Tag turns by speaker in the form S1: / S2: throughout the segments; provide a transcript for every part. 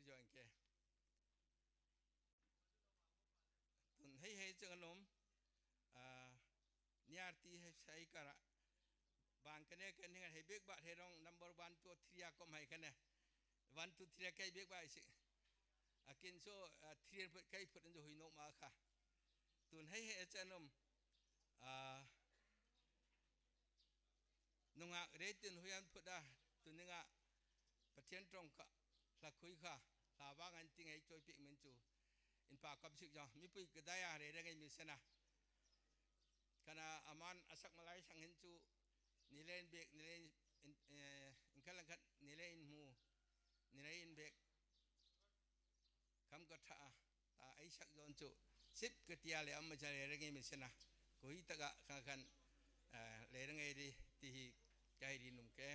S1: join ke tun hei jangan nom niarti sai kara bang kene kene hei big ba hei rong number 1 2 3 kom hai kene 1 2 3 kai big ba isi akin so 3 kai put njo hui no ma kha tun hei jangan nom nunga retin huyan puda tuninga patien trong ka la khui kha la wang an ting ai choi pik men chu in pa kap sik jo mi pui ka daya re re ngai mi sena kana aman asak malai sang hin chu ni len bek ni len in kalang khat ni len mu ni len bek kam ka tha ta ai sak jon chu sip ka tia le am ja re ngai mi sena ko hi ta ga kha kan le re ngai di ti kai di num ke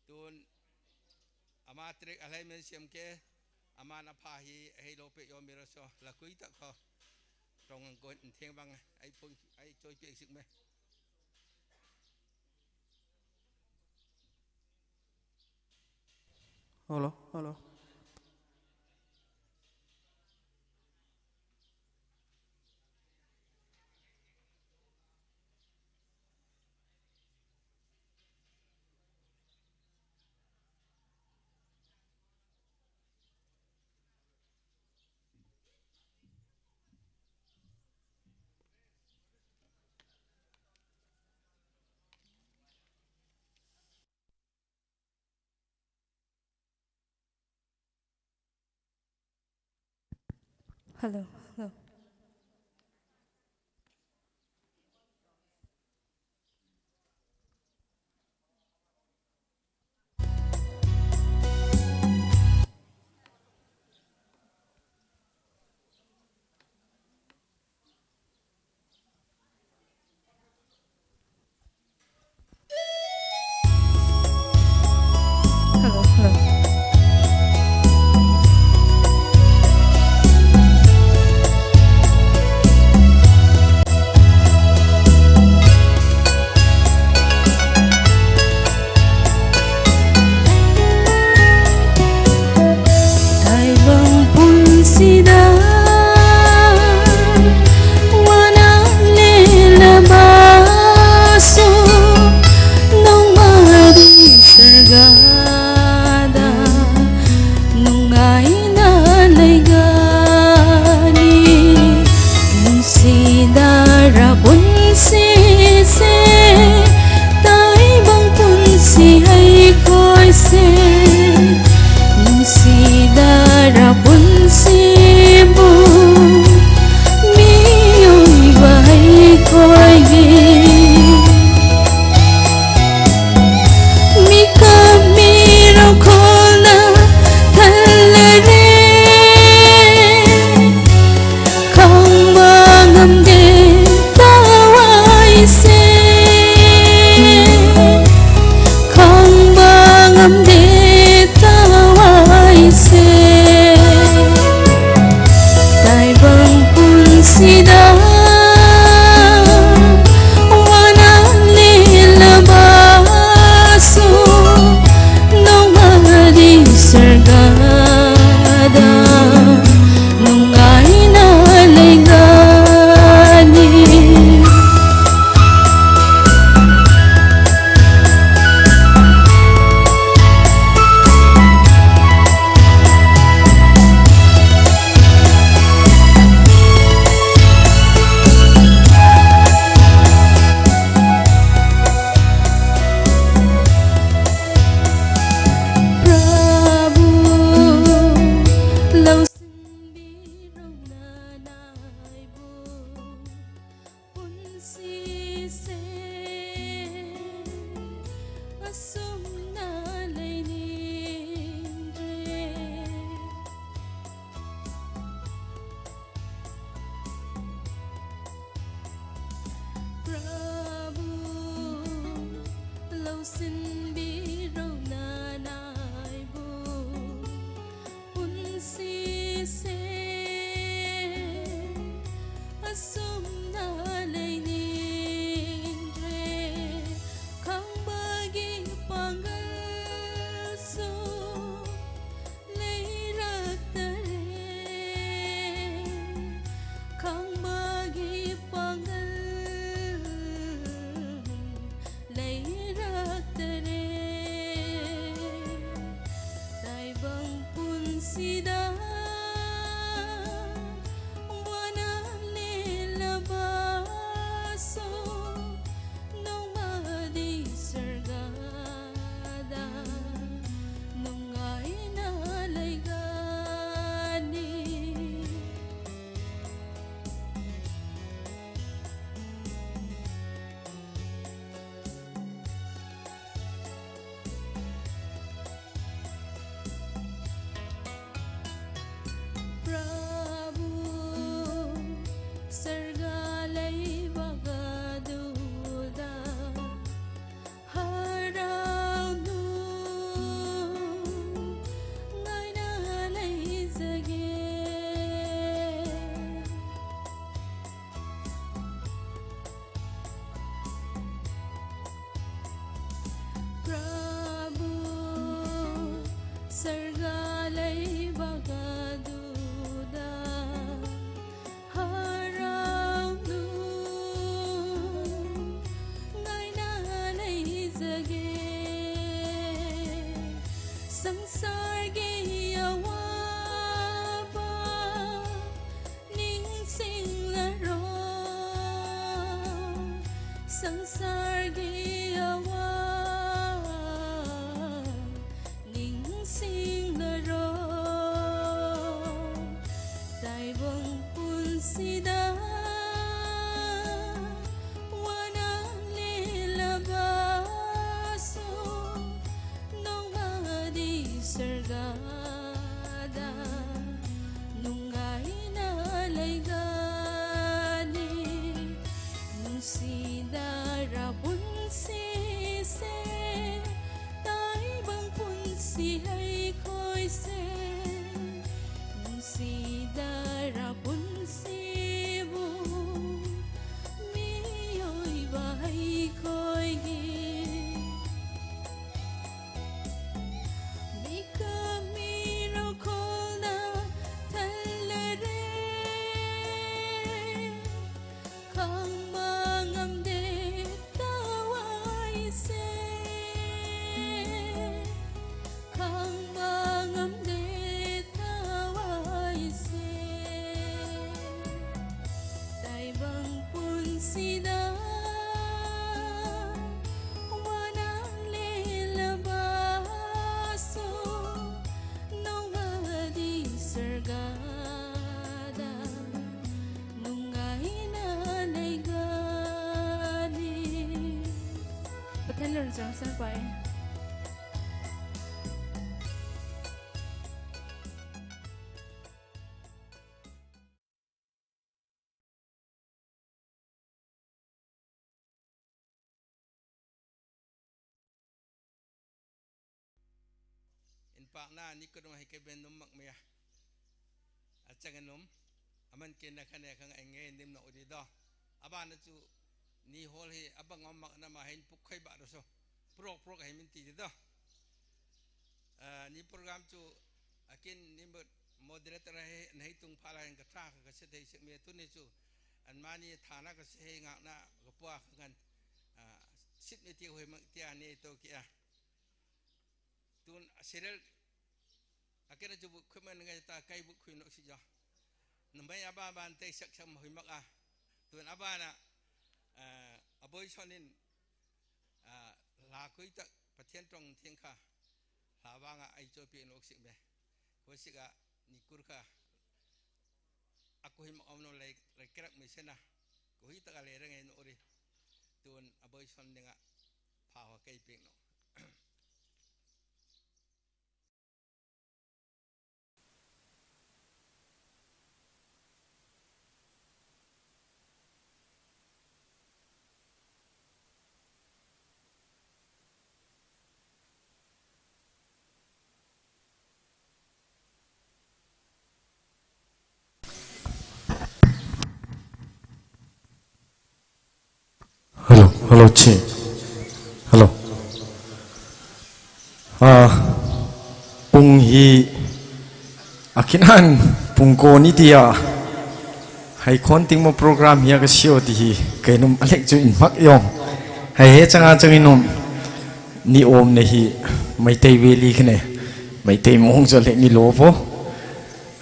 S1: tun amatrik alai men siam ke amana pha hi hei lo pe yo mira so la kui ta kho trong ko thieng bang ai pui ai choi pe sik me
S2: Halo, halo.
S3: Hello, hello. Hello, hello. Tay bang pun sida wana lela baso nung madi sargada nung ay nalaygani nung sida rabon sise tay bang pun si ay koy se nung sida rabon sibu miyoy bay koy gi mi kami
S1: Pak na ni ko dong hike ben num mak mea acang num aman ken na khane khang enge nim na udi do aba na chu ni hol he abang om mak na ma hen puk khoi ba do so prok he min ti do ni program chu akin ni moderator he nei tung phala en ka tra ka se dei se me tu ni chu an mani thana ka se nga na ko pa khan sit me ti hoi mak ti ani to ki a tun serial akhirnya coba kemen dengan kita kai buk kuin nak sijah, nampai apa bantai sak sam hui mak tuan apa nak aboy sonin lakui tak patien trong tiang kah lawang ai copi nak sik be, kau sik nikur kah aku hui mak omno lek kerak mesena, kau hui tak aleh rengai nak ori tuan aboy son dengan paha kai ping no.
S2: Hello, Chi. Hello. Pung hi akinan pungko ni dia. Hai konting mo program hiya ka sio di kainum alek ju in mak yong. Hai he changa changin num ni om ne hi mai tai veli khne ไม่เตมงจะเล็กนี่โลพอ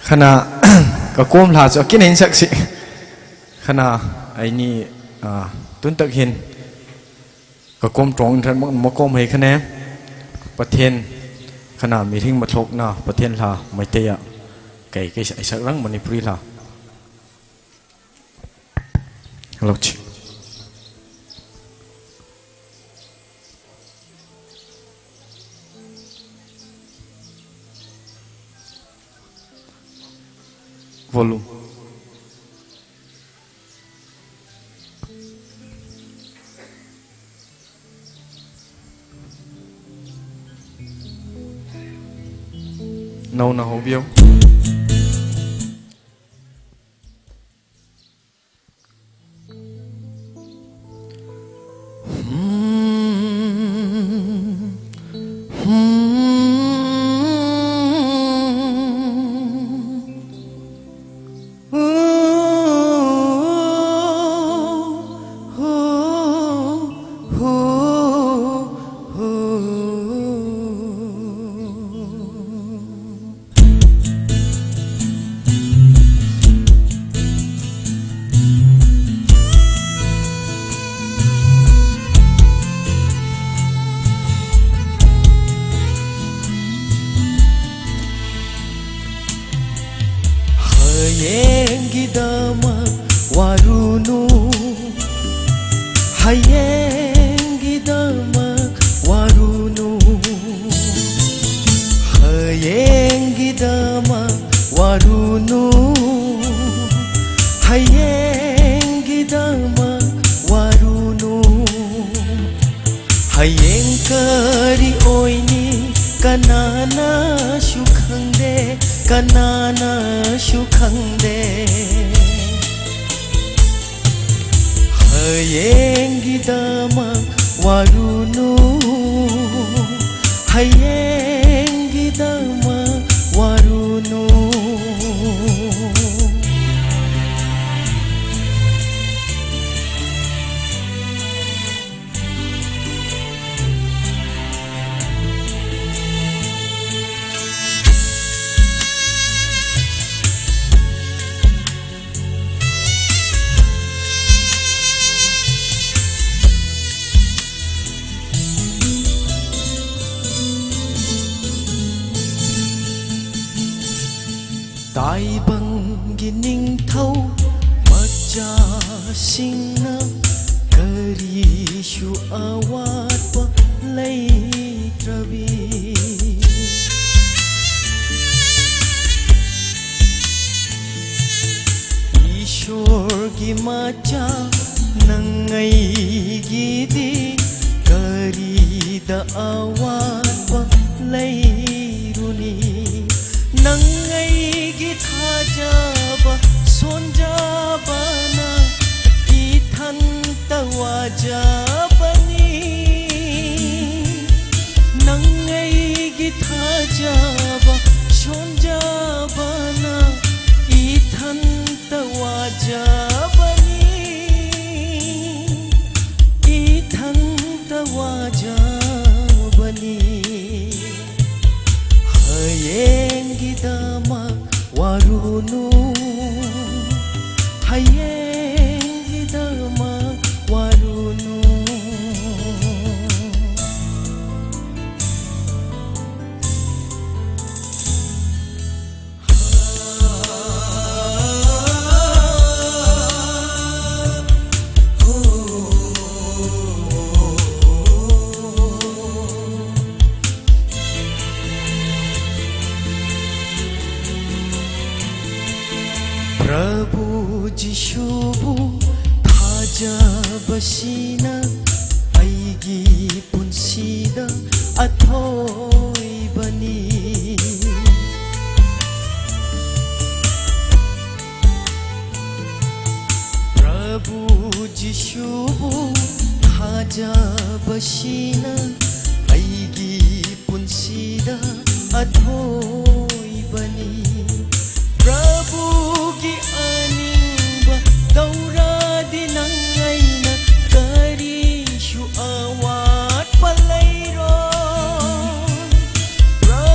S2: ขณะก็ก้มหลาจะกินเห็นสักสิขณะไอ้นี่ตุนตะเห็นก็ก้มตรงท่านมาก้มให้คะแนนประเทศขณะมีทิ้งมาทกนะประเทศลาไม่เตะไก่ไอ้สักรังมันนี่ปรีลาเราชิvolume nâu nào hổ biếu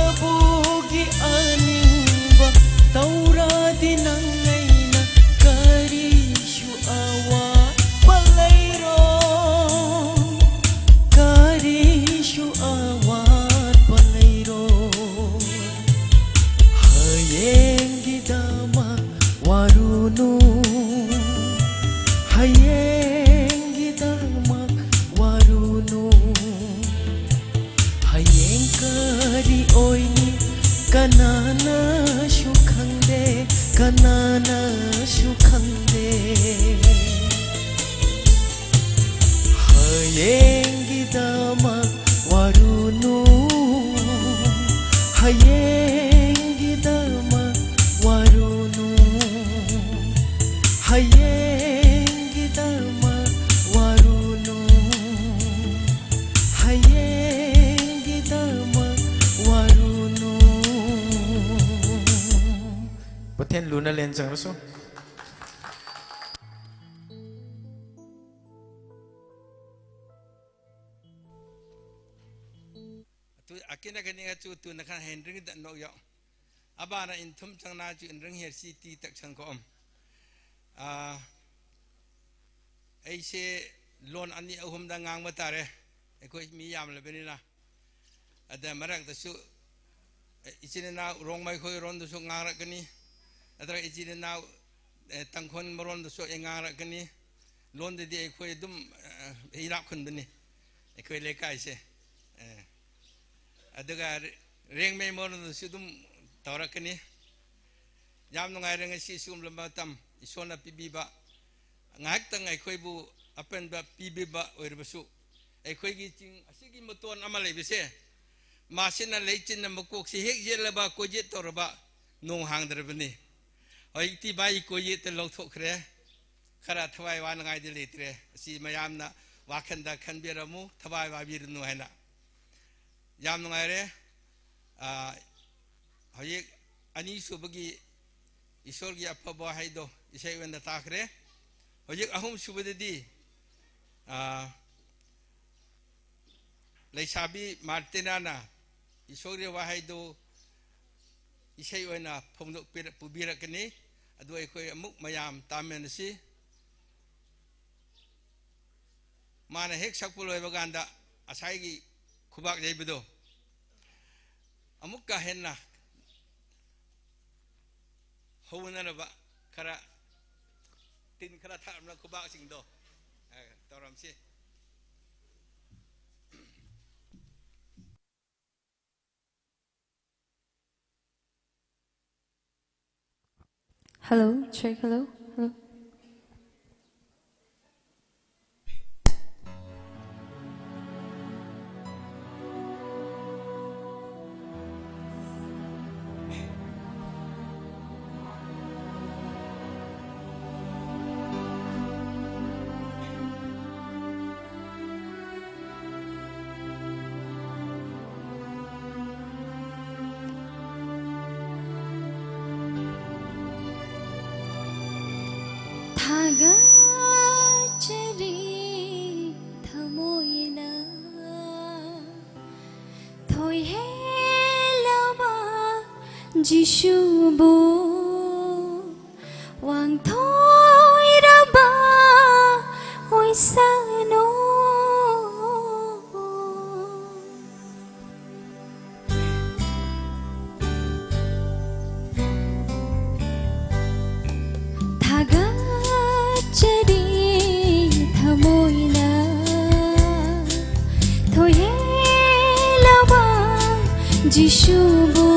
S4: Prabhu kananasu khangde kananasu khangde hayengidamak warunu hayengidamak warunu hayengidamak warunu hayengidamak warunu
S2: Pathen luna len chang raso
S1: tu akina kani nga chu tu na khan hendring da no yo abana in thum chang na chu in ring her city tak chang ko ai se lon ani ahum da ngang ma tare ko mi yam le benina ada marak da su ichine na rong mai khoi ron da su ngang ra kani adra ichine na tangkhon maron da su ngang ra kani lon de di khoi dum irap khun bani khoi le kai se aduga reng me mon su dum tawrakani yam ngai reng si sum lamba tam isona pibiba ngak tang ai khoi bu apen ba pibiba oirbasu ai khoi gi ching asigi moton amale bise masina leichin na mukok si hek jelaba ko je torba nong hang darbani oi ti bai ko ye te lok thok khre khara thwai wan ngai de letre si mayam na wakhanda khanbiramu thwai wa bir nu haina yam ngai re hoye ani subagi isor gi apaba haido isai wenda takre hoye ahum subadi leisabi martina na isor gi wa haido isai wena phongdok pubirakani adu ai khoi amuk mayam tamen si mana hek sakpuloi baganda asai gi khubak jaibido amuk ka henna howna ba khara tin khara thamna khubak sing do toram si
S3: Hello, check, hello, hello. Thagachari thamoina thoi helaba jishubo wang thoi raba oisano thagachari thamoina thoi helaba jishubo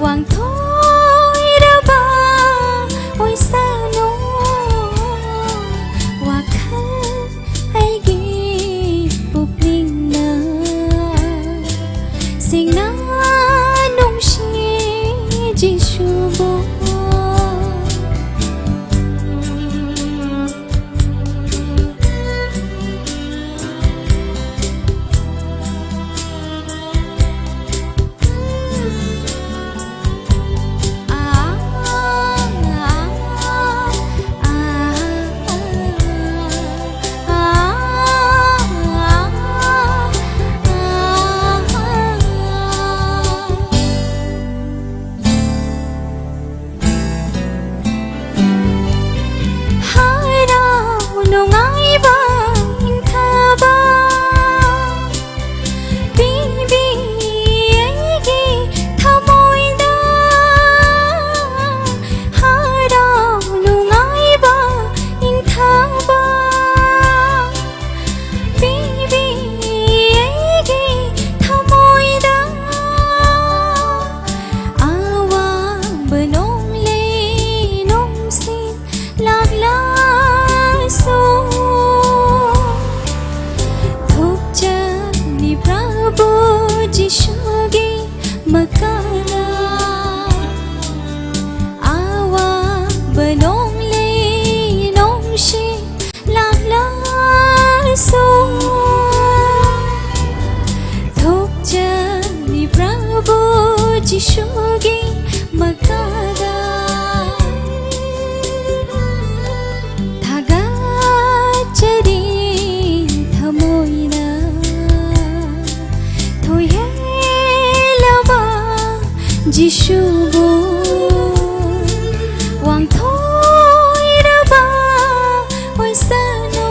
S3: wang thoi raba oisano nông lê nông she lạc lá sông thúc cha ni Prabhu Jishugi magada thaga chari thamoina thôi he lava Jishubu Hoàng thôi đã ba ôi xa nó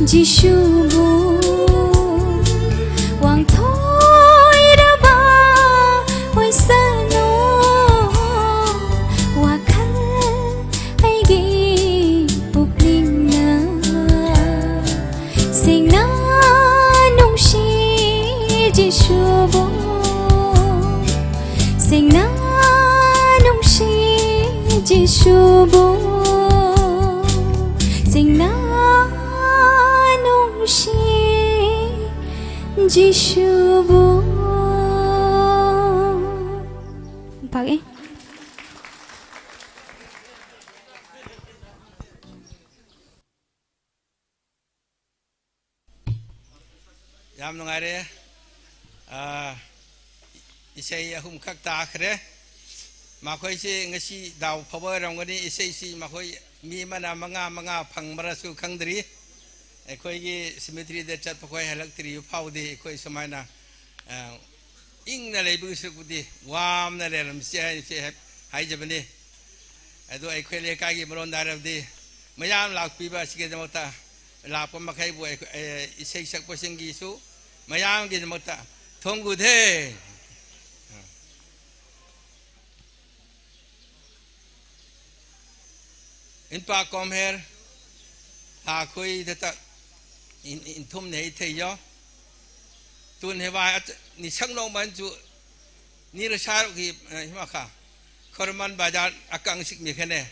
S3: Jishubu Hoàng thôi đã ba ôi xa nó Hoa khăn ai ghi bục linh na Sinh na nung shi Jishubu Sinh na nung shi Jishubu Sinh na Jishubu Pagi
S1: Yam nungare isai ahum khak ta khre makhoi se ngasi daw phawa rangani isai si makhoi mi mana manga phang marasu khangdri Ekoi symmetry de chat pakoi halak tri phau de ekoi samaina ing na leibu sukudi wam na leram se hai jabani ado ekoi le ka gi maron darab de mayam lak pi ba sige jamata la pa makai bu isei sak pasingi su mayam gi jamata thonggu the in pa kom her ha khoi ta in thum nei thei yo tun he wa ni sang no man chu ni ra sha ki hima kha khorman bazar akang sik mi khane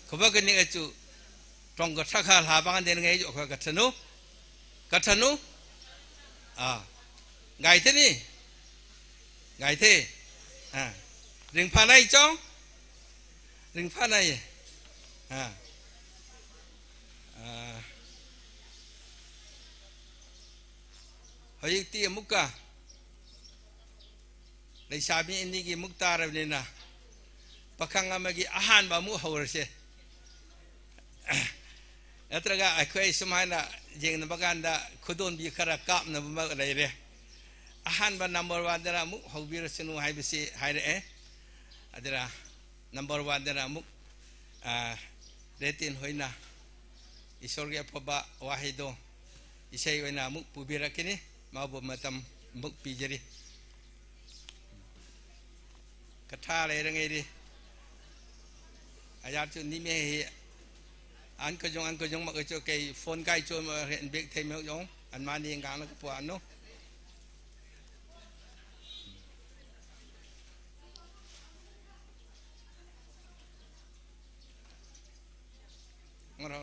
S1: khoba ke ni chu tong ka thakha la bang den ngai jo ka thanu ngai thế ni ngai thế ring pha nai chong ring pha nai Hoy ti muka Lai sabi ini ki mukta rabnina Pakhang amagi ahan ba mu hawrse Atraga akhoi sumana jeng na baganda khudon bi khara kap na ba lai re ahan ba number 1 dara mu hawbir sinu hai bisi hai re adara number 1 dara mu retin hoina isorge phoba wahido isai hoina mu pubirakini Mabu matam muk pijari กระทาอะไรยังไงดิอาญาจุดนี้ไม่อันก็ยงมาเออโจเกยโฟนไกโจมาเห็นเบกเทมยงอันมานี่งานแล้วก็ปวดเนาะงั้นเรา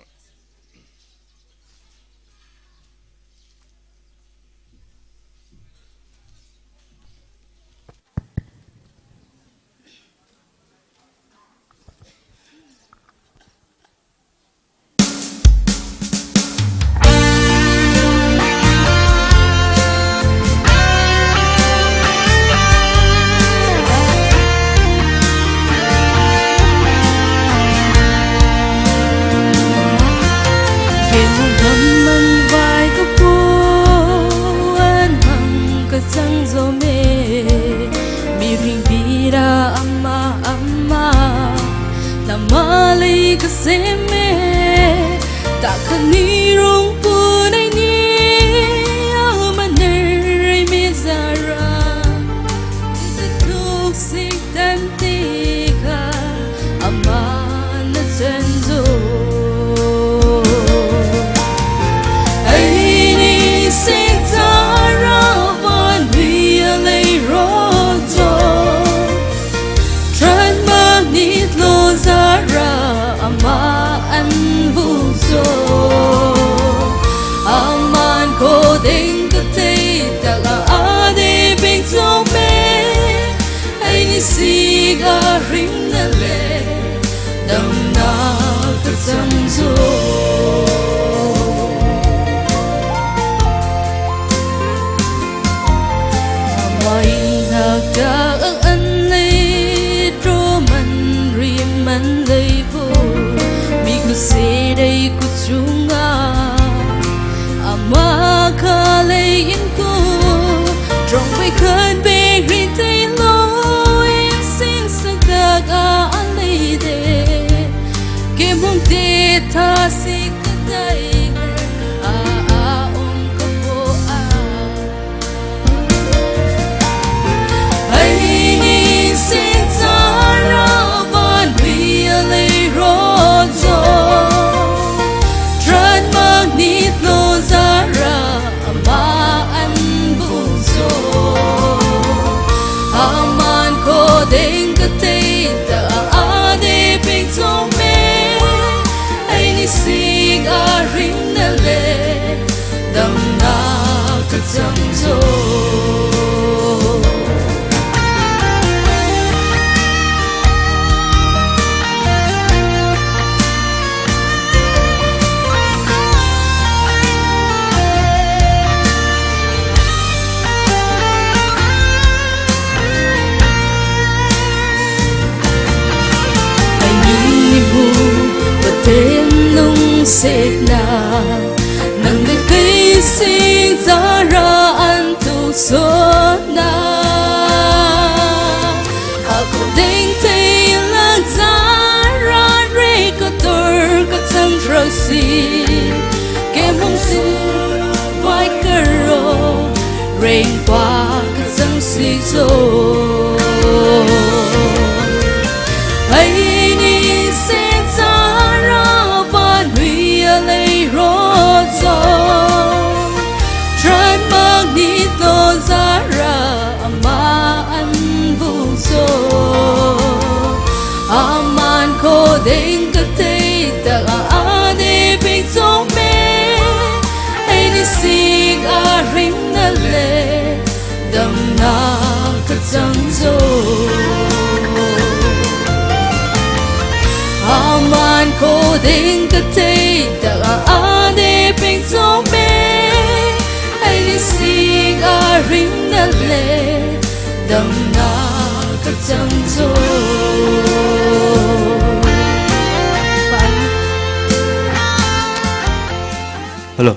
S5: Hello.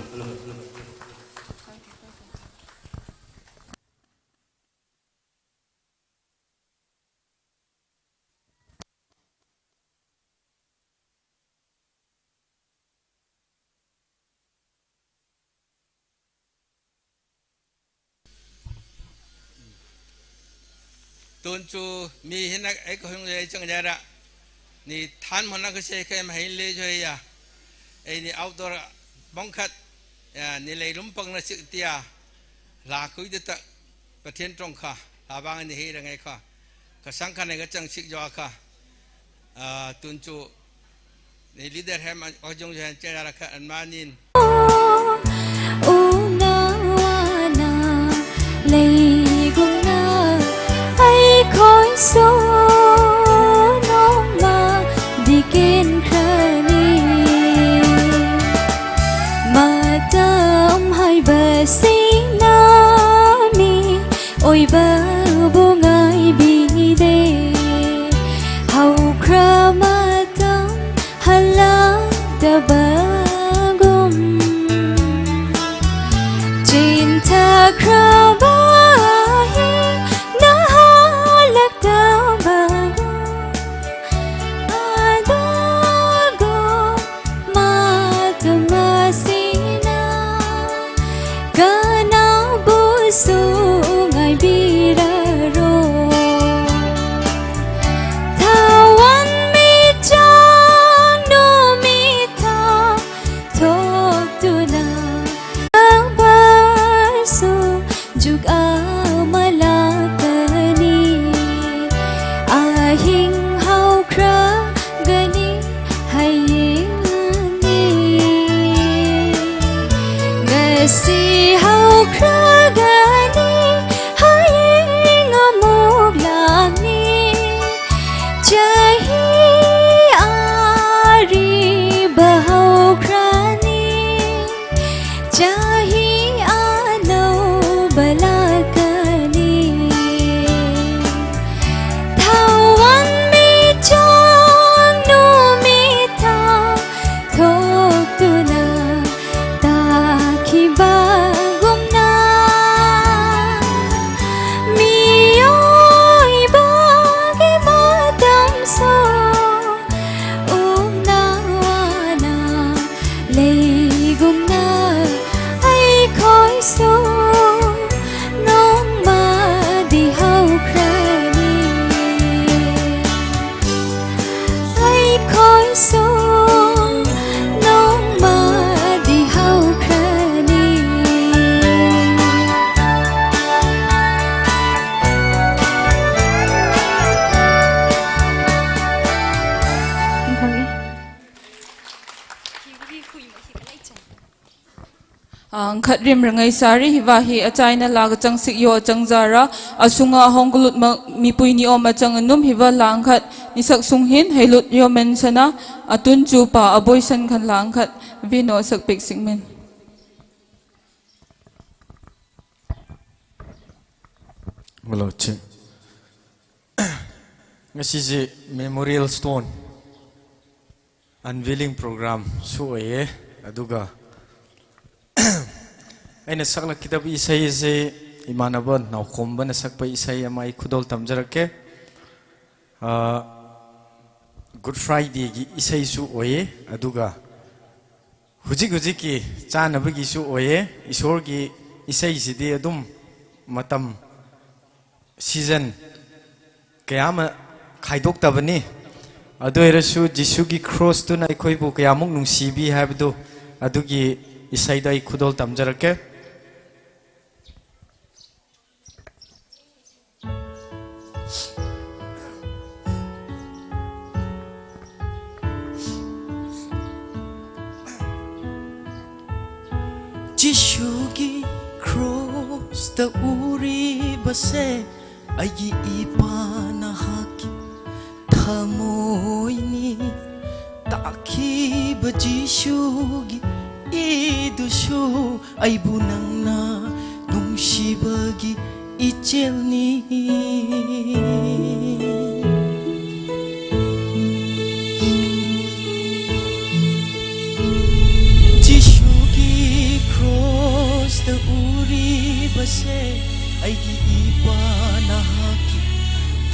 S1: ตุนจูมีเห็นนักไอ้ก็หงเลยจังใจละนี่ท่านมันนักเสกมาให้เลยช่วยยาไอ้นี่เอาตัวบังคับนี่เลยลุ่มปังนักศึกษาลาคุยจะประเทศตรงค่ะลาบางนี่เรื่องไงค่ะก็สังขารในก็จังสิกยาค่ะตุนจูนี่ลีดเดอร์แฮมอจงจะเจริญค่ะอันมานิน
S3: số nó mà đi kiên khani mà tâm hai bờ xí nami ôi bờ bu ngai bi de hau kra ma tâm hala da bagum jin ta kra ba
S5: khát rim rangai sari hiva hi achaina laga chang sik yo chang zara asunga honggulut mi pui ni om achang anum hiva lang khat nisak sung hin heilut yo men sana atun chu pa aboi san khan lang khat vino sak pek singmen
S2: malo che ngasi je memorial stone unveiling program su ye aduga aina sakla kitab isai se imanaba naukomba na sakpa isai amai khudol tamjarake good friday gi isai su oye aduga huji ki chanaba gi su oye isor gi isai sidi adum matam season kayama khaidok tabani adoirasu jisu gi cross tu na khoi bu kayamuk nungsibi habdu adugi isaida khudol tamjarake
S4: Jisugi cross the uri base ayi ipana haki thamoi ni takhi ba Jisugi idushu aibu nangna nungsibagi ichelni the uri base aigi ipana haki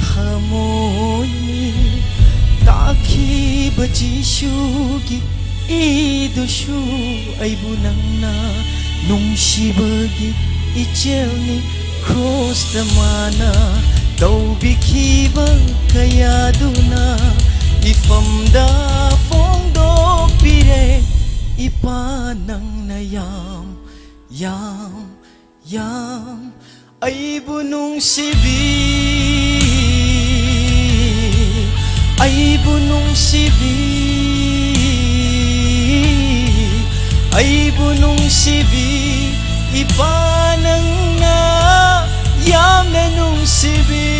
S4: thamoi ni takhi ba Jisugi idushu aibu nangna nungsibagi ichelni cross the mana Tawbikiba kayaduna ifamda fongdo pire ipanang nayam yam ay bunong sibi ay bunong sibi ay bunong sibi ipanang na yam na nung sibi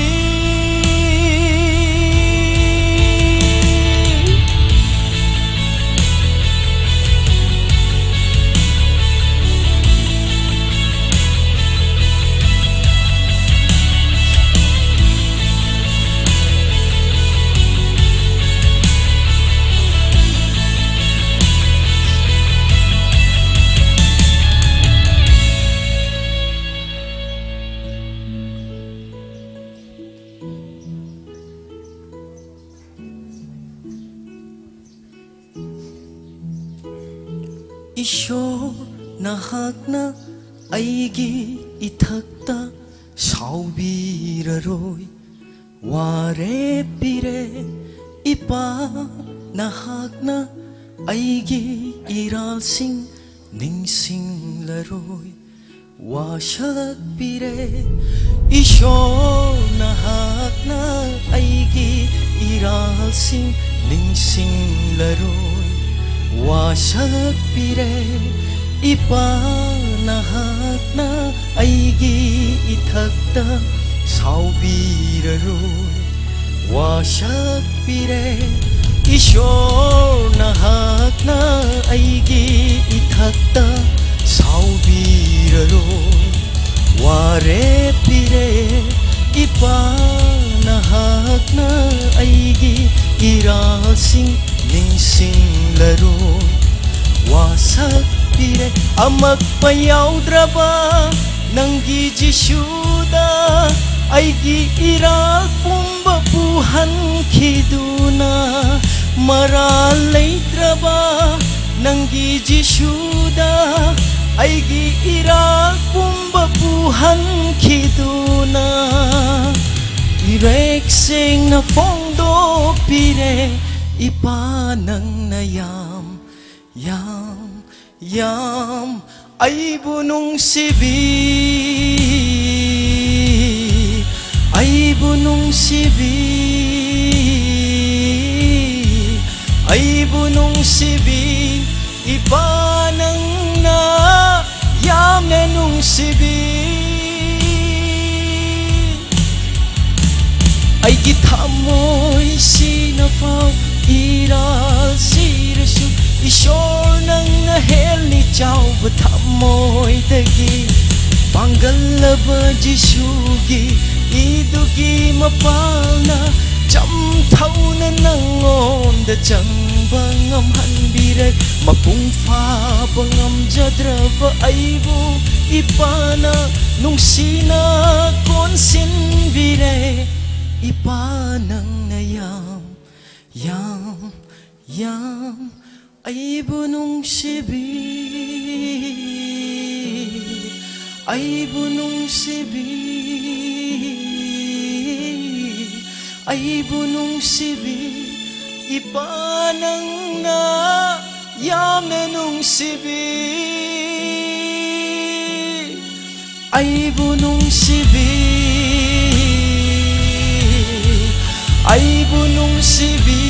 S4: Isyo nahak na aigi itakta saubiraroy ware pire ipa nahak na aigi iralsing ningsing laroy wasak pire isyo nahak na aigi iralsing ningsing laroy wasak pire ipanahak na aigi itakta saubiraroy wasak pire isyo nahak na aigi itakta saubiraroy ware pire ipanahak na aigi irasing ningsing laroy wasak pire amagpayawdraba nang gijisuda ay giirak pumbapuhan kiduna maralay draba nang gijisuda ay giirak pumbapuhan kiduna irekseng na fondo pire ipanang nayam ay bunong sibi ay bunong sibi ay bunong sibi ipanang nayam na nung sibi ay gitamoy sinapaw iral sirasu isyol nang nahel ni chow batamoy dagi panggalaba jisugi idugi mapalna jamtaw na nangon da jang bangam hanbirek mapungfa bangam jadraba aibu ipana nung sina konsin bire ipanang nayam ay bunong sibi ay bunong sibi ay bunong sibi ipanang nayam na nung sibi ay bunong sibi ay bunong sibi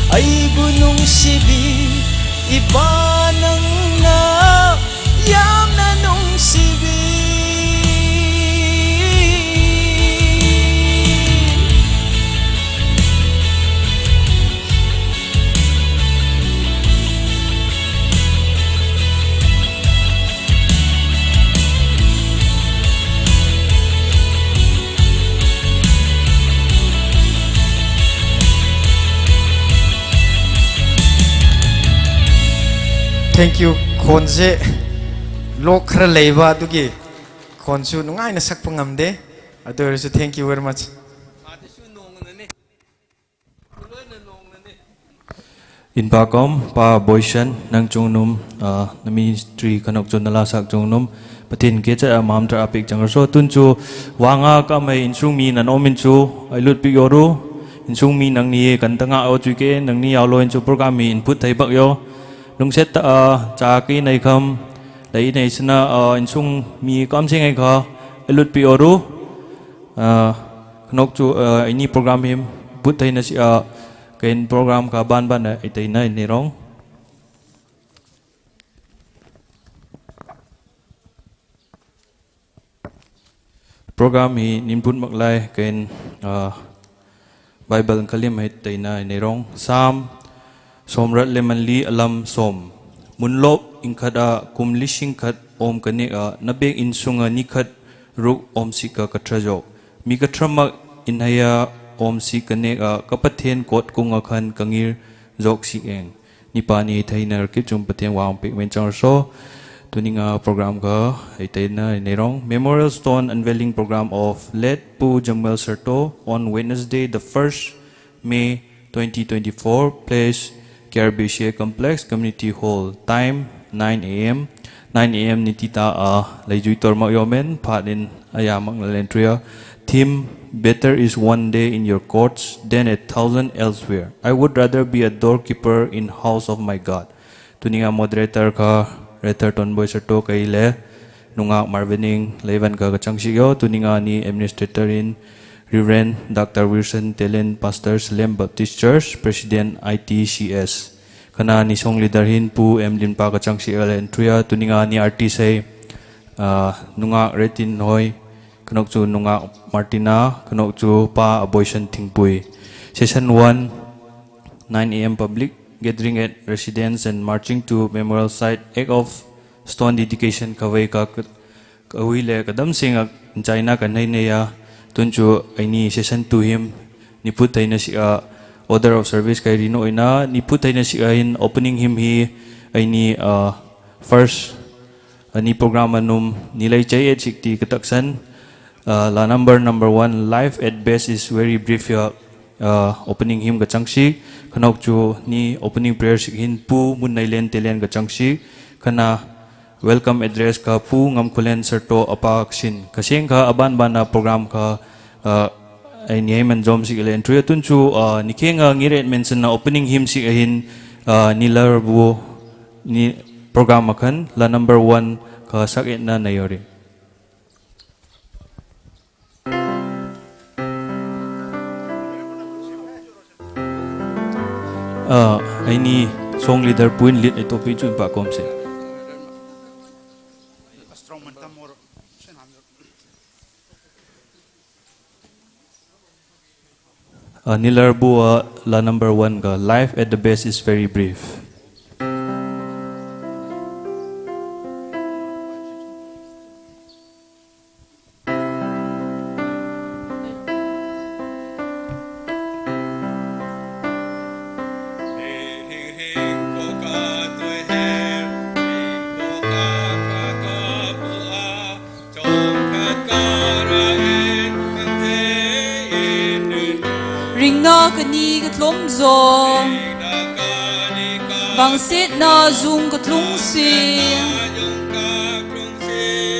S4: ay bunong sibi ipanang nayam na nung sibi
S2: Thank you คนเจโลกคราเลวาตุกี้คนชูนุ่งไงนะสักพังงามเดะอะตัวเราจะ thank you very much
S1: มาที่ชูนงนั่นนี่เลื่อนนงนั่นนี่
S6: In Pakom, Pa Boyshan, Nang Chongnum, Ministry Kanok Chonala Sak Chongnum, ปะทินเกจะมามตราปิกจังรโซตุนจูวางาก็ไม่อินซุงมีนันอมินจูไอลุดปิโยรูอินซุงมีนังนี้กันตั้งเอาจุเกนังนี้เอาโลอินจูโปรแกรมมีอินพุตไทยบักโยลุงเซตจากีในคำเลยในสนะอินซุงมีความเชื่อไงเขาไอลุดปิโยรูนกจูไอนี่โปรแกรมหิมพุตไทยนั่นสิเกณฑ์โปรแกรมกับบ้านไอไทยนั่นนี่ร้องโปรแกรมนี้นิมพุทธมักไลเกณฑ์ไบเบิลคลิมให้ไตนาในร้องสามสมรัตเลมันลีอลัมสมมุนลบอิงขัดกุมลิชิงขัดอมกันเนนับเบกอินสุงนิขัดรุกอมสิกากระทรจกมีกระทรมักอินหายาอมสิกันเนกับปะเทนกดกุงอคันกังยิรจกสิเองนิปานีไทยนารกิจุมปะเทนวางเปกเวนจังโซtuning program ka itai na nirong Memorial Stone Unveiling Program of late Pu Jamwel Serto on Wednesday the 1st May 2024 place Caribbean Complex Community Hall time 9 a.m. 9 a.m. nitita laijui torma yomen padin ayamang lalentria theme better is one day in your courts than 1,000 elsewhere. I would rather be a doorkeeper in house of my God. Tuning moderator ka Retter ton boy sa to kay le nunga marvening levan ka kachangsiyo tuninga ni administrator in Reverend Dr. Wilson Telen Pastor Salem Baptist Church President ITCS kana ni song leader hin pu emlin pa kachangsiyo le entria tuninga ni RTC nunga retin hoy kanok chu nunga Martina kanok chu pa abortion thingpui session 1 9 a.m. public gathering at residence and marching to memorial site act of stone dedication kawai ka kawi le kadam singa China kanai ne ya tunchu aini session to him ni putai na si order of service kay rino ina ni putai na si in opening him hi aini first ani program anum nilai chay at sikti kataksan la number 1 life at best is very brief ya opening him gachangsi kanok chu ni opening prayer sikhin pu mun nailen telen gachangsi kana welcome address ka pu ngam khulen serto apaksin kaseng ka aban bana program ka ai ni man jom siklen tru tun chu nikhenga ngire mention na opening him sikhin nilar bu ni program akhan la number 1 ka saket na nayori ini song leader puin lead itu pijun pak komse nilar bua la number 1 ga life at the best is very brief
S5: Vang sit na zung katlung sing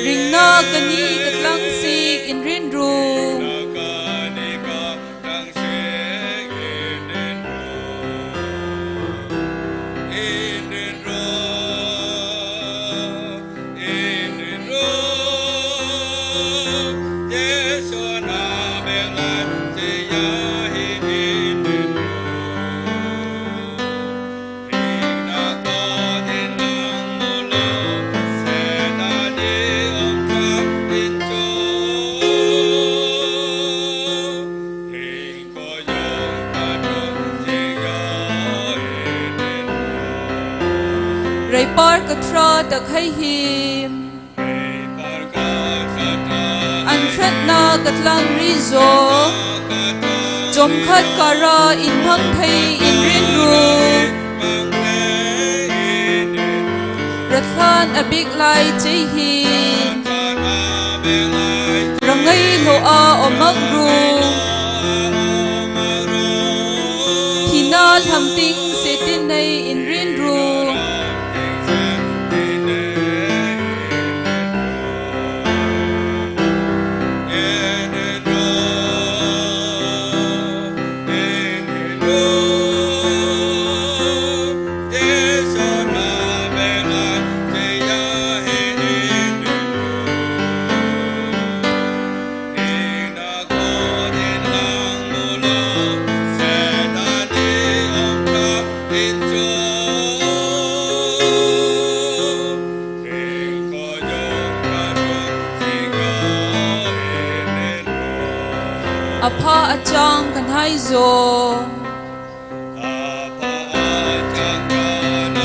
S5: ring na kani katlang sing in rin ru Ray par katra tak hay him An khat na katlang rizo Jom khat kara in phang thay in rin ru Rathan a big lai chay hin Rangay lo a o magru Hinal ham ting se tinay in rin ru apha achang kan hai zo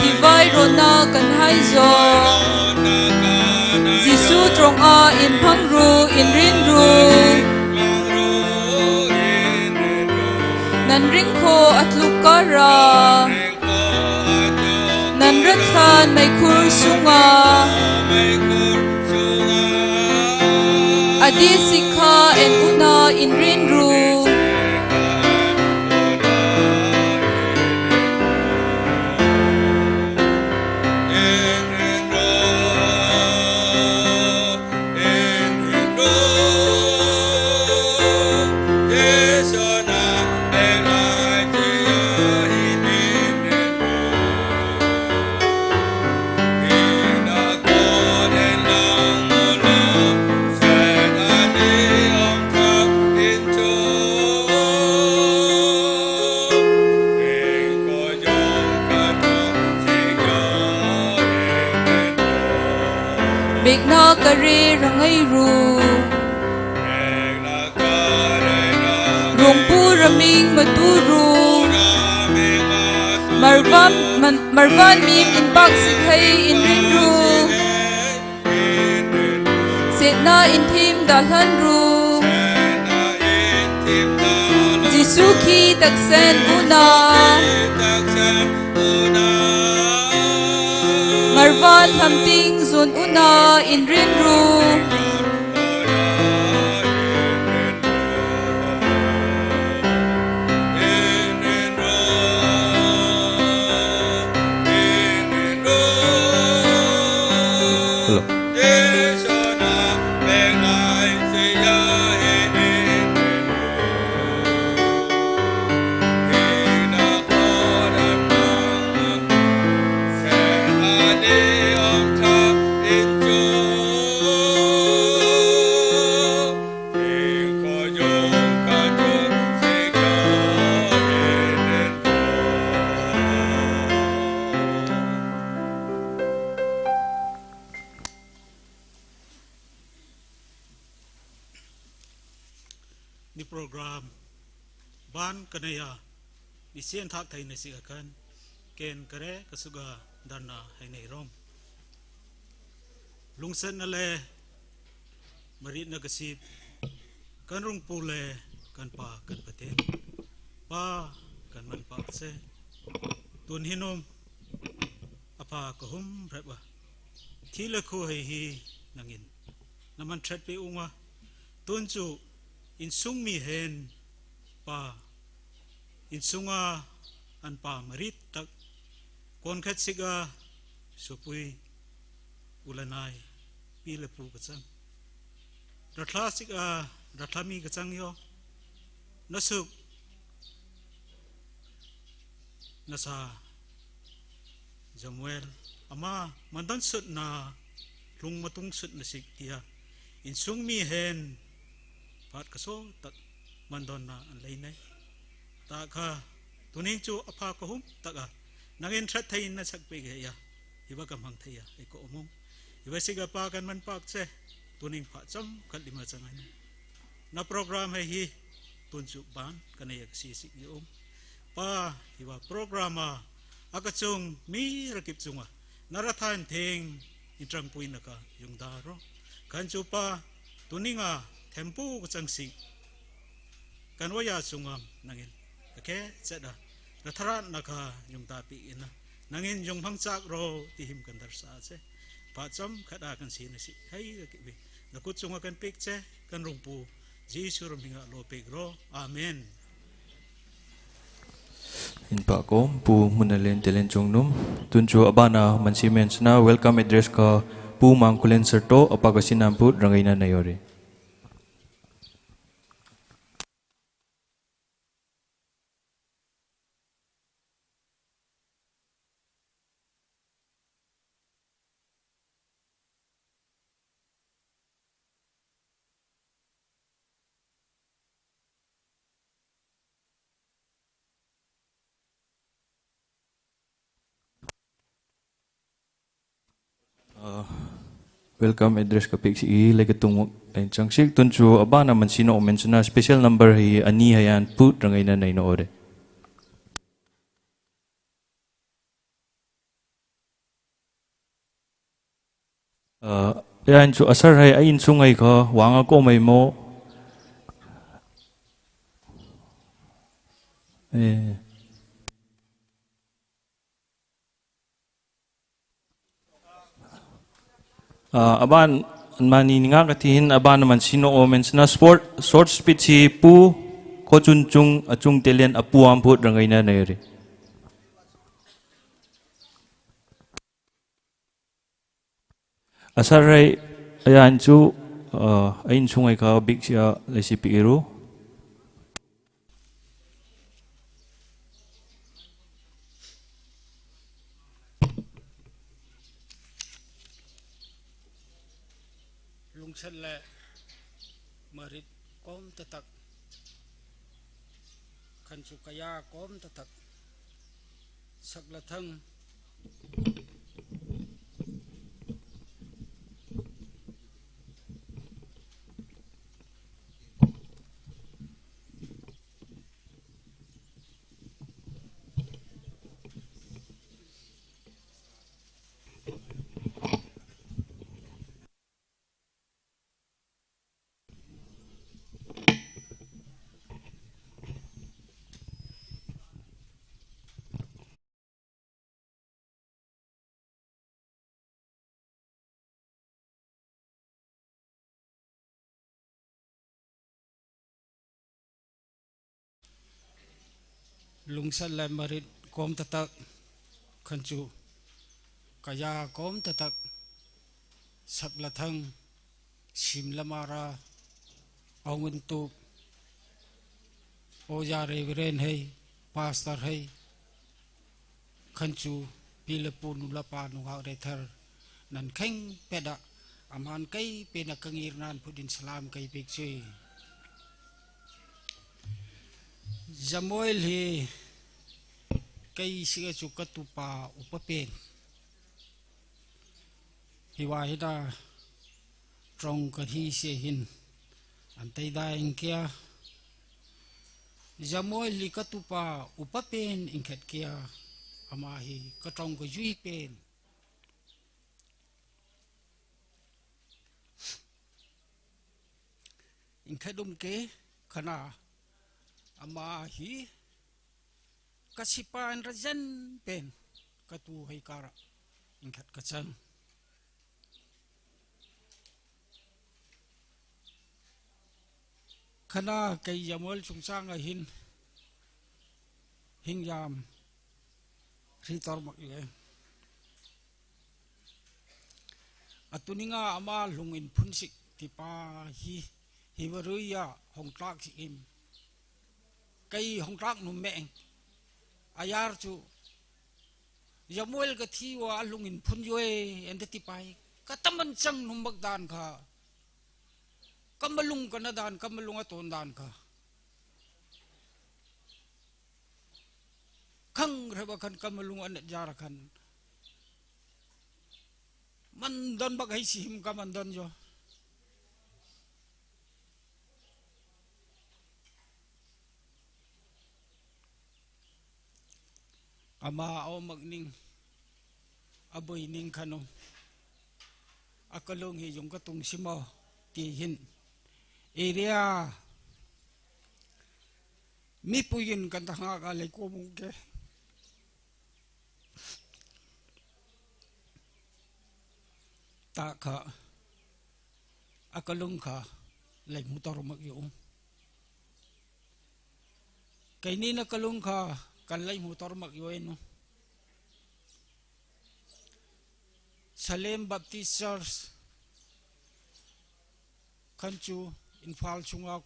S5: hi vai rona kan hai zo Gisu trong a in phang ru in rin ru nan ring kho atlukara nan rat khan mai khur sunga adi sikha en una in rin ru Bigna kare rangai ru Rungpu raming maturu Marvan mim in pak sikhai in rin ru Setna in thim dalhan ru Jisu ki taksen una Marvan hamting zun una in rin ru
S7: Ni program ban kanaya ni sian thak thai na siakan ken kare kasuga dana hai nei rom lungsan na le marit na kasip kan rung pule kan pa kan paten pa kan man pa se tun hinom apa kahum reba thila khu hai hi nangin naman thret pe unga tun chu in sung mi hen pa in sunga an pa marit tak kon khat siga supui ulanai pile pu kachang rathla siga rathami kachang yo nasuk nasa Samuel ama mandan sut na lung matung sut na sik tia in sung mi hen pat kaso tak mandon na an lei nei ta kha tuning chu apha ko hum taka nangin thrat thai na sak pe ge ya hiwa kam hang thai ya e ko omong hiwa siga pa kan man pak che tuning pha cham khat lima changan na program hai hi tun chu ban kan yak si sik ni pa hiwa programa akachung mi rakip chunga narathan theng intrang puina ka yung daro kan chu pa tuninga tempu kachang sing kan waya sungam nangin okay chada ratharan naka yung tapi ina nangin yung phangchak ro tihim kan darsa che pa cham khada kan sin si hai ki bi nakut chunga kan pik che kan rungpu jisu rominga lo pik ro amen
S6: in pa ko pu munalen telen chungnum tunchu abana mansi mensna welcome address ka pu mangkulen serto apaga sinampu rangaina nayori welcome address ka piksi legatung lain changsik tun chu abana man sino mention special number hi ani hayan put rangai na nei no ore yan chu asar hai ain sungai kha wanga ko mai mo aban mani nga katihin aban man sino o mention short speech hi pu ko chun chung achung telen apu am put rangai na nei re asar hai ayan chu ain sungai kha big sia lesi piru
S7: lungsan le marit kom tatak kan sukaya kom tatak saglathang lungsan le marit kom tatak khanchu kaya kom tatak saklathang simlamara aungun tu oja reveren hai pastor hai khanchu pilapun ulapa nuha rethar nan kheng peda aman kai pena kangir nan pudin salam kai pekche Jamoil hi kai siga chukatupa upapen hiwahida trong kathi se hin antai da inkia Jamoil li katupa upapen inkhet kia ama hi katong ko yui pen inkhadum ke khana ama hi kasipan rajan pen katu hai kara ingkat kacang khana kai Jamoil chungsang a hin hingyam ritor mak le atuninga ama lungin phunsik tipa hi hiwaruya hongtlak im kai hongtlak nu meng ayar chu Jamoil ka thiwa lungin phunjoi endati pai kataman chang numbak dan kha kamalung kana dan kamalung aton dan kha khang reba khan kamalung an jar khan man don bak hai sim ka man don jo ama o magning aboy ning khano akalong hi yung katung simo ti hin area mi puyin kan tanga ka le ko mungke ta kha akalong kha le motor mag yung kay ni na kalong kha kan lai motor mag yoen no Salem Baptist Church Khanchu Infal chunga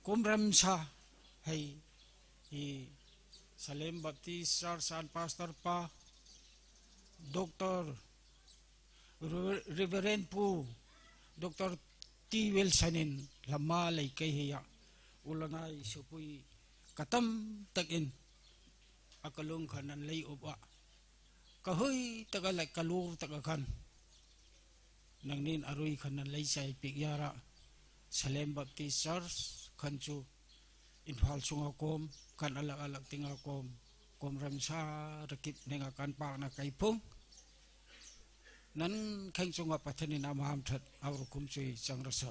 S7: komram sa hai hi Salem Baptist Church San Pastor pa Dr. Reverend Pu Dr. T. Wilsonin lama lai kay hiya ulanay supui katam takin akalong kanan lay uba kahoy tagalay kalur tagakan
S8: นังนินอรุยขันนันเลยใจปิกยาระสเลมบัพติสชร์ชขันจูอินฟาลสุงากมขันอลักติงากมกรมรำชาระกิบในการปากนักไก่พงนั้นแข่งจงว่าปัทนินามามทัดเอารุคุมจุยจังรส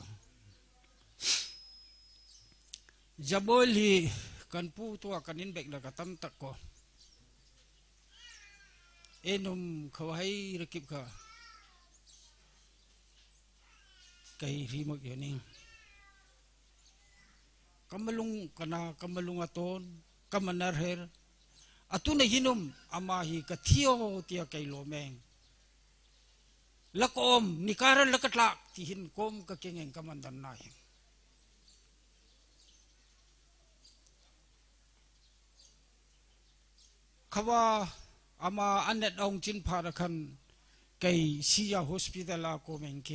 S8: จับบอลีกันปูตัวกันนินเบกนักตั้มตะโกเอ็นุมเขาให้ระกิบกะไก่รีมกอยู่นี่กำมลุงกันากำมลุงอัตโนกำมนาเฮรอัตุนหินุมอามาฮีกะเที่ยวเตียไก่โลแมงลักอมนิการลักตลักที่หินกอมกะเก่งเองกำมันดันนายขว่าอามาอันเน็ตองจินพาระคันไก่ซียาฮอสพิทอลลาโกเมงเก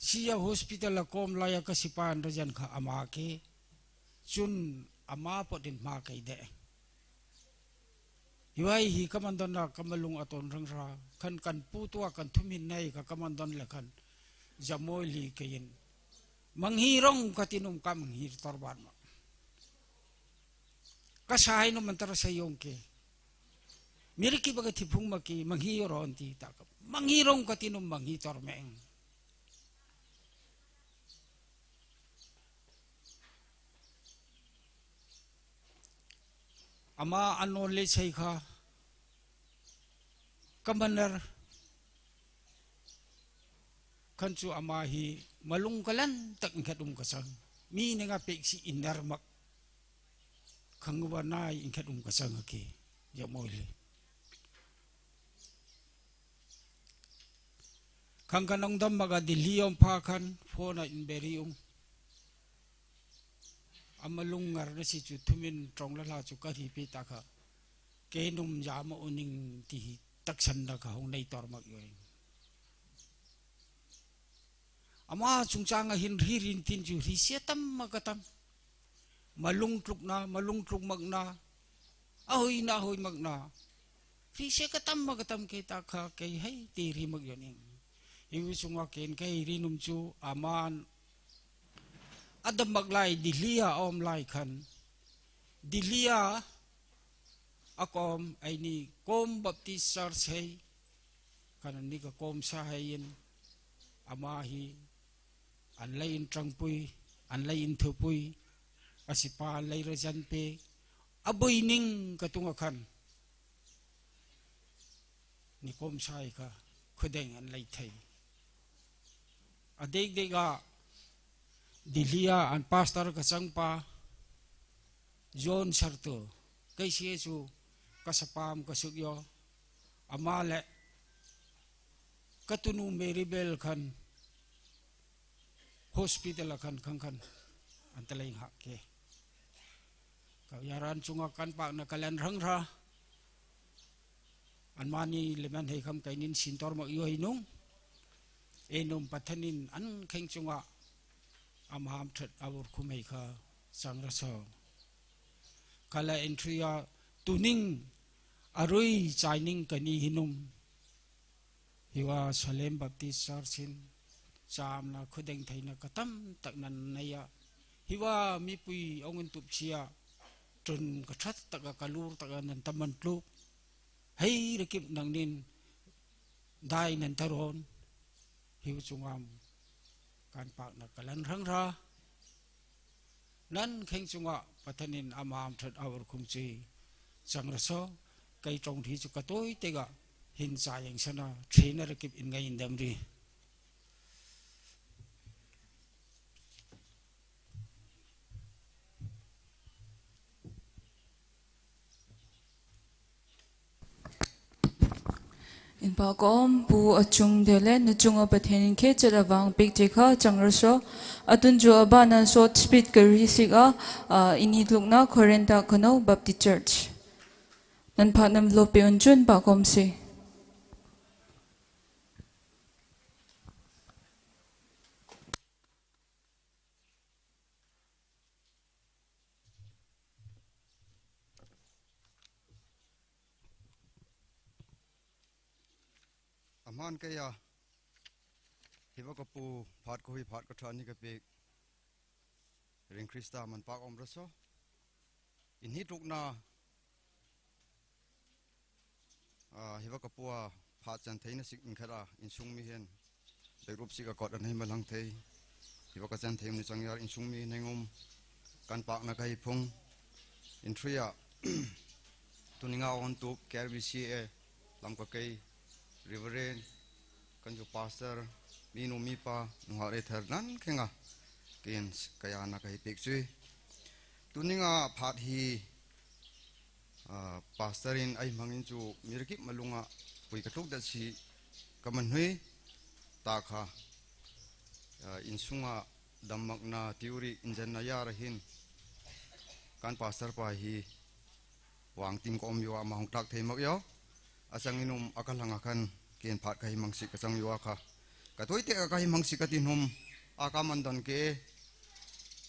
S8: ซียาฮอสพิทอลลาโกมลายกสิปานระจันข้าอามาเกจุนอามาปดินมาไก่เดฮิวายฮีกำมันดันนักกำมลุงอัตนรังราคันกันปูตัวกันทุมินในกับกำมันดันเละคันจามอยลีเกินมังฮีร้องกตินุมกำมังฮีตอร์บานก็ใช้นุมันตระสยองเกมีริกิบกติพุงมากีมังฮีร้อนตีตากมังฮีร้องกตินุมมังฮีตอร์แมงอามาอันโนเลชัยข้ากำมันเนอร์ขันจูอามาฮีมาลุงกลันตักอินขัดกษังมีเนงาเป็กซีอินเนอร์มักขังวันนายอินขัดกษังเกยามอยเลยขังกันองดำมากดิลิยมพาคันโฟนาอินเบริองอามาลุงงารสิจุทุมินตรงละลาจุกะทีปีตากะเกนุมยามอุนิงที่ตักสันดากะหงในตอร์มักอยู่อามาจุงจางหินฮีรินตินจูริเสียตัมมากตัมมาลุงทุกนามาลุงทุกมักนาอาหอยนาหอยมักนาริเสียกตัมมากตัมเกตากะเกยให้ตีริมักอยู่นี่อิวิจุงว่าเกนเกยรินุมจูอามานอัดมักไลดิเลียอมไลคันดิเลียอากอมไอนี่กอมบัพติสาร์เซย์คันนี้ก็กอมสาเหยินอามาฮีอันไลอินตรังปุยอันไลอินเทปุยอาศิปาไลระจันเปอบุยนิงกตุงคันนี่กอมสายค่ะคุเดงอันไลไทยอเด็กเด็กดิเลียอันพาสตาร์กสังปาจอห์นชัร์โตใครเสียจูกัสปามกัสุกยออามาเลกัตุนูเมริเบลคันฮอสพิทอลคันคันอันตรายหักเกก็ยารันจุงกันปากนักเล่นรังราอันมานีเลมันให้คำไก่นินสินตอร์มาอยู่ให้นุ่งเอ็นุมปัทนินอันเข่งจุงอามหามทัดอาวุธคุมให้ข้าสังรสกาลเอ็นทรียตุนิงอรุยใจนิงกันนีหินุมฮิวาสเลมบัพติสาร์สินจามนาคุเดงไทยนักตั้มตักนันนายฮิวามีปุยองเงินตุบเชียจนกระชัดตักกะลูตักนันตมันลูกให้ระกิบนังนินได้นันทรอนฮิวจุงามการปากนักกลันรังรานั้นเข่งจุงะปัทนินอามามทัดอาวรคุมจีจังรสไกตรงที่จุกตัวเตกะหินใจอย่างชนะเทรนเนอร์กิบอินไงอินเดมรี
S5: อินปากอมปูอจุงเดเลนจุงอปะเทนินเคจระวังปิกเจค่ะจังรสอตุนจูอบานันโซตสปีดกริสิกอินิลุกนาคอเรนตาคโนบัพติเชิร์ชนันพานำโลเปอุนจุนปากอมซี
S9: aman kaya ฮิวกปูพัดกุยพัดกระทานนี่ก็เป็นเรื่องคริสต์มันปากอมรสอินฮิตุกนาฮิวกปูพัดจันเทนสิกอินคราอินซุงมีเห็นแต่รูปสิกกอดอันให้มาลังเทฮิวกจันเทมในจังยาอินซุงมีในงมการปากนักให้พงอินทรียตุนิงาอันตุแคร์วิซีเอลำกะเกยริเวเรนกันจูพาสเตอร์มีนุมีปานุหาเรเทอร์นั้นแข่งเกณฑ์กายานักให้เป็กซุยตุนิงาพัดฮีพาสเตอร์อินไอมังอินจูมีรกิบมาลุงะปุยกระทุกดัชชีกำมันหุยตาค่ะอินสุงะดัมมักนาทิวรีอินเจนนายาระหินการพาสเตอร์ไปฮีวางติงกอมยัวมาหงตักเทมักยออาสังอินุมอากัลหังอาคันเกณฑ์พัดกายมังสิกสังยัวค่ะกระตุ้ยเตะกายมังสิกตินุมอากามันดันเก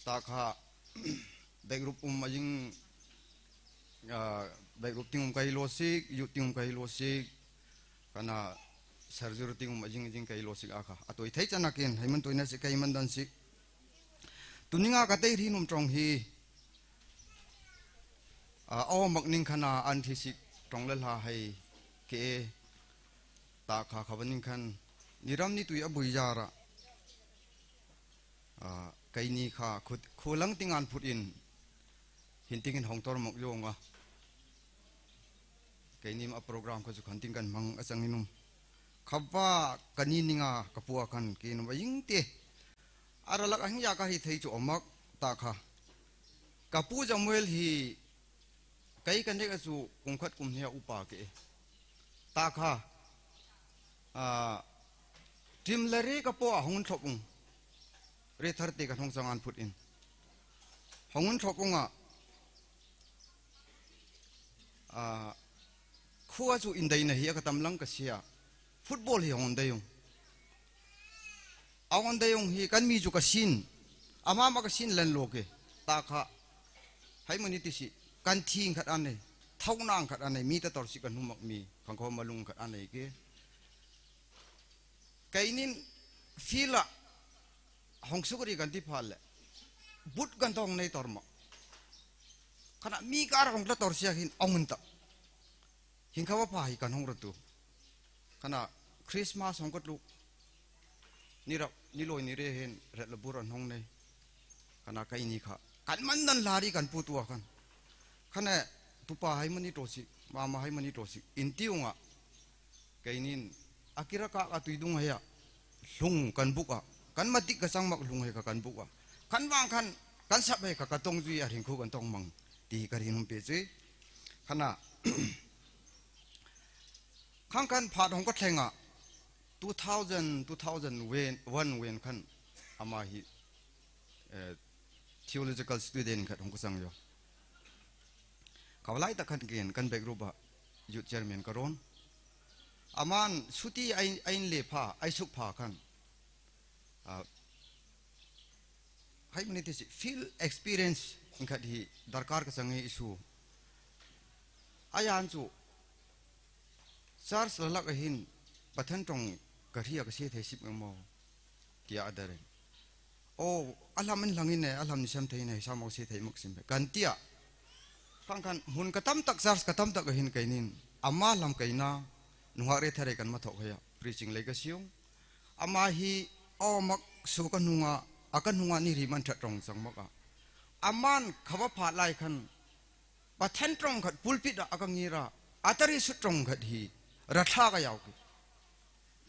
S9: ตาค่ะเด็กรูปมายิงเด็กรูปติงกายโลซิกยุติงกายโลซิกขณะเซอร์จูติงมายิงกายโลซิกอาค่ะตัวไทยจันนักเกณฑ์ให้มันตัวนี้สิกายมันดันสิตุนิงากระเตยที่นุมตรงฮีเอามักนิงขณะอันที่สิตรงเลลาให้เกตาขาขบันนิงขันนิรามนิตุยอบุยจาระไกนี่ขาขุลังติงอันพุดอินหินติงินหงตอร์มกโยงไกนี่มาโปรแกรมเขาสุขันติงกันมังอาจังนินุมขับว่ากันนี่นิงากระปัวกันกินว่ายิงเตะอะไรลักอันยากาฮิเทยจุอมักตาขากระปูจำเวลฮีไกกันเด็กสู่กุมขัดกุมเฮียอุปาเกตาค่ะทีมเลรีกับปัวหงุนทบงเรทัร์ติกันหงสังอันพุดอินหงุนทบงขั้วสู่อินเดียนเฮียกตำลังกษยาฟุตบอลเฮียหงเดียงเอาหงเดียงเฮียกันมีจุกสินอามามักสินเล่นโลกตาค่ะให้มันนิติสิกันทิ้งขัดอันนี้เท่านางขัดอันนี้มีแต่ตอร์สิกันหุมักมีขังเขามาลุงขัดอันนี้เก๋ไก่นินฟีละหงสุกรีกันที่พาลเลยบุตรกันทองในตอร์มขณะมีการของตอร์เสียหินองเงินตะหินเขาว่าพาหิกันหงรตุขณะคริสต์มาสหงกัดลูกนี่เรานี่ลอยนี่เรเห็นเรลบุรันหงในขณะไก่นี่ค่ะกันมันนั่นลารีกันปูตัวกันขณะตุปาให้มันนี่โตสิมาให้มันนี่โตสิอินทิวงะไก่นินอากิระกะกะตุยดุงเฮียลุงกันบุกะกันมาติกกสังมักลุงเฮียกันบุกะกันวางกันสับเฮียกะตงจุยอาริงคูกันตองมังตีกันหินุมเปจีขณะข้างกันผ่านของก็แทงอ่ะ2001 เวนขันอามาฮิtheological student ขัดของก็สังอยู่เขาไล่ตะขันเกณฑ์กันเบกรูบะยุดเจอร์เมนกระโรนอามันสุตีไอเล่ผ้าไอสุกผ้ากันให้มันนี่สิ feel experience อินขัดที่ดาร์การก็สังเกตสูอายันสูซาร์สลักหินปัทนตรงกระเทียกเสียเทสิบมอกี่อาดาร์โอ้อัลลามันหลังอินเนี่ยอัลลามันนิสัมเทเนี่ยสามเอาเสียเทมุกสิมกันเตียkan hun katam tak sars katam tak hin kainin ama lam kaina nuha re thare kan ma thok haya preaching le ka siung ama hi o mak su kan hunga akan hunga ni ri man thatrong sang maka aman khawa pha lai khan pathen trong khat pulpit akangira atari su trong khat hi ratha ka yaw ki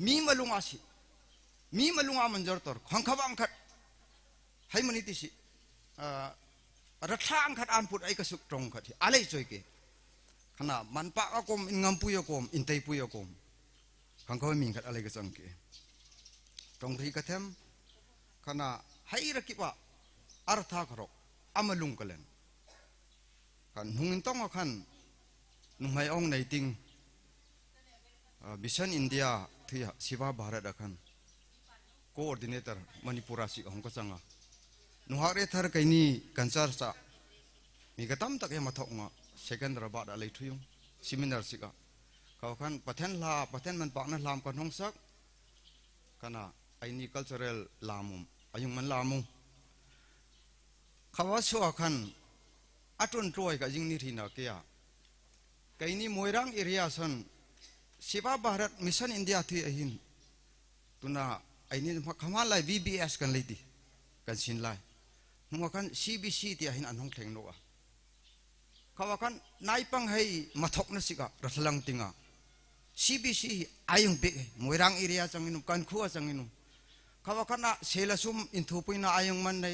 S9: mi malunga manjar tor khang khawang khat hai mani ti siรัฐางขัดอันพูดไอ้กระสุกตรงขัดที่อะไรช่วยกี่ขณะมันปะกมอินงามปุยกมอินเตยปุยกมขังเขาไม่มีขัดอะไรก็สังเกตตรงที่กระเทมขณะให้ระกิบว่าอาร์ธาครกอามาลุงกันเลยขันหุงต้องขันนุ่งให้องในติงบิชันอินเดียที่ศิวาบารัดขันโคออร์ดิเนเตอร์มณิปุราสิของก็สังนุหาเรธาร์กัยนี่กันซาร์สะมีกระทำตักยังมาทอกงะเซกันระบาดอะไรทุยงซิมินาร์สิกะเขาขันประเทศลาประเทศมันปากนั้นลามกันห้องซักขณะ ไอ้นี่ cultural ลามุมอายุมันลามุมเขาว่าชัวขันอัตุนรวยกับยิงนิทินาเกียไอ้นี่มวยรังเอริยาสันสิบาบารัตมิชันอินเดียที่หินตุน่าไอ้นี่ขมาไล VBS กันเลยดิกันสินไลนุ่งกัน CBC ที่หินอันห้องแข่งโลกเขาว่ากันนายปังให้มาทกนัสิกะรัฐลังติงะ CBC อายุเบมวยรังเอริยาจังอินุกันขัวจังอินุเขาว่ากันนะเซลซุมอินทูปุยนาอายุมันใน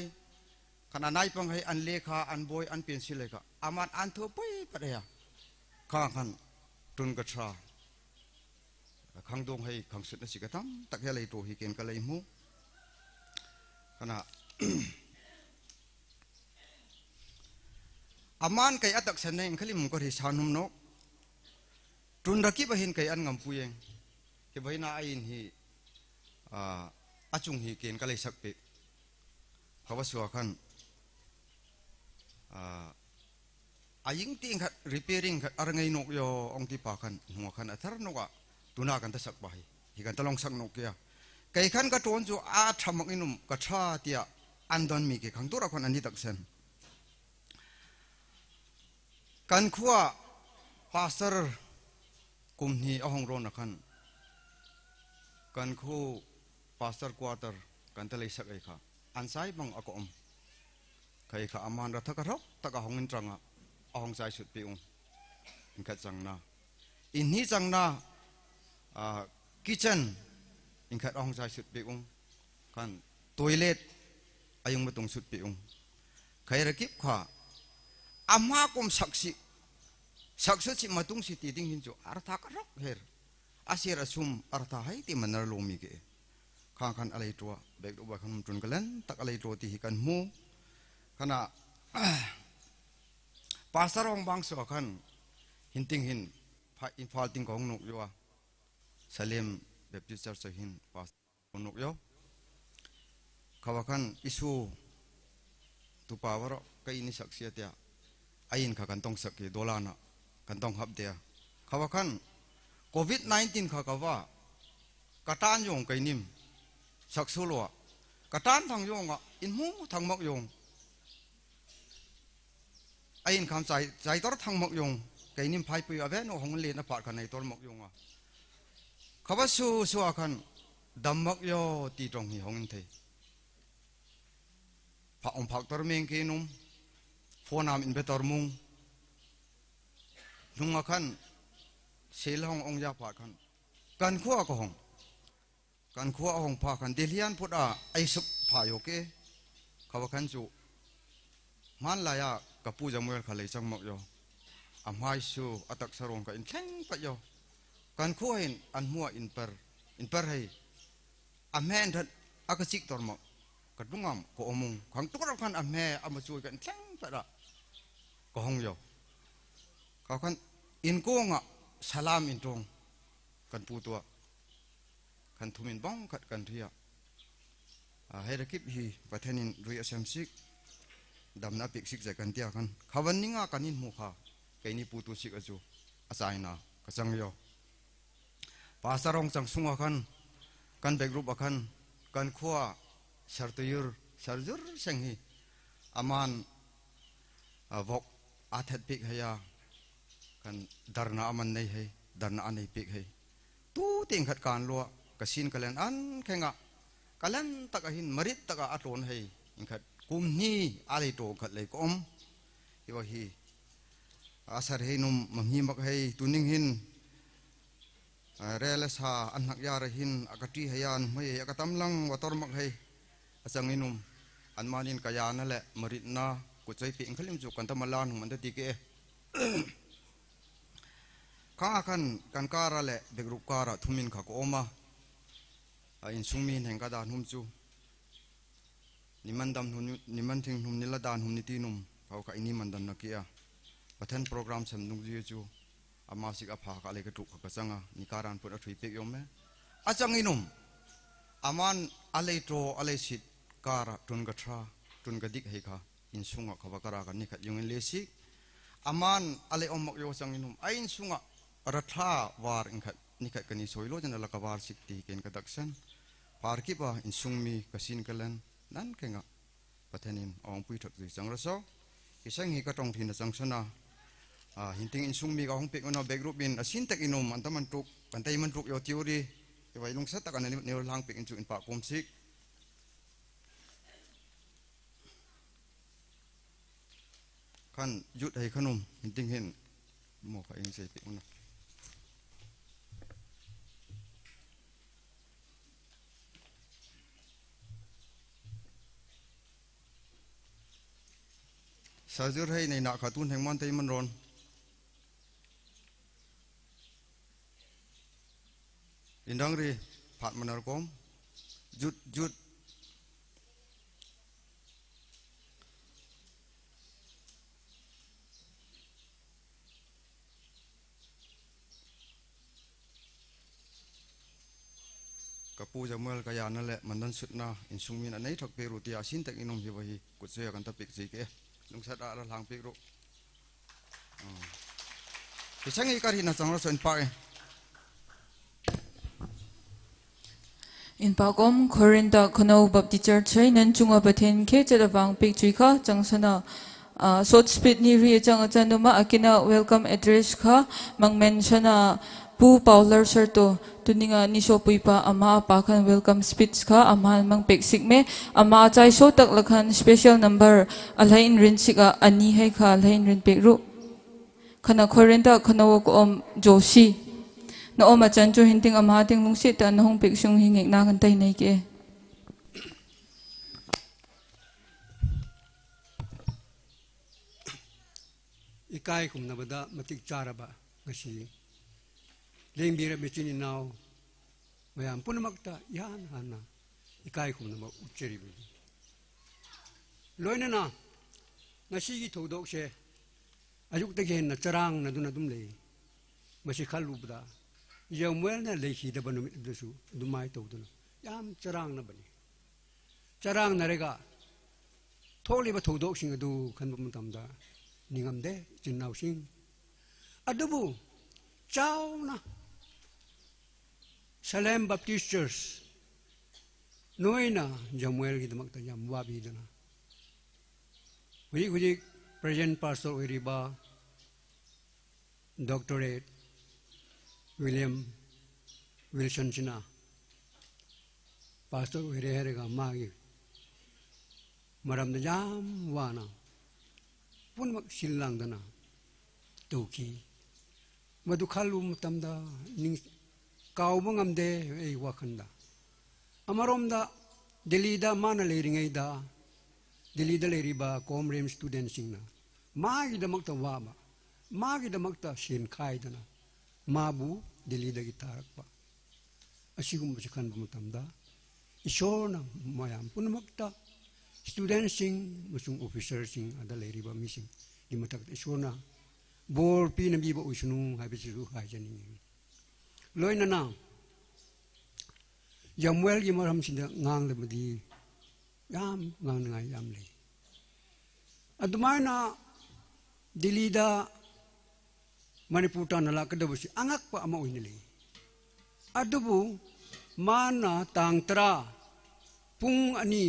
S9: ขณะนายปังให้อันเลขาอันบอยอันเป็นสิเลกะอามันอันทูปุยปะเดียข้าขันตุนกระชาขังดงให้ขังสุดนัสิกะตั้มตักเฮลัยตัวฮิเกนกะเลยมูขณะอามันไก่อัตักเสนงขลิมก็ที่ชานุมนกตุนรักิบเห็นไก่อันงำปุยเองเก็บไว้นาอินฮีอาจุงฮีเกนก็เลยสักปีเขาว่าสัวขันอายิงติงขัด repairing ขัดอะไรไงนกโยองที่ปากันหัวขันอัธรนกอะตุนากันตะสักไปฮิกันตะลองสักนกเกียไก่ขันก็โจนจูอาทำมักอินุมกระชาเตียอันดอนมีกี่ขังตัวละคนอันนี้ตักเซนกันขัวพาสเตอร์กุมนี้เอาห้องโรนขันกันคู่พาสเตอร์ควอเตอร์กันตะเลยสักไอ้ข้าอันไซบังอากอมใครข้าอามันรัฐกระทบตะกะห้องเงินจังอ่ะเอาห้องใจสุดปีองอินขัดจังนาอินนี้จังนาคิทเช่นอินขัดเอาห้องใจสุดปีองกันทอยเล็ตอายุมาตรงสุดปีองใครระกิบข้าอามากุมศักดิ์สิมาตรงสิติดิ้งหินจูอาร์ธากระกเฮร์อาเซียร์ซุมอาร์ธาให้ที่มันนรโลมีเกะข้างกันอะไรตัวเบกดูว่าขนมจุนกันเล่นตักอะไรตัวที่หิกันมูขณะภาษาองบางส่วนขันหินติงหินอินฟาลติงของนกยัวสเลมแบบจิตใจหินภาษาอนกยัวเขาว่าขันอิสูตุปาวร์ก็อินิสักเสียเตียไอ้อินข้ากันต้องสักกี่ดอลลาร์นะกันต้องฮับเดียเขาว่าขันโควิด-19ข้าก็ว่ากระตานยงไกนิมสักสุลัวกระตานทางยงอ่ะอินหูทางมักยงไอ้อินคำใจตัวทางมักยงไกนิมไพ่ปุยอเวนของเลียนอภาร์กันในตัวมักยงอ่ะเขาว่าสู้ขันดำมักยอตีตรงหิหงอินเทพระองค์พักตัวเมงกินุมโฟนามอินเบตอร์มุงนุ่งขันเสียห้ององยาพากันการขั้วก็ห้องการขั้วห้องพากันเดลียนพุทธะไอสุพายโอเคเขาว่าขันจูมันลายะกับผู้จำเวลขเลยจังมักยออามาสูอัตักสรงกับอินแข็งปะยอการขั้วเห็นอันมัวอินเปอร์ให้อาแม่นทัดอากาศิกตอร์มักกัดบุ้งงามก็อมุงขังตุกเราขันอาแม่อามาช่วยกันแข็งปะละก็ห้องยอเขาขันอินโกงอ่ะสลามอินตรงกันปูตัวกันทุมินบ้องกัดกันเทียให้ระกิบฮีประเทศนินรุยเซมซิกดำนับปิกซิกใจกันเทียกันเขาวันนี้งากันนินมุขะไก่นี่ปูตัวซิกอจูอาศัยนะกจังโยภาษาองจังสุงกันกันเบกรูปกันกันขั้วชาร์ตยูร์ชาร์จูร์เซงฮีอามันวอกอาเทตปิกเฮียกันดาร์นาอามันในเฮดาร์นาอันในปิกเฮตู้ติงขัดการลัวกสินกันเล่นอันแข่งกันเล่นตะกหินมริดตะกอัตโนเฮอิงขัดกุมนี่อะไรโตขัดเลยก็ฮิวะฮีอาศัยให้นุ่มมังฮีมักให้ตุนิงหินเรลสาอันหักยาระหินอากาศที่ฮยันไม่อากาศตำลังวัตรมักให้อาศัยนุ่มอันมานินกายานั่นแหละมริดนากุใจปิงขลิมจุกันตำมลานมันจะตีเกข้ากันกันการะเละเบกรุการะทุมินขากโอมาอินสุมินแห่งกระดานหุ่มจูนิมันดำหุ่นนิมันทิ้งหุ่มนิลดานหุ่มนิตีนุ่มเขากับอินิมันดันนักเกียประเทศโปรแกรมสำนุกยูจูอามาสิกอาภากอะไรกระตุกขากจังอ่ะนิการันพุทธถุยเปียยมไหมอาจังอินุ่มอามันอะไรโตอะไรสิการะตุนกระทราตุนกระดิกให้ข้าอินสุงะขาวการะกันนี่ขัดยังเลสิอามันอะไรอมกโยจังอินุ่มไออินสุงะรัฐาวาร์อินขัดนี่ขัดกันนี่สวยโลจันละกวาร์สิกตีเกณฑ์กระดักเซน parki ba in sungmi kasin kalan nan kenga pathenin ong pui thak ji chang raso isang hi ka tong thin chang sana hinting in sungmi ka hong pek ona back group in asin tak inom antaman tuk kantai man tuk yo theory ke vai lung sa tak an ne lang pek in chu in pa kom sik kan jut hai khanum hinting hin mo ka ing sei pek ona Sajur hai nei na khatun hengman tei man ron indang ri phat manar kom jut kapu jamuel kaya nale mandan sutna insungmin anei thok pe ruti asin tak inom hi wahi kutse kan ta pik ke lung sa da lang pik ro sangi kari na chang ro son pa
S5: in pagom Korinda Kono Baptist Church nan chunga pathen ke chadawang pik chui kha changsana short speed ni ri chang chanuma akina welcome address kha mang mention pu pauler sir to tuninga nisho puipa ama pa khan welcome speech kha ama mang pek sikme ama chai show tak lakhan special number alhain rin sika ani hai kha alhain rin pek ru khana Korinda Kono ko om joshi na oma chan chu hinting ama ting lungsi ta na hong pek sung hingek na kan tai nei ke
S10: ikai kum na bada matik charaba ngasi lengbira betini naw mayam punamakta yan hana ikai kum na ucheri bi loina na ngasi gi thodok se ayuk te gen na charang na duna dum le masi khalu bada Yamuel na lehi da banu dusu dumai to duna yam charang na bani charang na rega tholi ba thodok sing adu khan bum tam da ningam de chinnaw sing adubu chaw na Salem Baptist Church noina Yamuel gi damak ta yam wa bi dana wi present pastor iriba doctorate William Wilson China pastor ere ga magi maram da jam wana pun mak silang dana tuki madu khalum tamda ning kaw bangam de ei wakhanda amarom da Delhi da mana leringai da Delhi da leriba comrem student singna magi da makta waba magi da makta sin khai dana mabu Delhi da gitarak pa asigum basikan bumutamda isona mayam punamakta student sing musung officer sing ada leri ba missing dimatak isona bor pin bi ba usnu habisu hajani loina na Yamuel gi maram sinda ngang le madi yam ngang ngai yam le admaina Delhi da Manipur nala kadabusi angak pa ama uinili adubu mana tangtra pung ani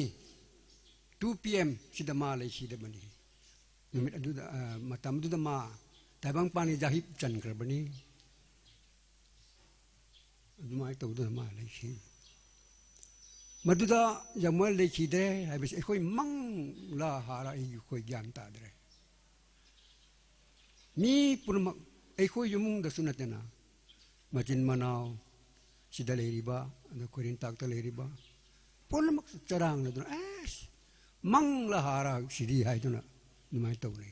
S10: 2 PM sida malai sida bani numit adu matam du da ma tabang pani jahip chan karbani dumai to du ma lai si maduda Yamuel le chide habis khoi mang la hara i khoi gyan ta dre mi purma khoi yumung da sunatena majin manau sidale riba na korin tak tale riba purma charang na es mang la hara sidi hai tu na numai to le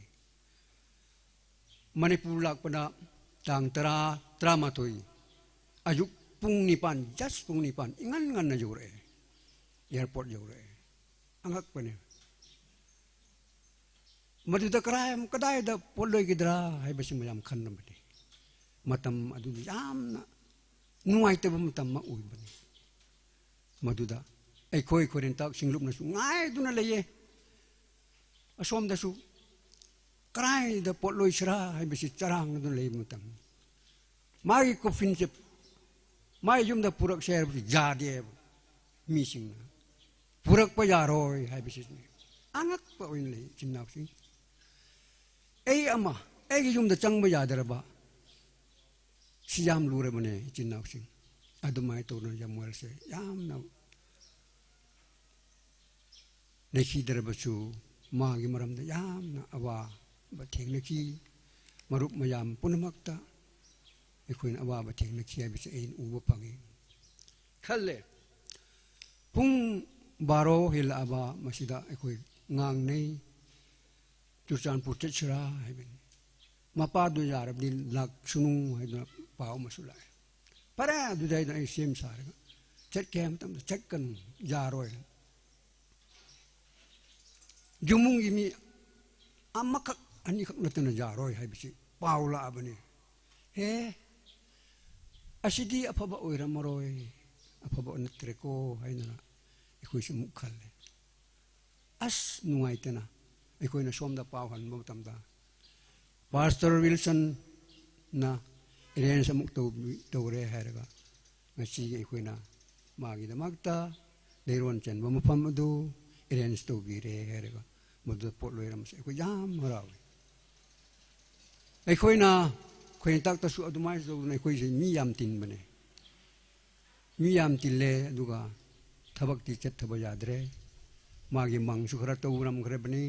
S10: Manipur lak pada tang tera tramatoi ayuk pung nipan just pung nipan ingan ngan na jure airport jure angak pane madu da kram kadai da poloi gidra hai basi mayam khan na bani matam adu yam na nuai te matam ma ui bani madu da ai khoi khorin tak singlup na su ngai du na leye asom da su krai da poloi sra hai basi charang du lei matam mai ko finjep mai yum da purak share bi ja de มีสิ่งผู้รักพยารอยให้ไปสิ่งอันนักปะวินเลยจินนักสิ่งอามายุมเดจังไม่ยาดระบะสิยามลูเรมันเอจินนักสิ่งอดุมาตัวนั้นยามเวลเสยามนาในขีดระบสูมากิมารำเดยามนาอาวาบัดเทงนักีมารุปมายามปุณมักตาไอ้คนอาวาบัดเทงนักีไอ้บิสเอ็นอูบปังเองขันเลยพุ่งบาโรเฮลอาบามาสิดาไอ้คนงางในจุดจานปุตตชราให้เป็นมาปาดูยารับดินหลักชุนุให้ดูป่าวมาสุไลปะเรดูได้ในเสียมสารก็เช็ดแกมตั้มเช็ดกันยาโรยจุมุงยิมีอามาคักอันนี้คักนัตนยาโรยให้บิสิป่าวละบันนี้เฮ้อาศิดีอภบะอุยรามโรยอภบะนัตเรโกให้นั่นละไอ้คุยสมุขคัลเลยอัสนุ่งไอเตนะไอ้คุยน่ะชมดาป่าวหันบ่ตำตาPastor Wilson na iriyan sa mukto re herga masige ko na magi na magta deron chen mo pamado iriyan sto re herga modo potlo ram se ko jam haraw ai ko na ko tak ta su adumai zo na ko je mi yam tin bane mi yam tille duga thabak ti chet thaba yadre magi mang su khara to ram khare bane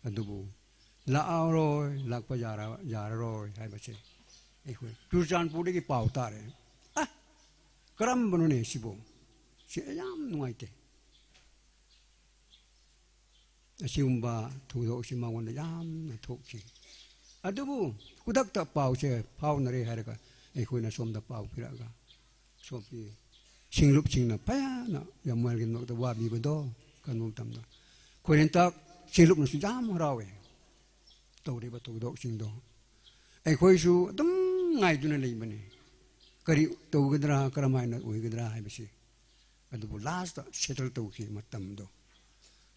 S10: adubu la auroi la pa yara roi hai ba che ai khoi turjan pu de ki pau ta re karam banu ne sibo si yam nuai te asiumba thu do si ma won yam na thok chi adubu kudak ta pau che pau na re hai ka ai khoi na som da pau phira ga som pi singlup sing na pa na yam mal gen no ta wa bi ba do kan mum tam da khoi ren tak singlup na su jam rawe tàu đi bắt tàu đậu trình độ, ai khơi su đâm ngay cho nên lấy mình, cái tàu cái đó cái mai nó uy cái đó hay bị gì, cái đó last settle tàu khi mà tầm đó,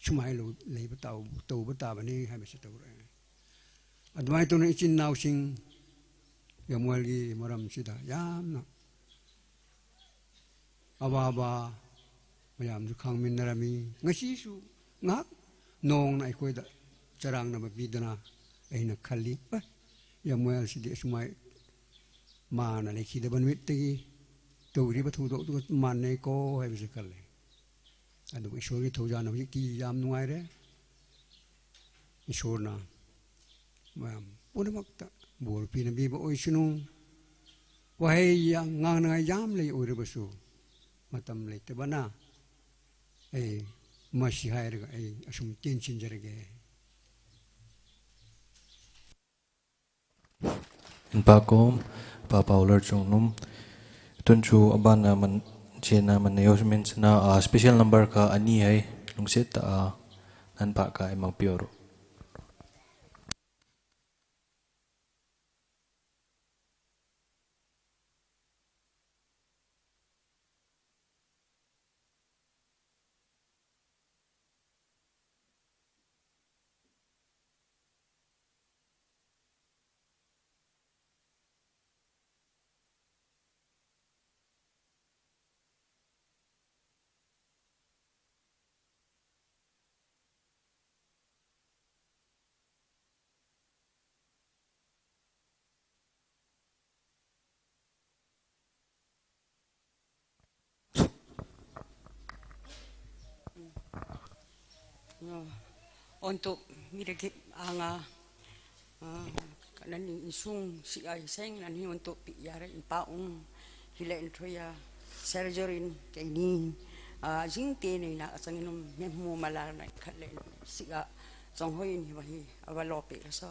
S10: số mai lấy bắt tàu bên này hay bị gì tàu rồi, anh mai tàu này chín nào sinh, giờ mua gì mà làm gì đó, yam nó, aba bây giờ mình khang mình làm gì, ngay xí su ngắt, nong này khơi đó, charang nó bị bị đó na. Ai nak kali, yang mual sedih semai mana lagi kita banwit lagi, tu di batu tu mana ko hai bisa kali. Aduh isor itu jangan nak ki jam nuai re, isor na, macam pun makta, bol pi nabi bo isnu, wahai yang ngang ngai jam lagi oi rebasu, matam lagi tebana, masih hai rega, asum tension jerege.
S6: In pakom pa paular chongnum tunchu abana man chena man neosments na special number ka ani hai lungset ta nan pa ka imang pioro
S11: untuk mirip anga kanan isung si ay seng nani untuk piyara ipaung hilain troya surgery kainin jing tene na sanginom memu malana kalen siga songhoyin hiwahi awalope sa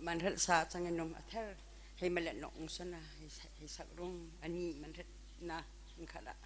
S11: มันรักษาจังเงินนมอัฐร์ให้มาเล่นนกสนะให้สักรุ่งอันนี้มันรักนะขนาด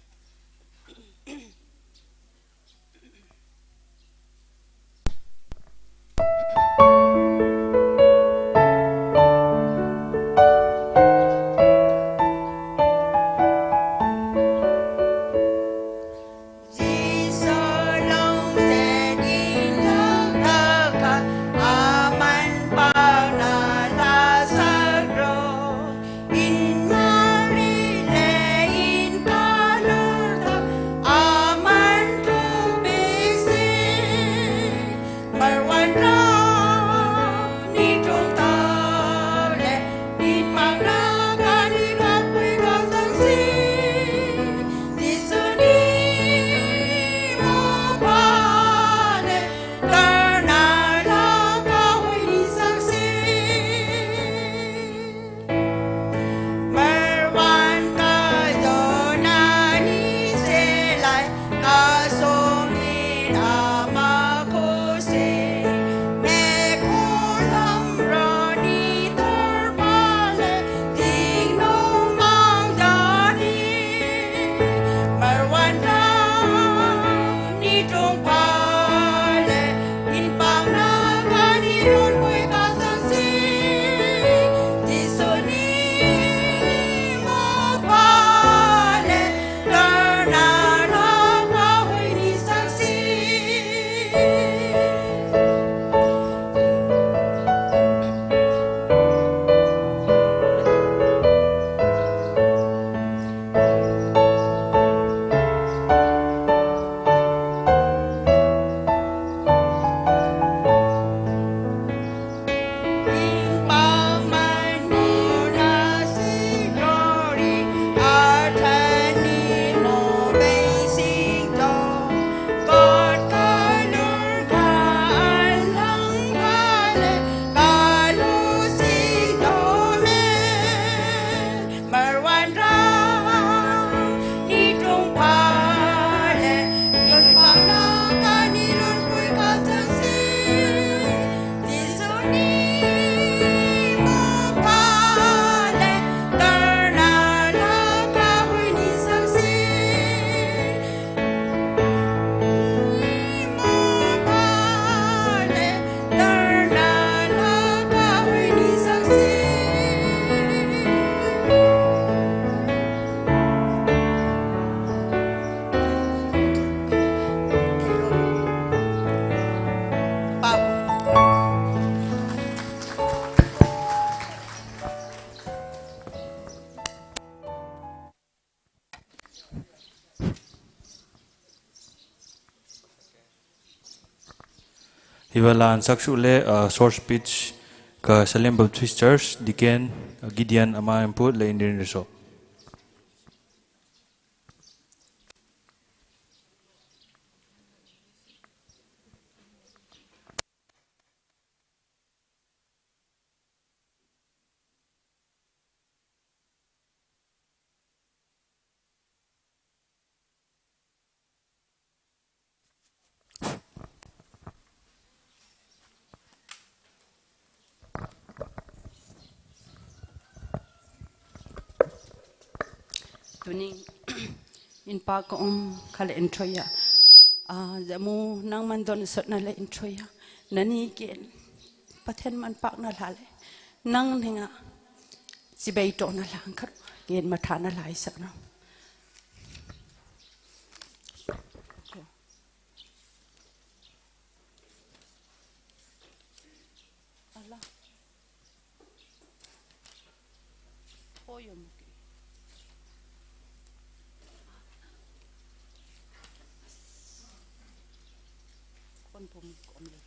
S6: Hivalan Saksule Source Pitch ka Salem Baptist Church Diken Gideon ama input le Indian Reso.
S11: Tuning in pa ko kala entroya jamu nang man don sot na le entroya nani ken pathen man pak na lale nang ninga si bai to na lang kar gen ma thana lai sak na Allah oyom con bùm cộm được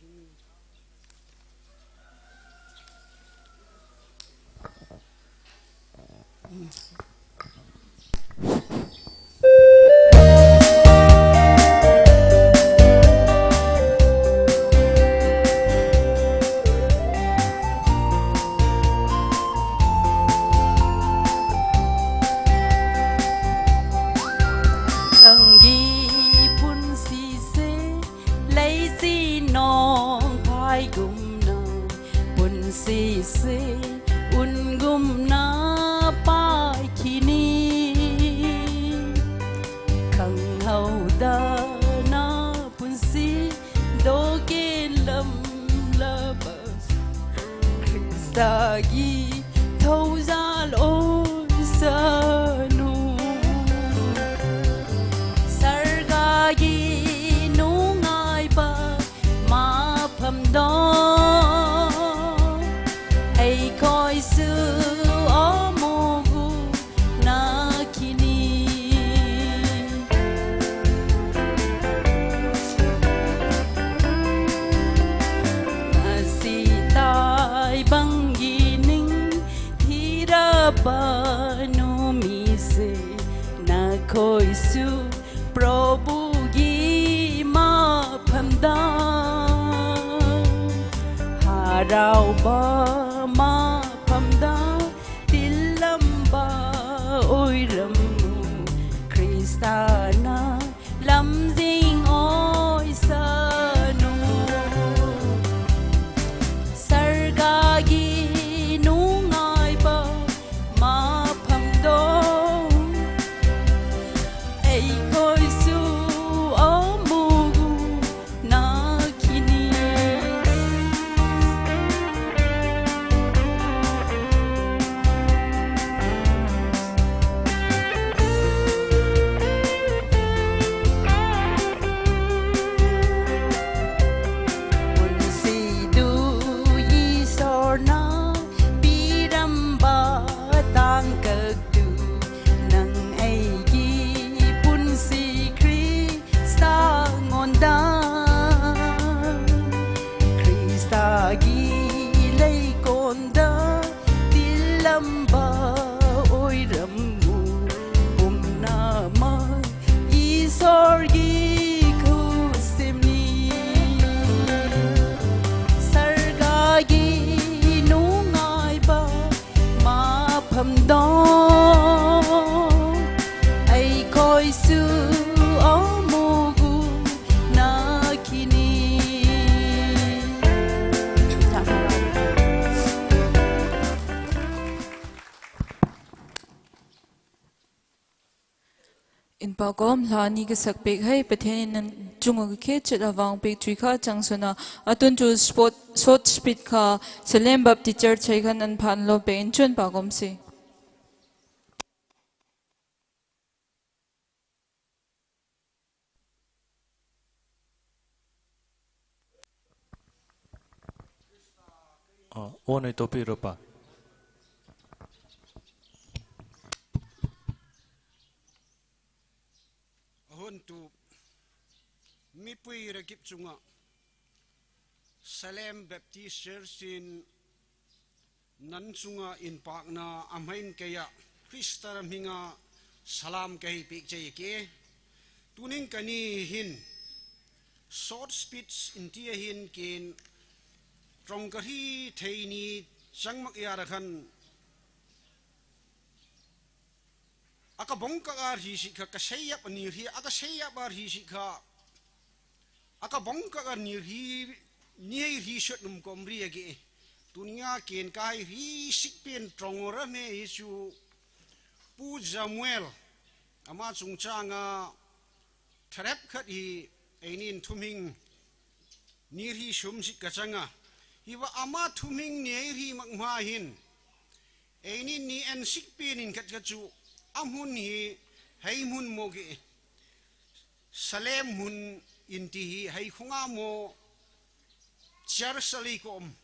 S12: Sagi thâu ra lối sơ nu sargagi nu ngai ba ma pham đó ai coi sư ở mô gu na kini tai bang Banu mise na koi su Prabhu gi ma phamda harau ba ma phamda tilam ba oi ram Krista na lam ding oi sa nu sarga gi nu ngai ba ma pham do ai coi su ở mu na kini un si du yi sor na bi ram ba tang cực tu nang ai gi pun si Krista ngon da Krista gi lei con da tilam ba oi ram mu na ma i sor gi ku simni sarga gi nu ngai ba ma pham đó ai coi su ở mô gu na kini
S5: in pa kom lani ke sak pek hai pathen nan chunga ke khe chet awang pek three kha changsona atun chu spot short speed kha Salem Baptist Church chai khan an phan lo pe in chun pa kom se
S6: Onai topi ropa.
S8: hon tu mi pui ra kip chunga Salem Baptist Church in Nansunga in Pakna Amhain Kaya Christar Minga Salam Kahi Picture Ke Tuning Kani Hin Short Speech in Tia Hin Kin Trongkari Taini Changmak Yarakan Akabongka Arhisika Kasayap Nirhi Akasayap Arhisika Akabongka Nirhi Niai Rishut Num Komri Age Tunia Ken Kai Risik Trongora Me Isu Pu Samuel Amatsung Changa Trap Kat He Ainin Tuming Nirhi Shumsik Kachanga Hiwa Ama Tuming Niai Makmahin Ainin Ni and Sikpin in Katkachu Amun He Haimun Mogi Salem Mun Inti Haikungamo Jerusalem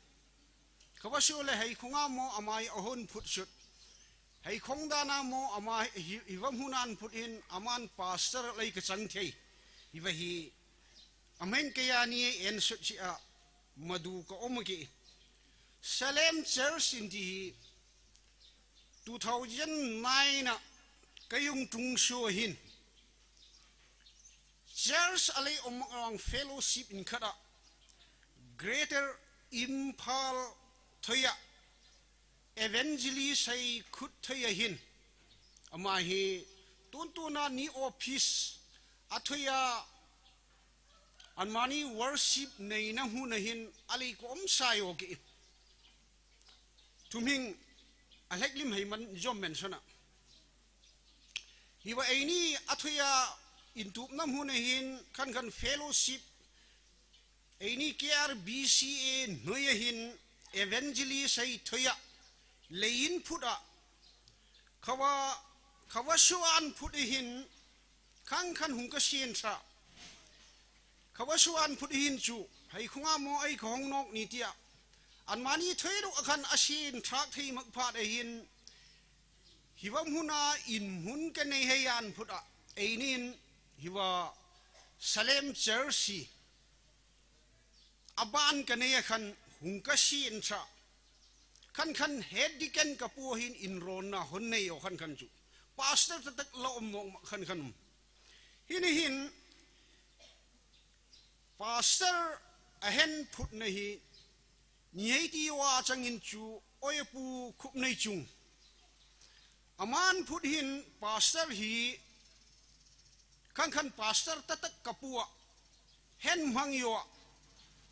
S8: Kawasule Haikungamo Amai Ohun Putshut Haikongdana Mo Amai Ivamunan put in Aman Pastor like a Sante Ivahi Amen Kayani and Suchia Maduka Omagi Salem Church Inti 2009 Kayung Tung Shohin Church Ali Omang Fellowship in Kada Greater Impal Toya Evangelist Say Kut Toya Hin Amahi Tuntuna Ni Office Atoya Anmani Worship Naina Hunahin Ali Kom Sayogi Tuming Aleklim Hayman Jom Mensona Hiwa Aini Atoya Into Namunahin Kankan Fellowship Aini KRBCA Noyahin Evangelist Say Toya Layin Puda Kawashuan Pudihin Kankan Hunkashin Sa Kawashuan Pudihin Chu Haikungamo Aikong Nok Nitia Anmani Toyo Akan Ashin Trakti Makpat Ahin Hiwamuna in Munkanehayan Puda Ainin Hiwa Salem Jersey Aban Kaneyakan Hunkashi in Cha Kan Hedikan Kapuhin in Rona Honne or Hankanju Pastor Tatak Lom Hankanum Hinihin Pastor Ahen Putnahi Nyati Wachang in Chu Oyapu Kupnechung Aman put in Pastor he Kankan Pastor Tatak Kapua Hen Mangyo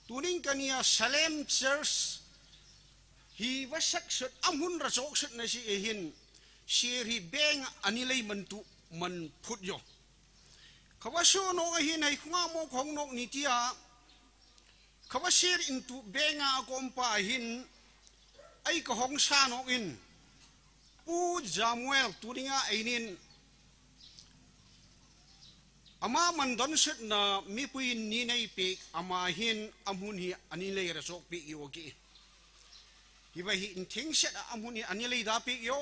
S8: Tuning Kania Salem Church he was success Amun Razok Nasi Ehin Shiri Bang Anilay Mantu Man Put Yo Kawasho no Ahin Aikmamo Kongnok Nitia Kawashir into Benga Gompa Hin Aikahong Sano in Pu Samuel Tuninga Ainin Ama Mandonset na Mipuin Ninay Pik Amahin Amuni Anilay Razok Pik Yogi Hivahi in Tingset Amuni Anilay Da Pik Yo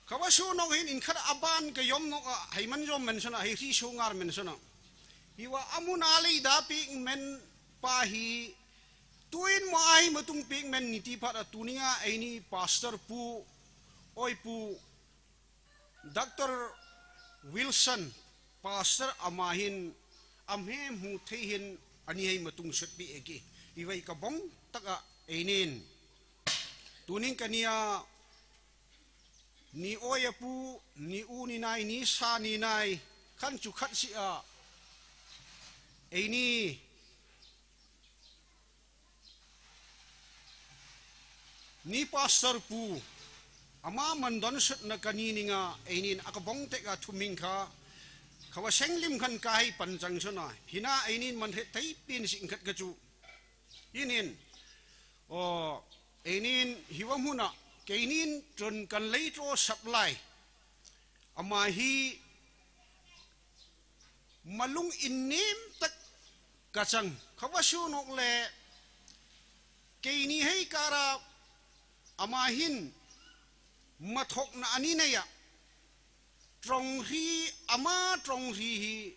S8: Kawasho no hin in Kada Aban Kayom no Haimanjo Mensona Hishungar Mensona Hiwa Amunali Da Pik Men Pahi Tuin Mai Matung Pik Men Niti Pada Tuninga Aini Pastor Pu Oipu Dr. Wilson Pastor Amahin Amhem Hu Tehin Anihay Matung Sutbi Eki Iway Kabong Taka Ainin Tuning Kania Ni Oyapu Ni Uninay Ni Sa Ninay Kanchu Katsia Aini Ni Pastor Pu Ama Mandonsut na Kanininga Ainin Akabong Teka Tumingka Kawaseng lim kan Kai Panjang Sona Hina Ainin Manhetay Pinsing Katkachu Inin O Ainin Hiwamuna Kainin Tron Kan Leitro Supply Amahi Malung Inim Tak Kachang Kawasyo Nokle Kaini Hay Kara Amahin Mathok na Aninaya Tronghi Ama Tronghi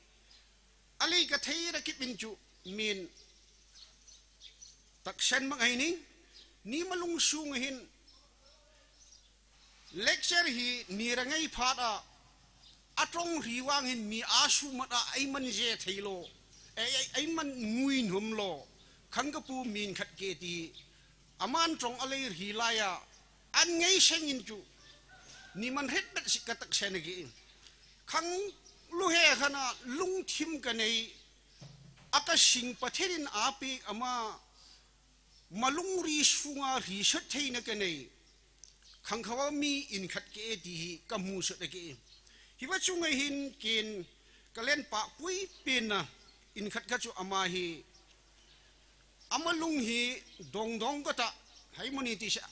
S8: Ali Katay Rakipinchu Min
S13: taksen mangaini ni malung sung hin lecture hi nirangai phada atong riwang hin mi asu mata aiman je thailo aiman nguin humlo khangkapu min khat ke ti aman trong alei hilaya an ngei sengin chu ni man het bet sikatak senagi khang lu he khana lung thim kanei aka sing patherin api ama malung ri sunga ri shat theina kanei khang khawa mi in khat ke ti kamu sa de ke hiwa chungai hin kin kalen pa pui pin na in khat kha chu ama hi amalung hi dong dong ka ta hai moni ti sha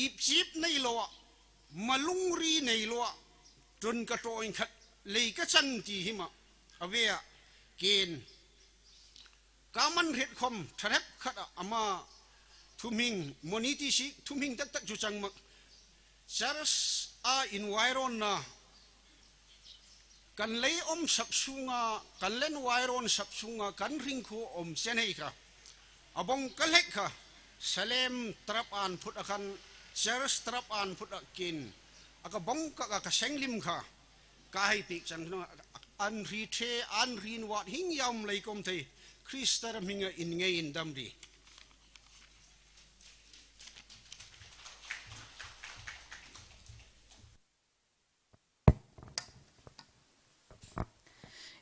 S13: ip chip nei lo malung ri nei lo tun ka to in khat le ka chan ti hi ma avea kin kaman ret khom tharep khat ama thuming moni ti si thuming tak tak chu chang mak chars a environ na kan lei sap sunga kan len wairon sap sunga kan ring khu senei kha abong kalek kha salem trap an phut akan chers trap an phut akin aka bong ka senglim kha kai pik chan an ri the an rin wat hing yam lei kom thei Krista minga in ngei in damri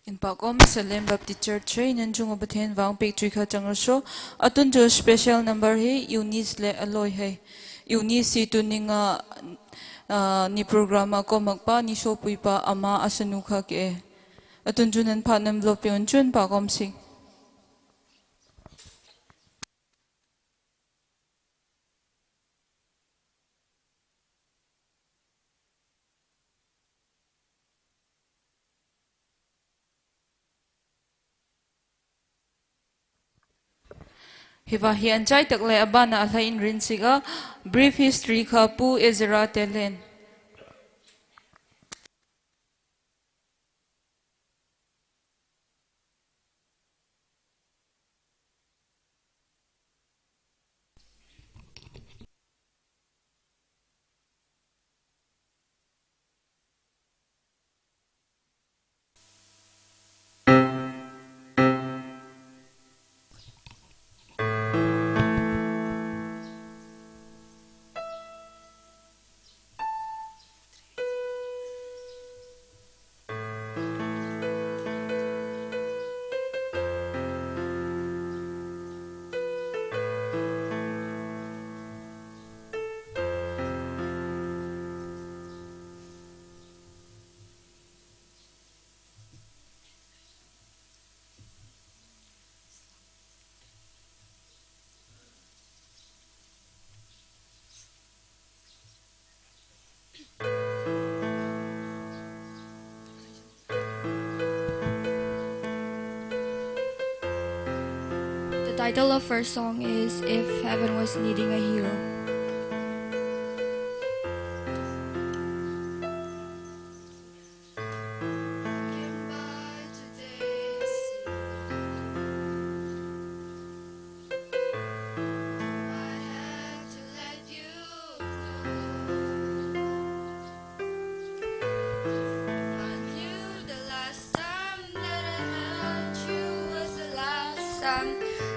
S5: in Pakom Salem Baptist Church train and Jungo Bathen Wang Pek Trika Changrasho Atun jo special number he Eunice le aloy he Eunice tuninga ni programa ko magpa ni so puipa ama asanuka ke Atun junan panam lopion jun Pakom sing Hiva hi anjai takle abana alhain rinsiga brief history kha pu Ezra telen
S14: The title of our song is If Heaven Was Needing a Hero.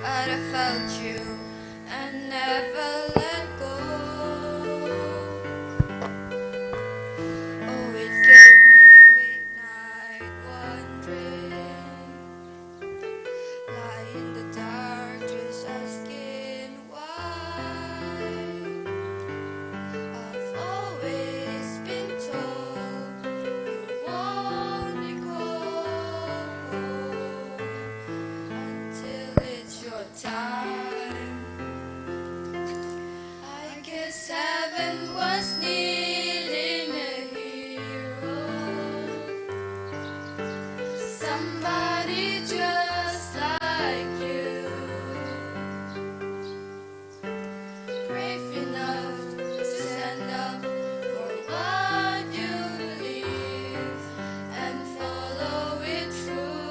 S15: I'd have felt you and never let go. Oh, it gave me a weeknight wondering, lie in the dark just asking why. I've always been told you won't be cold until it's your time. I guess heaven was needing a hero, somebody just like you, brave enough to stand up for what you believe and follow it through.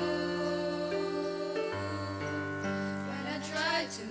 S15: When I tried to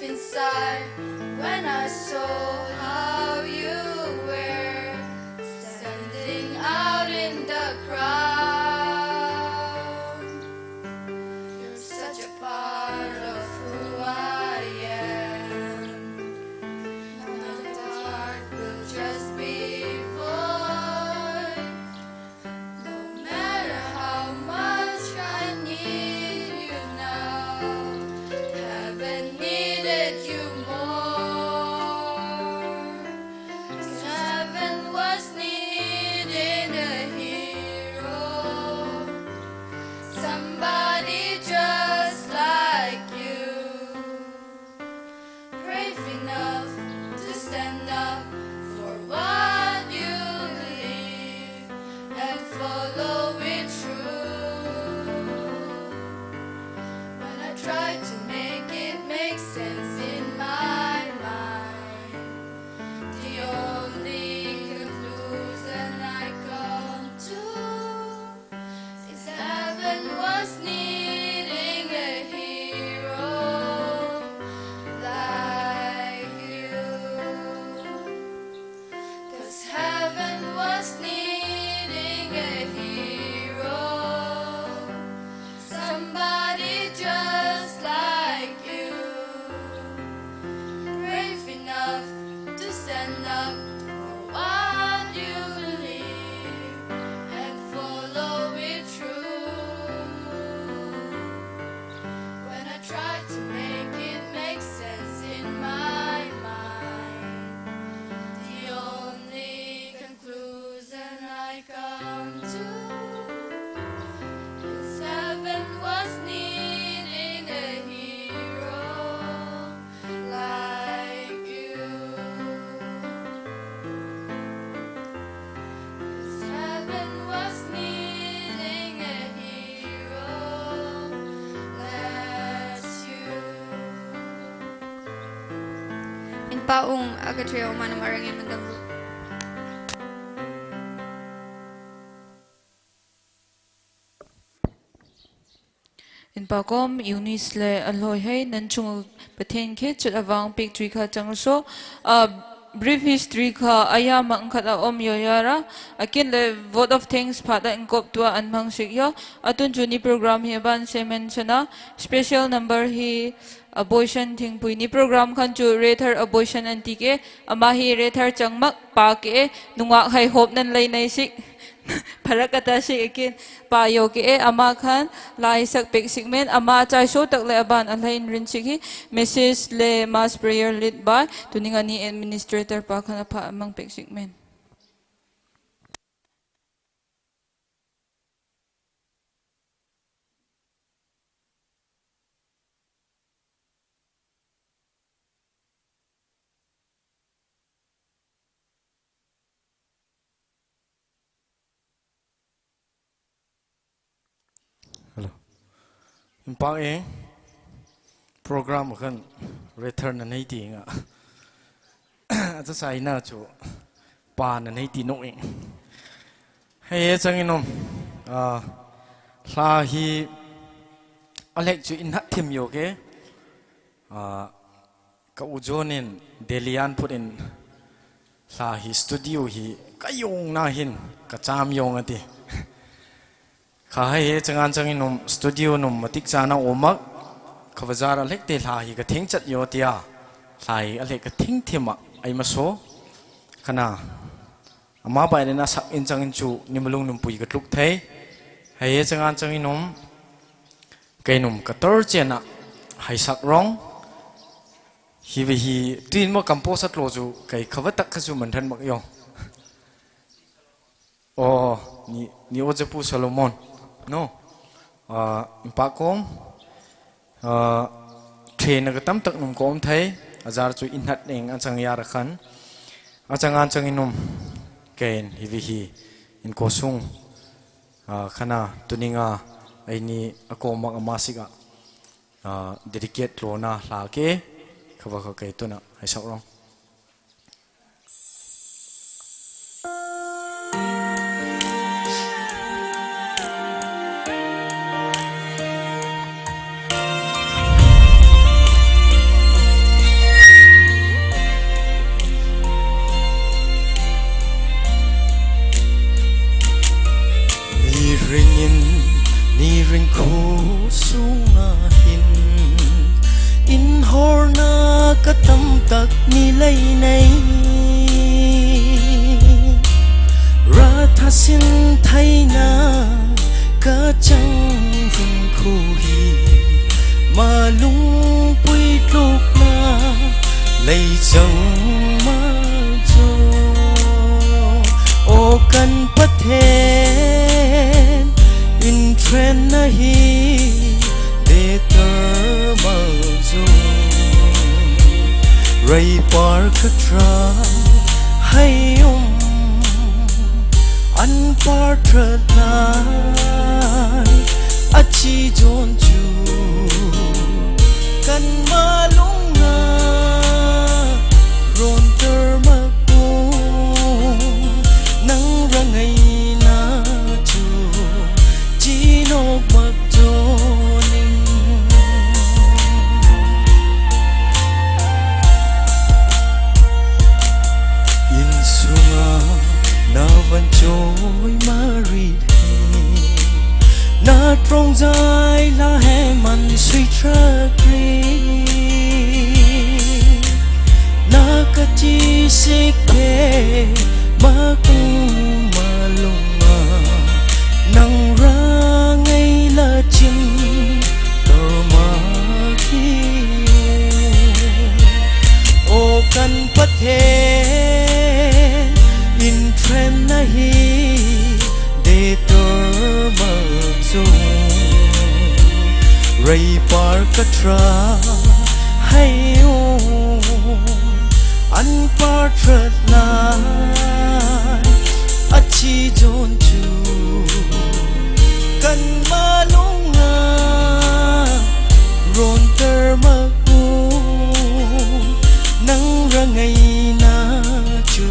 S15: inside when I saw how you were standing out in the crowd. You're such a part of who I am. Now my heart will just be void. No matter how much I need you now, haven't needed you more. 'Cause heaven was needing a hero, somebody just like you, brave enough to stand up for what you believe and follow it through. When I try to make it make sense in my mind, the only conclusion I come to is heaven was needing a hero like you. 'Cause heaven was needing a hero, somebody just like you, brave enough to stand up for what you believe and follow it through. When I try to make it make sense in my mind, the only conclusion I come to is heaven was needing a hero like you. 'Cause heaven was needing a hero like you.
S14: In paong agatreo manamarangin mandabu.
S5: In pakom Eunice le alloy hey nan chung paten ke chut awang pik tui kha chang so brief history kha aya mang khat a om yo yara akin le vote of thanks phada inkop tua anmang sik yo atun juni program hi ban semen chana special number hi abortion thing pui ni program khan chu rether abortion anti ke ama hi rether changmak pa ke nunga khai hop nan lei nei sik Parakata si ikin payo ki ama khan lai sak pek sigmen ama chai so tak le aban alain rin sigi Mrs. Le mass prayer lead by tuninga ni administrator pa khan pa amang pek sigmen.
S2: Hello. Impang program kan return na ti nga. Ata sai na chu pa na ti no ing. Hey chang inom la hi alek chu in hat thim yo ke ka ujonin delian put in la hi studio hi kayong na hin ka cham yong ati. Khai changan changin num studio num matik chana omak khawazara lekte lai ka thing chat yo tia lai ale ka thing thima ai maso kana ama bai na sak in changin chu nimulung num pui ka tluk thei hai changan changin num kainum ka tor chena hai sak rong hi vi hi tin mo compose at lo chu kai khawatak kha chu man than mak yo ni ojepu Solomon no impakong train na tam tak num kom thai azar chu inhat eng achang yar khan achangan changinum ken hivi hi in kosung khana tuninga aini akomak amasika dedicate lona la ke khawa kha kai tuna ai sakrong
S4: lom tak ni lei nei ra tha sin thay na ka chang vun khu hi ma lung pui tluk na lei chang ma cho o kan pathen in trend na hi de ter ma zo ray par khatra hay an par thrat lai achi jon chu kan ma lung na ron ter ma ko nang rangai na chu chi no mak jo ning in sunga na van choi mari na trong dài la he man suy tra kri na ka chi se ke ma ku ma lunga nang ra ngai la chin tor ma ki o kan pathe in trend na hi de tor ma zo ray par katra hay an par thrat lai achi jon chu kan ma lung na ron ter ma ku nang rangai na chu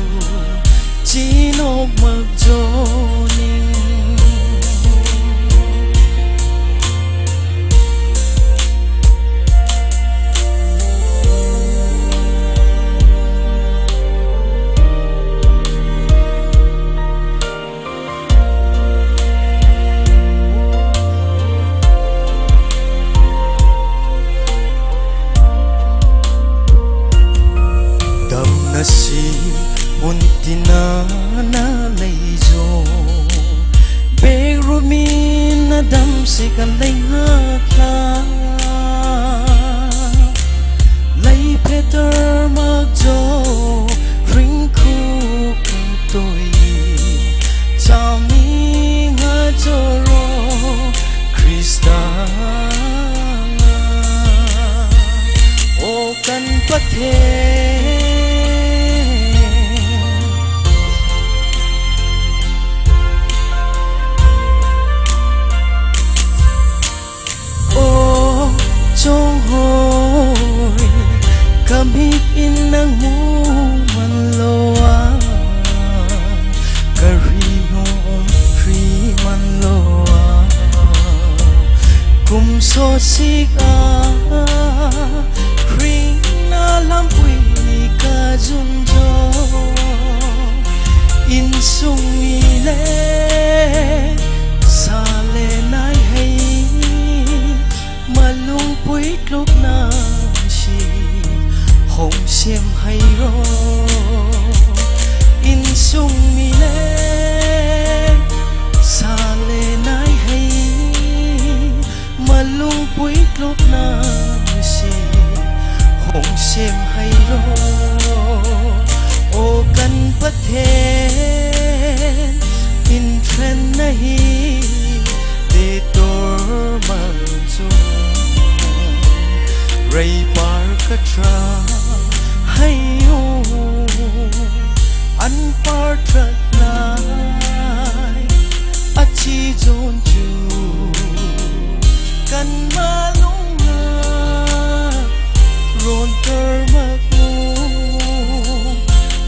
S4: chi nok mak jo ning si muntina na leizo berumin na dam se kan lei hakla lei peter magjo ring khu toi chami nga joro krista o kan pathe trong hồi cầm hít in nắng mu man loa kari hom free man loa kum so sig a ring na lam pui ka jun jo in sung mi le sa le nai hay malung pui tluk na si hong xiêm hay ro in sung mi le sa le nai hay malung pui tluk na si hong xiêm hay ro o kan pathen in trend na hi de tor ma zo ray par katra hay an par thrat lai achi jon chu kan ma lung na ron ter ma ku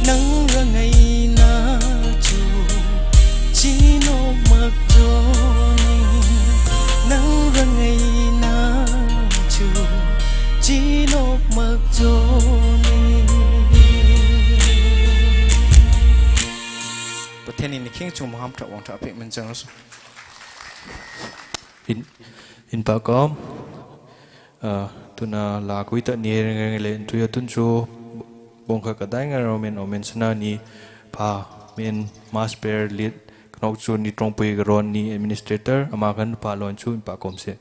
S4: nang rangai na chu chi no mak jo nang rangai na chu chi nok mak jo
S2: Pathen in the king to Maham to want to pick men generous in
S6: Pacom tuna la kui ta ni le tuya tun chu bong kha ka dai nga romen omen sana ni pha men mas per lit knok chu ni trong pui ron ni administrator ama kan pa lon chu pa kom se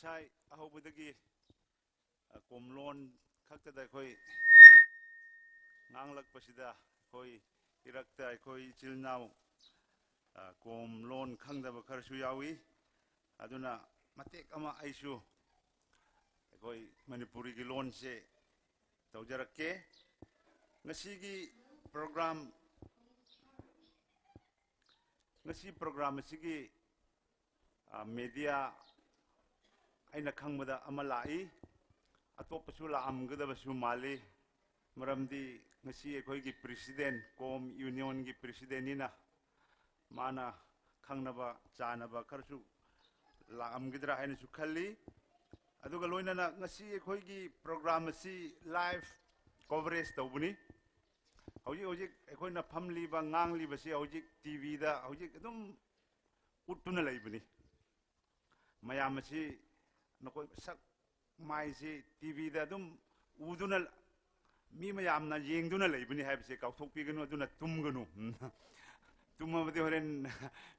S16: Masai ahobudagi komlon khakta da khoi nganglak pasida khoi irakta khoi chilnaw komlon khangdaba kharsu yawi aduna matek ama aisu khoi manipuri gi lon se tawjarakke ngasigi program asigi media aina khangmada ama lai atopasu la amgadabasu mali maramdi ngasi ekhoi gi president kom union gi president ina mana khangnaba chanaba kharsu la amgidra haina su khalli aduga loinana ngasi ekhoi gi program asi live coverage tawbuni hojik ekhoina famli ba ngangli basi hojik tv da hojik adum uttuna laibani mayam asi nako sak mai si tv da dum uduna mi mayam na yengduna leibani haibse kauthok pi ganu aduna tumganu tumabadi horen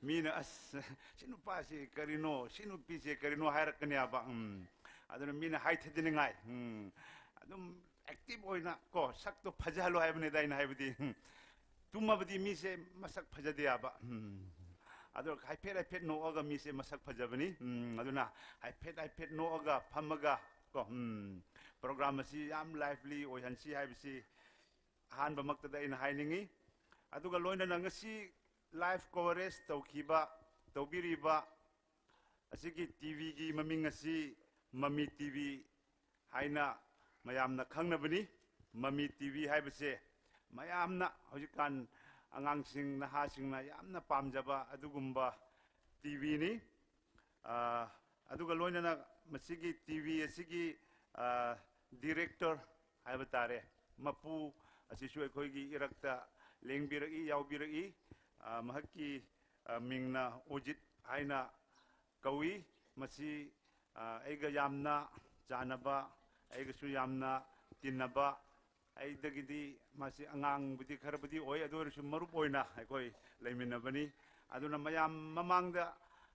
S16: mi na as sinu pa si karino sinu pi se karino hairakani aba aduna mi na haithadini ngai adum active oina ko sak to phajalo haibani daina haibadi tumabadi mi se masak phajade aba adul haipet no aga mi se masak phajabani aduna haipet no aga phamaga ko program asi yam lively oi hansi haibisi han ba makta da in hainingi aduga loina na ngasi live coverage tawkiba tawbiriba asigi tv gi maming asi mami tv haina mayamna khangnabani mami tv haibise mayamna hojikan angangsing nahasingna yamna pamjaba adugumba tv ni aduga loinana masigi tv asigi director haibatare mapu asisu ekhoigi irakta lengbiragi yaubiragi mahaki mingna ojit haina kawi masi aiga yamna janaba aiga su yamna tinaba aidagidi masi angang budi kharabudi oi adorisu marup oina ekoi leiminabani aduna mayam mamangda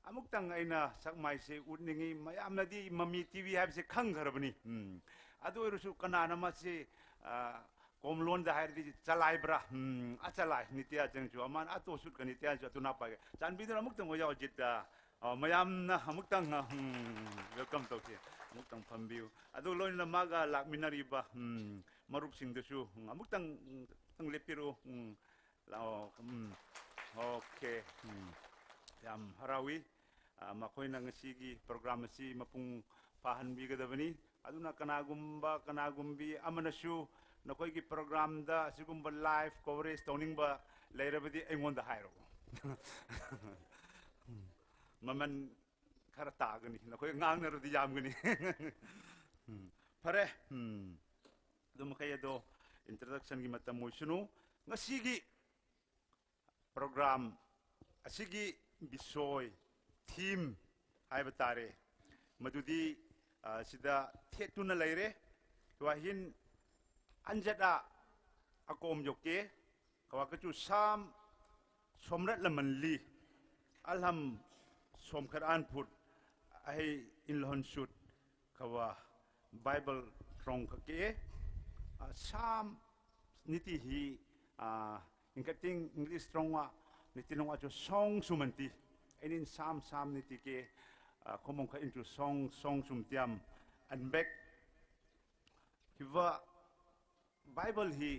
S16: amuktang aina sakmai se utningi mayamnadi mami tv habse khang kharabani adorisu kanana masi komlon da hairdi chalaibra achalai nitya jengju aman ato sut kan nitya ju tuna pa chan bidura amuktang oya ojita mayamna amuktang welcome to here amuktang pambiu adu loina maga lakminari ba marup sing desu amuktang tang lepiro lao okay yam harawi makoina ngasigi program si mapung pahan bigadabani aduna kanagumbi amanasu nakoi gi program da sigumba live coverage toning ba leirabadi aingonda hairo maman khara tagani nakoi ngangnarudi yamgani pare dum kayado introduction gi matam moisunu ngasigi program asigi bisoy theme haibatare madudi sida thetuna leire wahin anjada akom joke kawakachu sam somrat lamanli alham somkharan put ai inlhon sut kawa bible trong ke sam niti hi inkating english strongwa nitinong acho song sumanti enin sam niti ke komong ka into song sumtiam and back hiwa Bible hi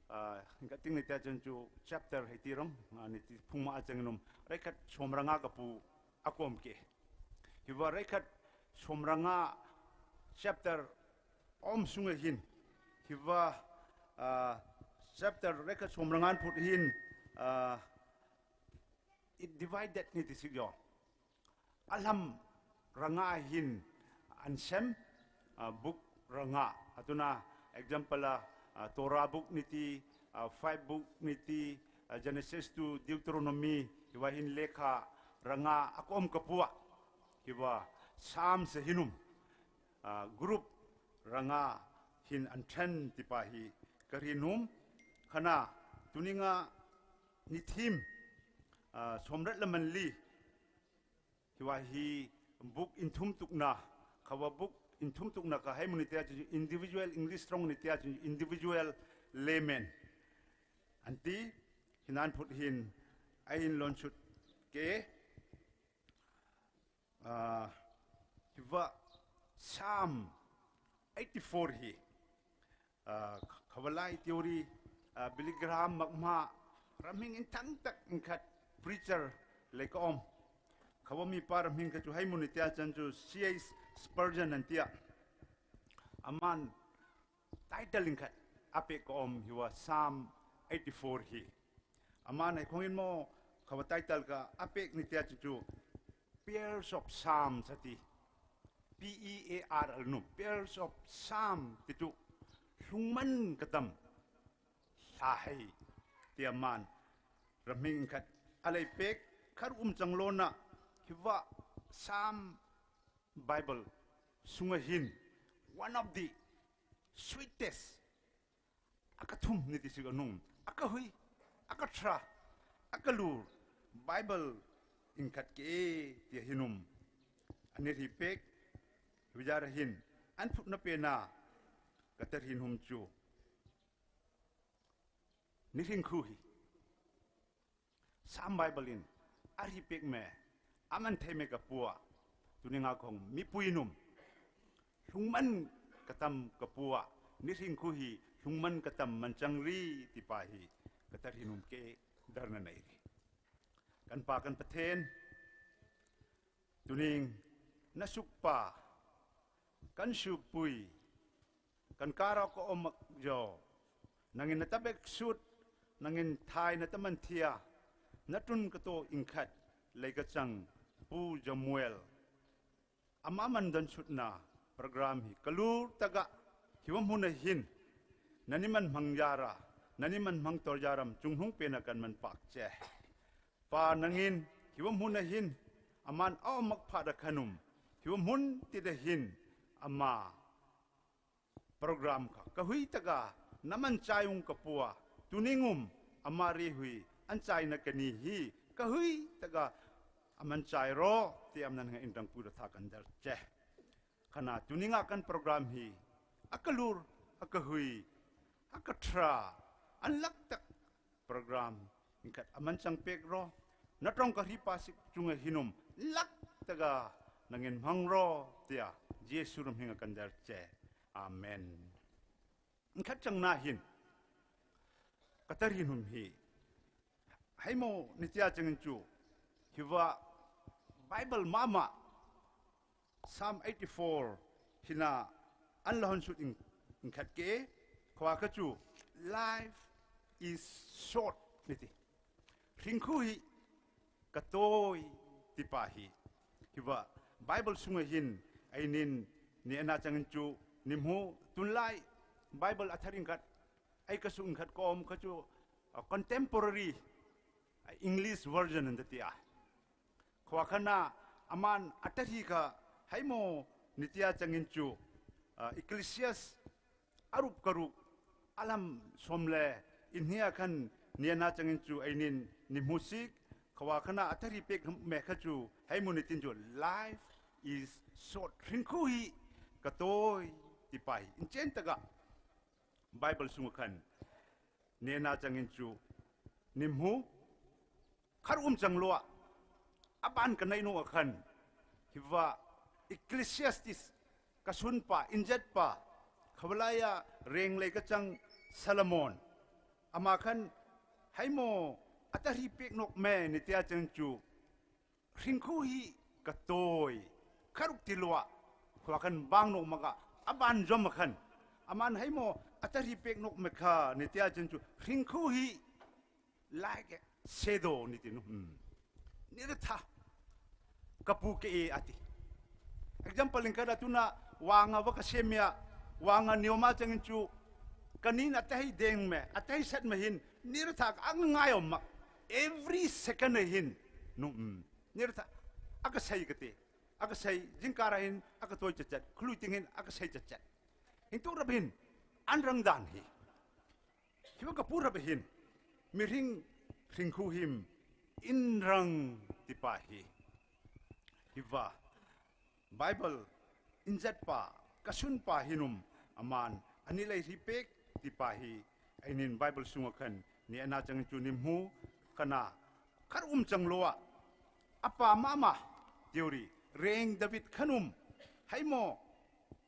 S16: Ingat ting nitia jenju chapter hitirom niti puma ajengnum rekat somranga kapu akom ke hiwa rekat somranga chapter om sungahin hiwa chapter rekat somrangan put hin it divided niti sigyo alam ranga hin ansem book ranga atuna example Torah book niti 5 book niti Genesis to Deuteronomy hiwa hin lekha ranga akom kapua hiwa Psalm sehinum group ranga hin anthen tipahi karinum khana tuninga nithim somrat lamanli hiwa hi book inthum tukna khawa book inthum tukna ka hai munitia individual English strong nitia individual layman anti hinan put hin ain lon shoot ke hiwa Psalm 84 hi khawalai theory Billy Graham magma raming intang tak ingkat preacher lekom khawami par ming ka chu hai munitia chanju C.A. Spurgeon antia aman title ingkat ape kom hiwa Psalm 84 hi aman ai khongin mo khawa title ka ape nitia chu Pairs of Psalms ati PEAR no Pairs of Psalm titu lungman katam sahai tiaman raming ingkat alai pek khar changlona hiwa Psalm Bible sungahin one of the sweetest akathum niti siganum akahui akatra akalur Bible ingkat ke tia hinum aniri pek wijarahin anput na pena katar hinum chu niring khuhi Psalm Bible in ari pek me aman theme kapua tuninga kong mipuinum lungman katam kapua niring kuhi lungman katam mancangri tipahi katar hinum ke darna nairi kan pa kan pathen tuning nasukpa kan supui kan kara ko omak jo nangin natabek sut nangin thai nataman thia natun kato ingkhat leikachang pu jamuel amaman dan sutna program hi kalur taga hiwam huna hin naniman mangjara naniman mangtorjaram chunghung pena kan man pak che pa nangin hiwam huna hin aman aw makphada khanum hiwam hun tida hin ama program ka kahui taga naman chayung kapua tuningum amari hui anchai na kani hi kahui taga aman chai ro ti amnan nga indang pura thakan dar che khana tuninga kan program hi akalur akahui akatra anlak tak program ingkat aman chang pek ro natrong ka ripasik chunga hinum lak taga nangin mangro tia Jesu rum hinga kan dar che amen ingkat chang na hin katar hinum hi haimo nitia changin chu hiwa Bible mama Psalm 84 hina anlahon shoot in khat ke kwa ka chu life is short niti ringkhu hi katoi tipahi hiwa Bible sunga hin ainin ni ana changin chu nimhu tunlai Bible atharing khat ai ka sung khat kom ka chu contemporary English version ndia kwa khana aman atari ka haimo nitia changin chu Ecclesiastes arup karu alam somle inhia khan niana changin chu ainin nimusik kwa khana atari pek me khachu haimo nitin chu life is short ringkhui katoi tipai inchen taga Bible sunga khan niana changin chu nimhu kharum changloa aban kanai no khan hiwa Ecclesiastes kasun pa injet pa khawlaya reng le ka chang Solomon อามาขันให้โมอัตรีเป็กนกแม่ในเตียจังจูริงคูฮีกระโตยคารุกติลัวขวากันบางนกมากะอบันจอมขันอามันให้โมอัตรีเป็กนกเมฆาในเตียจังจูริงคูฮีไล่แกเซโดนี่ตินุนี่ระท่ากระปุกเออติ example ลิงkada tuna wanga waka semia wanga nioma changin chu kanin atai deng me atai set me hin nirtha ang ngayom mak every second hin no nirtha aga sai kate aga sai jingkara hin aga toy chat khluiting hin aga sai chat hin tu rabin anrang dan hi hiwa ka pura behin miring ringku him inrang tipahi hiwa Bible injat pa kasun pa hinum aman anilai ripek tipahi ainin Bible sungakan ni ana chang chunim hu kana kar chang loa apa mama theory reng David khanum haimo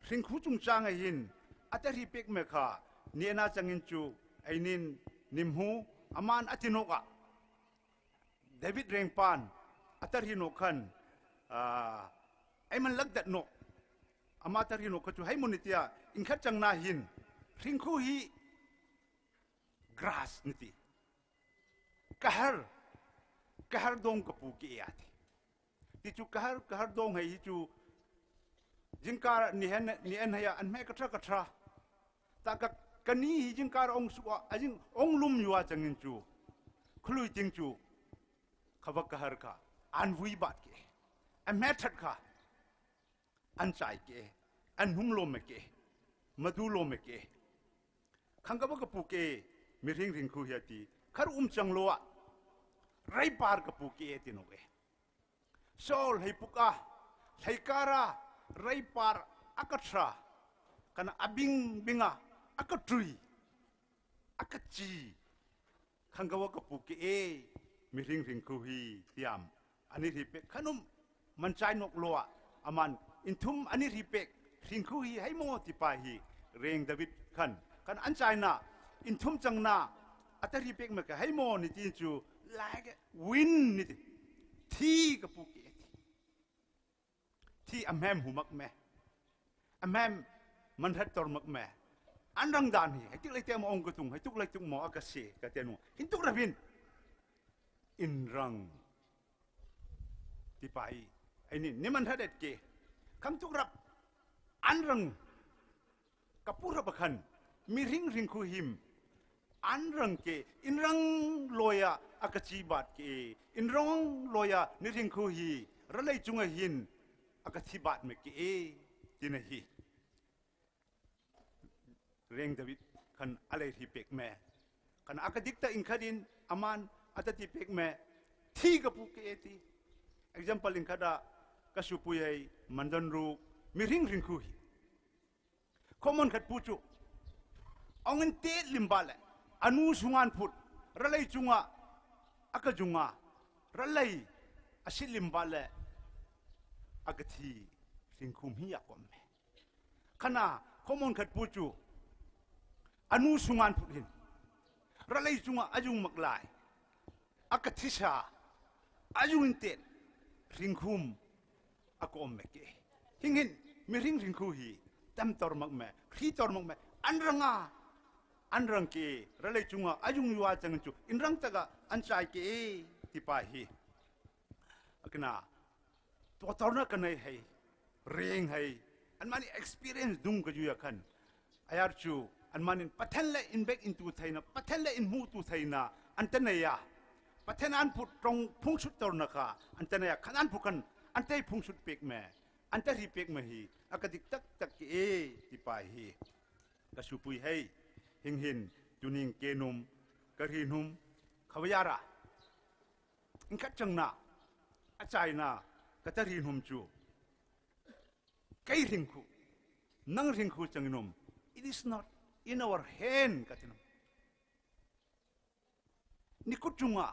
S16: ringkhu chung chang hin atari pek mekha ni ana changin chu ainin nimhu aman atinoka David reng pan atari no khan ai man lag dat no amata ri no ka chu hai monitia in khat chang na hin ringkhu hi grass niti kahar dong ka pu ki ati ti chu kahar dong hai chu jingkar ni en haya an me ka tra ta ka kani hi jingkar ong su ajing ong lum yuwa changin chu khlui ting chu khawak kahar ka an vui bat ke an me that ka an chai ke an hum lo me ke madu lo me ke khangaba ka pu ke mi ring khu ya ti khar chang lo a rai par ka pu ke ti no e sol hei puka hei kara rai par akatra kana abing binga akatrui akachi khangaba ka pu ke mi ring khu hi tiam ani ri pe khanum man chai nok lo a aman intum ani ripek ringkhu hi hai mo ti pa hi reng David khan kan an china intum changna atari ripek ma ka hai mo ni ti chu like win ni thi ka pu ke thi amhem humak me amhem man that tor mak me an rang dan hi tik lai te mo ong ka tung hai tuk lai tung mo akase ka te no hin tuk rabin in rang ti pa hi ai ni man that ke kam tuk rap anrang kapura bakhan mi ring khu him anrang ke inrang loya akachi bat ke inrong loya ni ring khu hi ralai chunga hin akachi bat me ke tin hi reng David khan alai hi pek me kan akadikta inkadin aman atati pek me thi ka pu ke ti example inkada kasupuyai mandan ru mi ring khu hi common khat puchu ongen te limbale anu sungan put ralai chunga akajunga ralai asil limbale agathi ringkhum hi akom me khana common khat puchu anu sungan put hin ralai chunga ajung maklai akathisa ajung te ringkhum akom me ke hingin mi ring khu hi tam tor mak me khi tor mak me anrang ke ralai chunga ajung yuwa chang chu inrang taga an chai ke ti pa hi akna to tor na kanai hai reng hai an mani experience dung ka ju ya khan ayar chu an manin pathan le in back into thaina pathan le in mu tu thaina antanaya pathan an put tong phung sut tor na ka antanaya khanan phukan antai phung sut pek me antari pek me hi akadik tak ke ti pa hi ka supui hai hin tuning kenum karinum khawayara ingkat changna achaina katarinum chu kai ringkhu nang ringkhu changinum it is not in our hand katinum nikutunga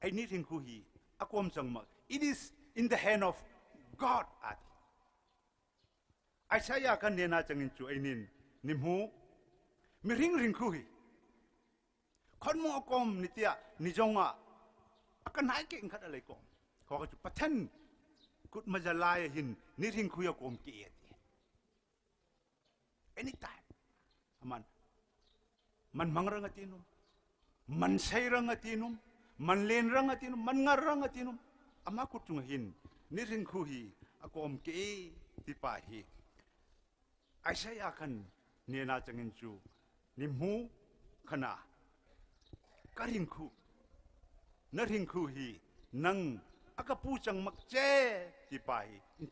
S16: ai ni ringkhu hi akom changma it is in the hand of God at Isaiah kan nena changin chu ainin nimhu mi ring khu hi คนมัวกมนิเตียนิจงอ่ะกันหายเก่งขัดอะไรกมขอจุดประทันกุดมาจะลายหินนิริงคุยกมเกียรติ anytime มันมังรังตินุมมันใช้รังตินุมมันเล่นรังตินุมมันงารังตินุมอามากุดจุงหินนิริงคุยกมเกียติปาฮีไอใช้อาคันเนียนาจังเงินจูนิมูขณะกริงคูนริงคูฮีนังอากาปูจังมักเจที่ไป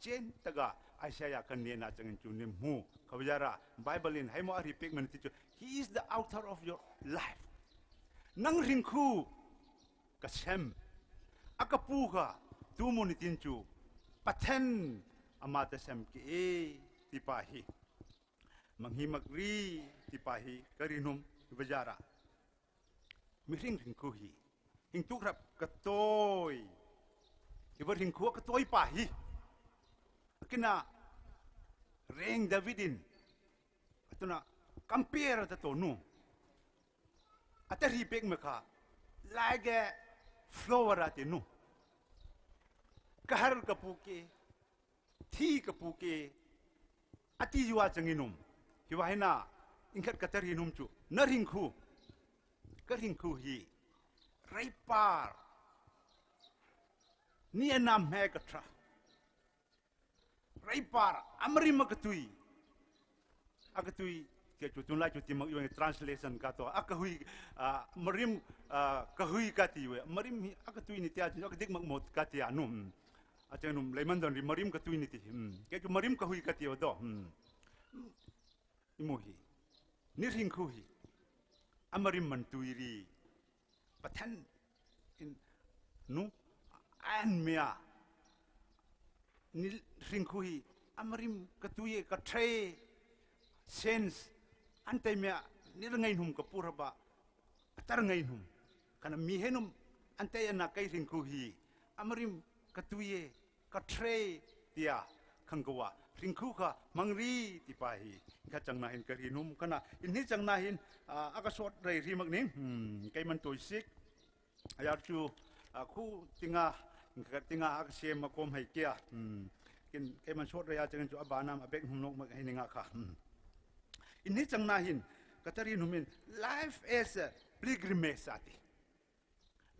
S16: เจนตะกะไอเสียกันเนียนาจังเงินจูนิมูขบยาระไบเบิลินให้มาอริเปกมันติจู He is the author of your life นังริงคูกะเชมอากาปูกะตูมุนิตินจูปัทนอามาตะเชมเกที่ไปมังฮิมักรีที่ไปกรินุมขบยาระมิริงริงคูฮีหิงตุกรับกระโตยอีบริงคูกระโตยป่าฮีกินะเร่งดาวิดินตุนะคัมเปียร์ตะโตนูอัตรีเปกเมค่าลายแกฟลอวราตินูกะฮาร์กะปูเกทีกะปูเกอติจวาจังอินุมฮิวาฮินาอิงคัดกะตรีนุมจูนริงคูกะริงคูฮีไรปาร์นี่นามแม่กระทะไรปาร์อเมริมกตุยอักตุยเกี่ยวจุดไล่จุดที่มักอยู่ใน translation กันตัวอักหุยมริมกหุยกันที่เว้มริมอักตุยนี่ที่อาจจะอักเด็กมักหมดกันที่อานุ่มอาจารย์นุ่มเลยมันดอนริมริมกตุยนี่ที่เกี่ยวจุดมริมกหุยกันที่ว่าดออิโมฮีนี่ริงคุยอเมริมมันตุยรีปัทนนูอันเมียนี่ริงคุยอเมริมกตุยกระเทยเซนส์อันเตเมียนี่เรื่องไงหนุ่มกับปูระบะตระไงหนุ่มขณะมีเห็นหนุ่มอันเตยนักไอริงคุยอเมริมกตุยกระเทยเดียขังกัวริงคุกะมังรีที่ไปข้าจังนาหินกรีนุ่มขณะอินนี้จังนาหินอากาศสดไรรีมักนิ่งไกมันตัวสิกอยากจูคู่ติงาอักเสบมาคมให้เกียกินไกมันสดไรอาจจะกันจูอบานามอเบกหุ่นนกมาให้นิงาค่ะอินนี้จังนาหินกัตรีนุ่มิน life is a pilgrimage สัตย์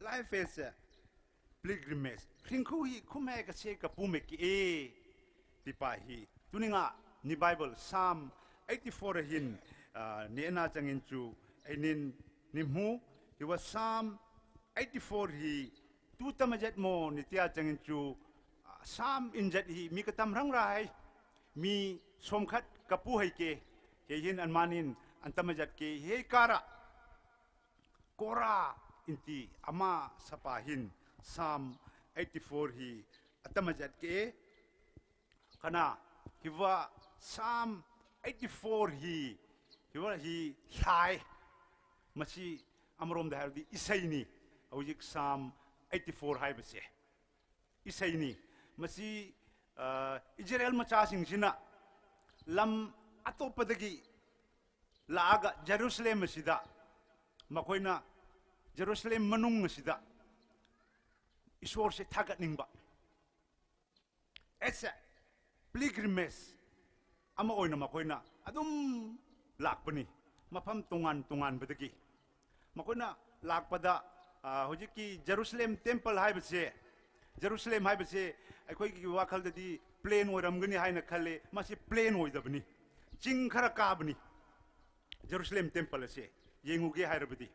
S16: life is a pilgrimage ริงคุยคุ้มให้กเสกกับปูเมกที่ไปตุนิงะในไบเบิล Psalm 84หินนี่น่าจะเงินจูไอ้นิมูที่ว่า Psalm 84ฮีตุตมจัดโมนี่ที่อาจจะเงินจู Psalm อินจัดฮีมีกระทำรังไรมีสมคัดกับผู้ให้เกหินอันมานินอันตมจัดเกเฮการะโกราอินทีอามาสปาหิน Psalm 84ฮีอันตมจัดเกขณะที่ว่า Psalm 84ที่ว่าไล่มาชีอารมณ์เดียวดีอิสัยนี่เอาจิก Psalm 84ให้ไปเสียอิสัยนี่มาชีอิสราเอลมาจ้าสิงห์นะลำอัตโตปดกีลากะเยรูซาเล็มสิดามาคุยนะเยรูซาเล็มมนุงสิดาอิสวอร์เสทักนิงบะเอสpilgrimage อามาโอยนะมาคุยนะอดุมหลักปนี่มาพัมตรงงานไปตะกี้มาคุยนะหลักปะดาฮุจิกีเยรูซาเล็ม temple ให้ไปเสียเยรูซาเล็มให้ไปเสียไอ้คุยกีว่าเขาจะดี plane โอยรำกันนี่ให้นักขัลเลยมาสิ plane โอยดับนี่จิงขรากาบนี่เยรูซาเล็ม temple เสียยิงอุเกให้ระบดี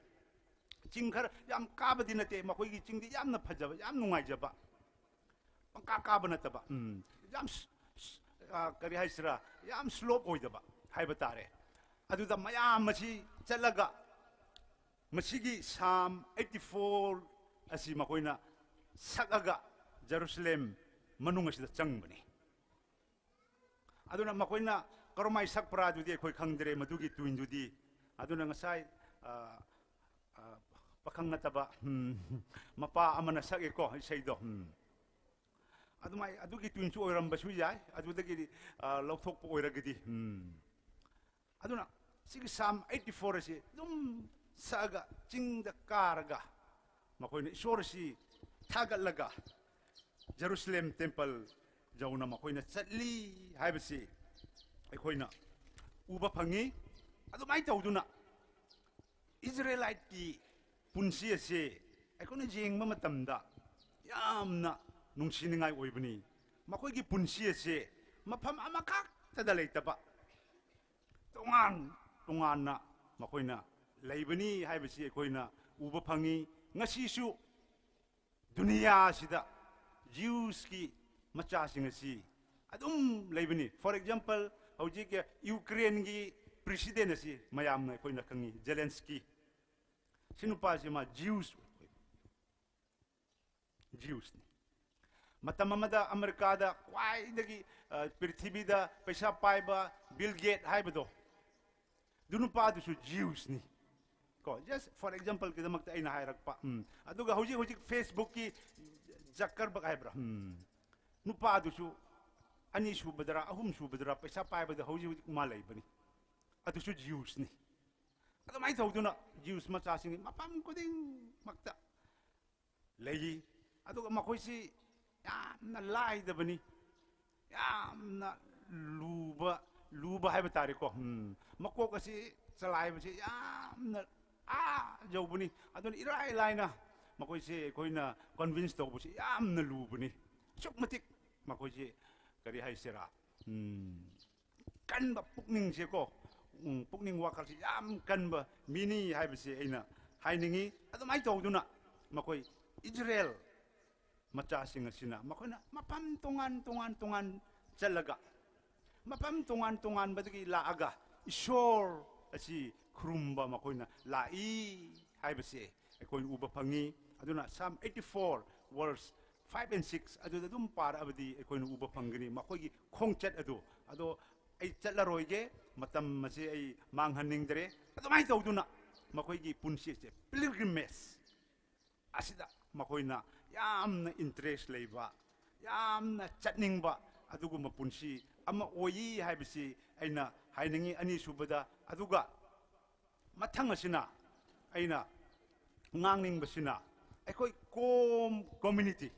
S16: จิงขรยามกาบดีนั่นเองมาคุยกีจิงดียามนับพัจจ์ยามนุ่งไงจับปังกาบนั่นตบยามกระไรสระยามสโลปโอยดับให้บัตรเลยอดูดมายามมาชีเจลกะมาชีกี Psalm 84อาศัยมาคุยนะสักกะเยรูซาเล็มมนุษย์สิจังบันีอดูนะมาคุยนะกรมายสักปราดูดีคุยขังเดรมาดูกีตุนดูดีอดูนะงั้นใช่ปะขังนัตบะมาป้าอามันสักเอกใช่ดอกadu ki tunchu oiram basu jai adu dagi lauthok po oiragidi adu na sigi Psalm 84 si dum saga ching da karaga makoi na isor si tagal laga Jerusalem temple jauna makoi na chatli haibasi aikoi na uba phangi adu mai tawduna Israelite ki punsi ase aikoi na jengma matamda yamna nungsiningai oibani makoi ki punsi ase mafam amakak tada leitaba tongan na makoi na leibani haibasi aikoi na uba phangi ngasi su dunia sida Jews ki macha sing asi adum leibani for example hojik Ukraine ki president asi mayam na koina kangi Zelensky sinupa si ma Jews matamamada America da kwai dagi prithvi da paisa paiba Bill Gates haibado dunupa du su Jews ni ko just for example kidamakta aina hairak pa aduga hojik Facebook ki Zuckerberg haibra nupa du su ani su badara ahum su badara paisa pai bada hojik malai bani adu su Jews ni adu mai tawduna Jews macha sing mapam ko ding makta legi adu makoi si yamna lai da bani yamna luba haiba tari ko mako kasi salai ba si yamna jau bani adu irai laina makoi si koina convince to busi yamna lubani sukmatik makoi si kari hai sera kan ba pukning se ko pukning wakal si yam kan ba mini hai ba si aina hai ningi adu mai to duna makoi Israel macha singa sina makoi na mapam tongan chalaga mapam tongan badagi la aga ishor asi krumba makoi na la I hai ba si koi uba phangi aduna Psalm 84 verse 5 and 6 adu dum par abadi koi uba phangni makoi gi khongchat ado ai chatlaroi ge matam mase ai manghaning dre adu mai tawduna makoi gi punsi se pilgrimage asida makoi na yamna interest leiba yamna chatning ba adugu mapunsi ama oyi haibisi aina hainingi ani subada aduga mathang asina aina ngang basina aikoi community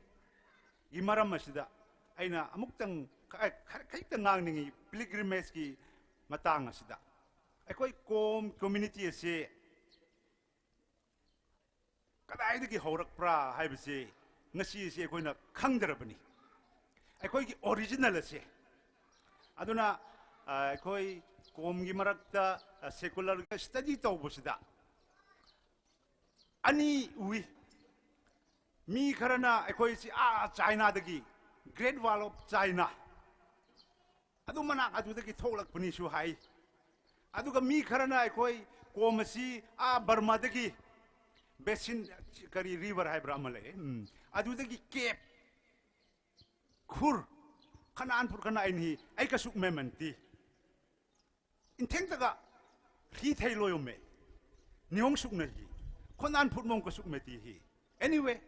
S16: imaram asida aina amuktang kaitang ngang pilgrimage ki matang asida aikoi community ase kadai dagi horak pra haibase ngasi se aikoi na khangdarabani aikoi ki original ase aduna aikoi komgi marakta secular study tawbusida ani ui mi kharana aikoi si China dagi Great Wall of China adu mana adu dagi tholak pani su hai aduga mi kharana aikoi komasi Burma dagi basin kari river hai bramale adu dagi cape khur khanan pur kana inhi ai kasuk memanti inteng taga ri thailo me niong suk na hi khonan put mong kasuk meti hi anyway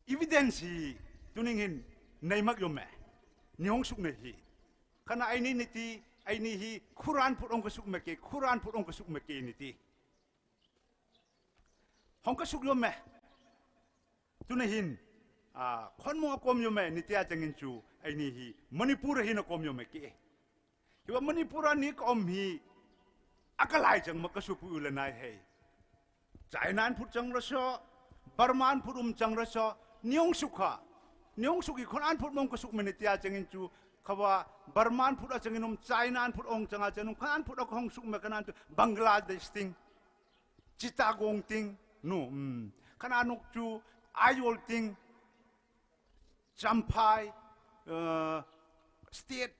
S16: evidence hi tuning hin naimak yome niong suk na hi kana aini niti aini hi Quran put ong kasuk meke Quran put ong kasuk meke niti hong kasuk yome tuning hin khon mo kom yome nitia changin chu aini hi Manipur hin kom yome ke hiwa Manipur ni kom hi akalai chang makasupu ulanai hai China put chang raso Burman put chang raso niong suki khonan put mong kasuk menitia changin chu khawa Burman put changin China put ong changa chanum khonan put hong suk mekanan tu Bangladesh ting Chittagong ting no khananuk chu Ayol ting Champhai state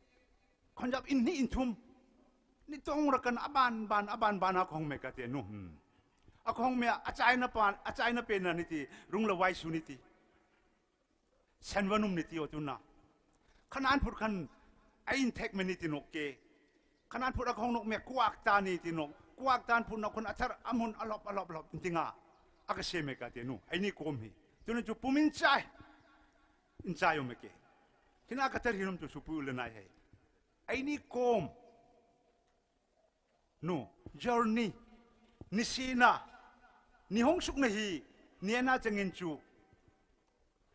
S16: konjap inni intum ni tong rakan aban akong mekate no akong me China pe na niti rungla wai suniti sanwanum niti otuna khanan phur khan ain thek meniti nokke khanan phur akong nok me kuak ta ni ti nok kuak tan phur na khon athar amun alop tinga akase mekate no aini kom hi tuna chu pumin chai insayo meke kina katar hinum tu supu lenai hai aini kom no journey nisina ni hong suk na hi niana changin chu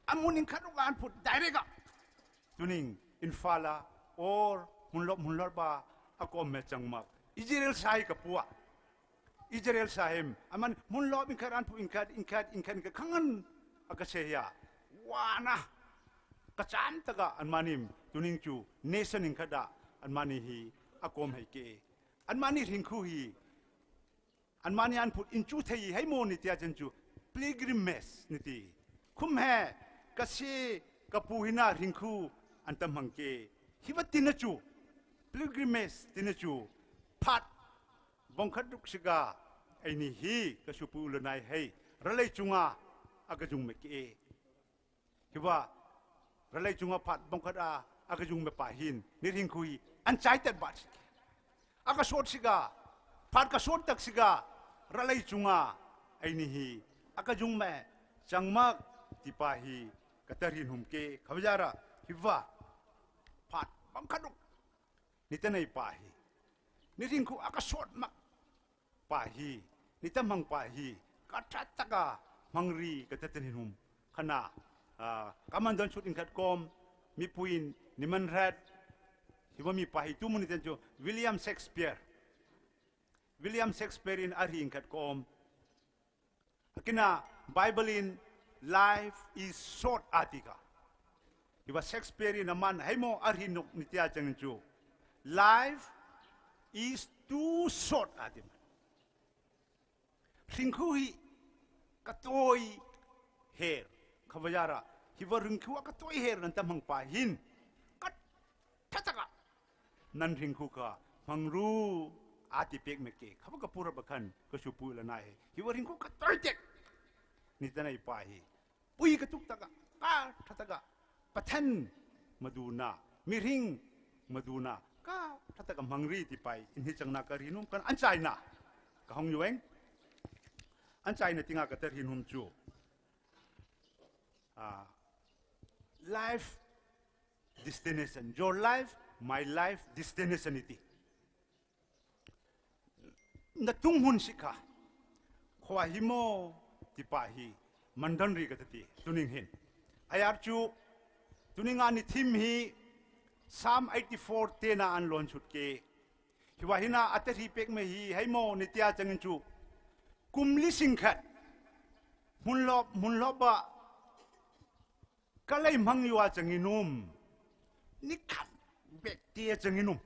S16: amunin khadugan put direct tuning infala or munlor ba akom me changmak Israel sai kapua Israel sahim aman munlo bin karan pu inkat ka kangan akaseya wana kachan taga anmanim tuning chu nation in kada anmani hi akom heke anmani ringkhu hi anmani an put inchu thei hai mo ni tia chu pilgrimage niti khum he kasi kapuhina ringkhu antam hangke hiwatina chu pilgrimage tinachu phat bongkhaduk siga aini hi kasupu lanai hei ralai chunga agajung meke hiwa ralai chunga phat bongkhada agajung me pahin niring kui unchaited bat aga short siga phat ka short tak siga ralai chunga aini hi agajung me changmak tipahi katarin humke khabjara hiwa phat bongkhaduk nitanai pahi niring ku aga short mak pahi nitamang pahi katataga mangri katatinhum khana kamandan shooting kat kom mi puin niman rat hiwa mi pahi tu mun tenjo William Shakespeare in aring kat kom akina Bible in life is short article hiwa Shakespeare in aman haimo arinok nitya changchu life is too short article ringkhui katoi hair khabajara hiwa ringkhu katoi hair nan tamang pahin kat thataga nan ringkhu ka mangru ati pek meke khabaga pura bakhan kasupu lanai hiwa ringkhu katoi tek nitanai pahi pui katuk taga ka thataga pathan maduna miring maduna ka thataga mangri ti pai inhi changna karinum kan anchaina ka hong yueng anchaina tinga ka tarinum chu life destination your life my life destination iti na tunghun sikha khwa himo tipahi mandanri ka tati tuning hin ayar chu tuninga ni thim hi Psalm 84 tena an lon chut ke hiwa hina atari pek me hi haimo nitya changin chu kumli singkhat munlo ba kalai mangwa changinum nikhat bekte changinum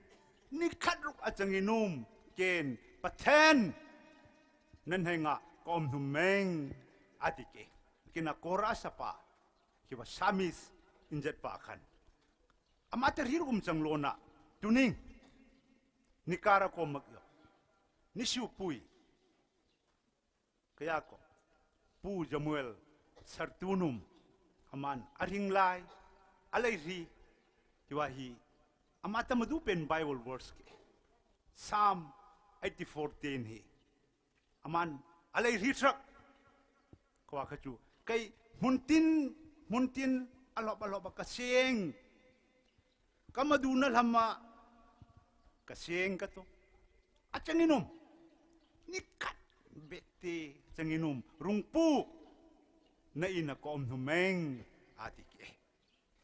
S16: nikhat ruk achanginum ken pathen nan henga kom numeng atike kina korasapa hiwa samis injet pa khan amater hirum changlona tuning nikara ko magyo nishu pui kaya ko pu Jamuel sartunum aman aring lai alai ri hiwahi amata madu pen Bible verse ke Psalm 84:10 hi aman alai ri trak kwa khachu kai muntin alob kaseng kamaduna lama kaseng kato achanginum nikat bekte changinum rungpu na ina kom numeng atike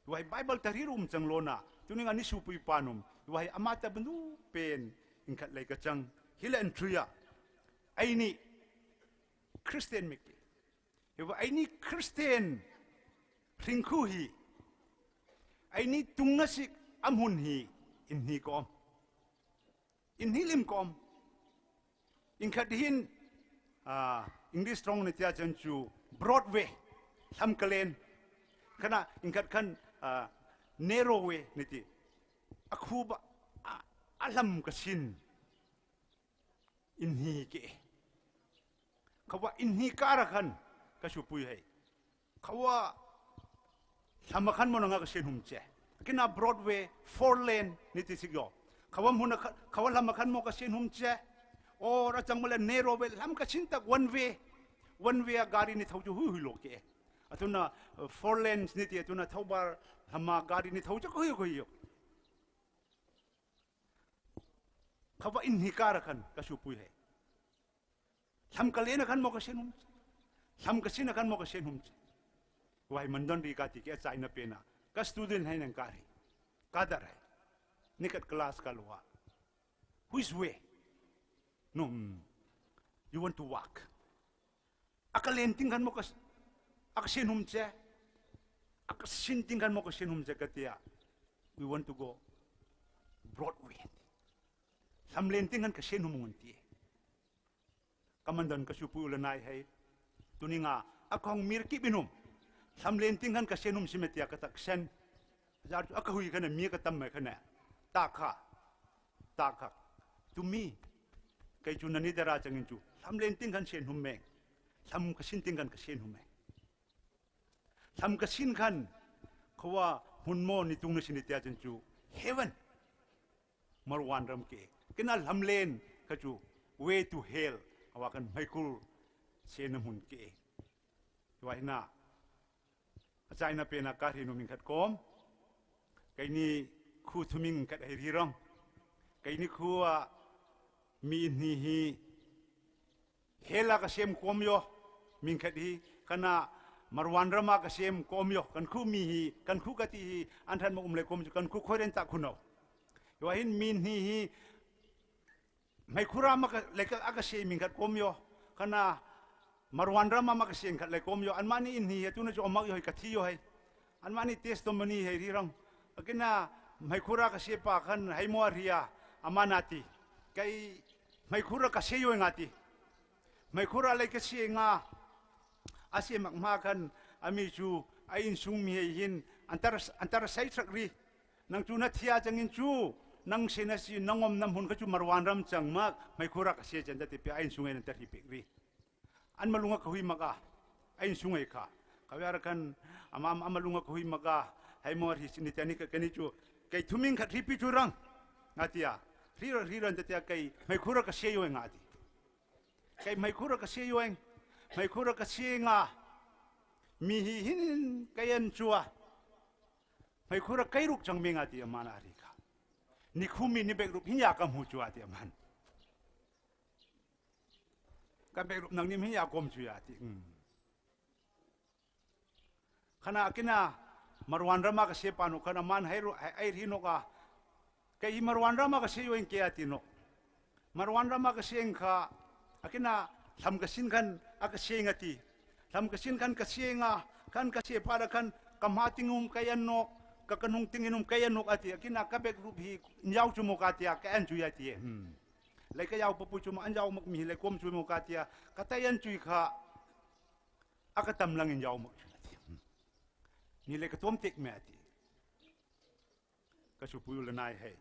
S16: wai Bible tarirum changlona tuninga ni supui panum wai amata bandu pen ingkat lai kachang hilan truya aini Christian miki wa aini Christian ringkhuhi aini tungasik amhun hi inhi kom inhi lim kom ingkat hin English strong ni tia chanchu Broadway ham kalen kana ingkat kan narrow way niti akhuba alam kasin inhi ke kawa inhi karakan kasupui hai kawa samakan mo nga kasin humche kina Broadway 4 lane niti sigyo kawa lamakan mo kasin humche or achang mala narrow way lam kasin tak one way gari ni thauju hu loke atuna 4 lanes niti atuna thaubar hama gari ni thauju ko yo kawa inhi karakan kasupui hai lam kalena kan mo ka senum lam kasina kan mo ka senum wai mandon ri ka ti ke chai na pena ka student hai nang kari kadar hai nikat kelas kalwa which way no you want to walk akalenting kan mo ka aksenum che akasinting kan mo ka senum che katia we want to go Broadway lam lenting kan ka senum ngunti kamandan ka supu ulanai hai tuninga akong mirki binum lam lenting kan ka senum simetia ka taksen jar akahui kana mi ka tam mai kana taka to me kai chu nani dara changin chu lam lenting kan sen hum me lam ka sin ting kan ka sen hum me lam ka sin kan khawa hunmo ni tung na sin tia chen chu heaven marwan ram ke kina lam len ka chu way to hell awa kan maikul sen hun ke wai na achai na pe na ka ri no min khat kom kai ni khu thuming kat ai ri rong kai ni khuwa mi ni hi hela ka sem kom yo min khat hi kana marwan rama ka sem kom yo kan khu mi hi kan khu ka ti hi an than mo le kom kan khu khoren ta khu no yo hin min hi mai khura ma ka le ka aga se min khat kom yo kana marwan rama ma ka sem khat le kom yo an mani in hi tu na jo mak yo ka thi yo hai an mani testimony hai ri rong akina mai khura ka sepa khan hai mo ria amanati kai mai khura ka se yo ngati mai khura le ka se nga ase mak ma khan ami chu ain sung mi hin antar sai thak ri nang chu na thia changin chu nang se na si nangom nam hun ka chu marwan ram chang mak mai khura ka se jan da te pe ain sung en tar hi pe ri an malunga ka hui maka ain sung ai kha kawar kan amam amalunga ka hui maka hai mo ri sin tani ka kani chu kai thuming khat ripi chu rang ngatia ri ran te kai mai khura ka se yo ngati kai mai khura ka se yo eng mai khura ka se nga mi hi hin kayan chua mai khura kai ruk chang me ngati amana ri ka ni khumi ni bek rup hinya kam hu chua ti man ka bek rup nang ni hinya kom chu ya ti khana akina marwan rama ka se panu kana man hai ri no ka kai marwan rama ka se yo en ke ati no marwan rama ka se kha akina lam ka sin kan aka se ngati lam ka sin kan ka se nga kan ka se para kan kamatingum kayan no ka kanung tinginum kayan no ati akina ka bek rup hi nyau chu mo ka tia ka an chu ya ti lai ka yau papu chu ma an yau mak mi le kom chu mo ka tia ka tayan chu kha aka tam lang in yau mak ni le ka tom tek me ati ka chu pu le nai hai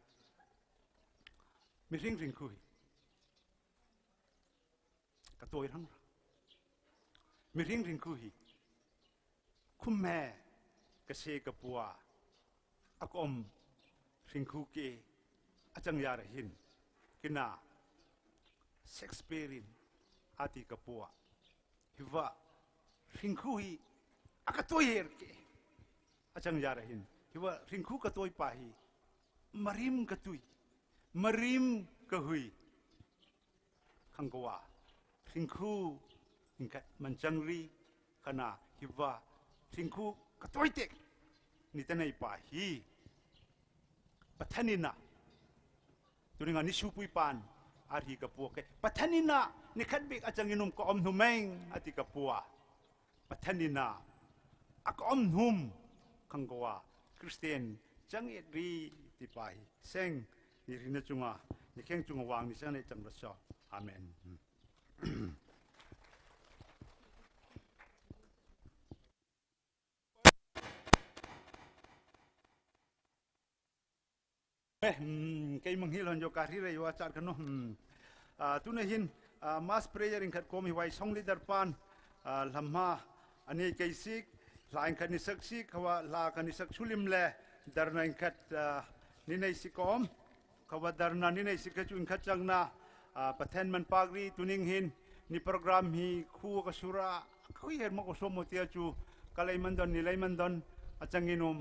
S16: mi ring kui ka toi rang mi ring kui kum me ka se ka puwa akom ring ku ke achang ya ra hin kina Shakespeare ati ka puwa hiwa ring kui aka toi her ke achang ya ra hin hiwa ring ku ka toi pa hi marim ka tui marim ka hui khangwa ring ku ingkat mancangri kana hiwa ring ku ka toi tek ni tanai pa hi pathanina tuninga ni supui pan ari ka puwa ke pathanina ni khat bek achanginum ko om numeng ati ka puwa pathanina ak om num khangwa Christian chang et ri ti pai seng ni rina chunga ni kheng chunga wang ni sang chang raso amen kai manghil hon jo ka ri re yo achar kano tu na hin mass prayer in khat komi wai song leader pan lamma ani kai sik lain khat ni sak sik khawa la kan ni sak sulim le darna in khat ni nei sikom khawa darna ni nei sik chu in khat changna pathen man pagri tuning hin ni program hi khu ka sura khui her mo ko somo tia chu kalai mandon ni lai mandon achanginum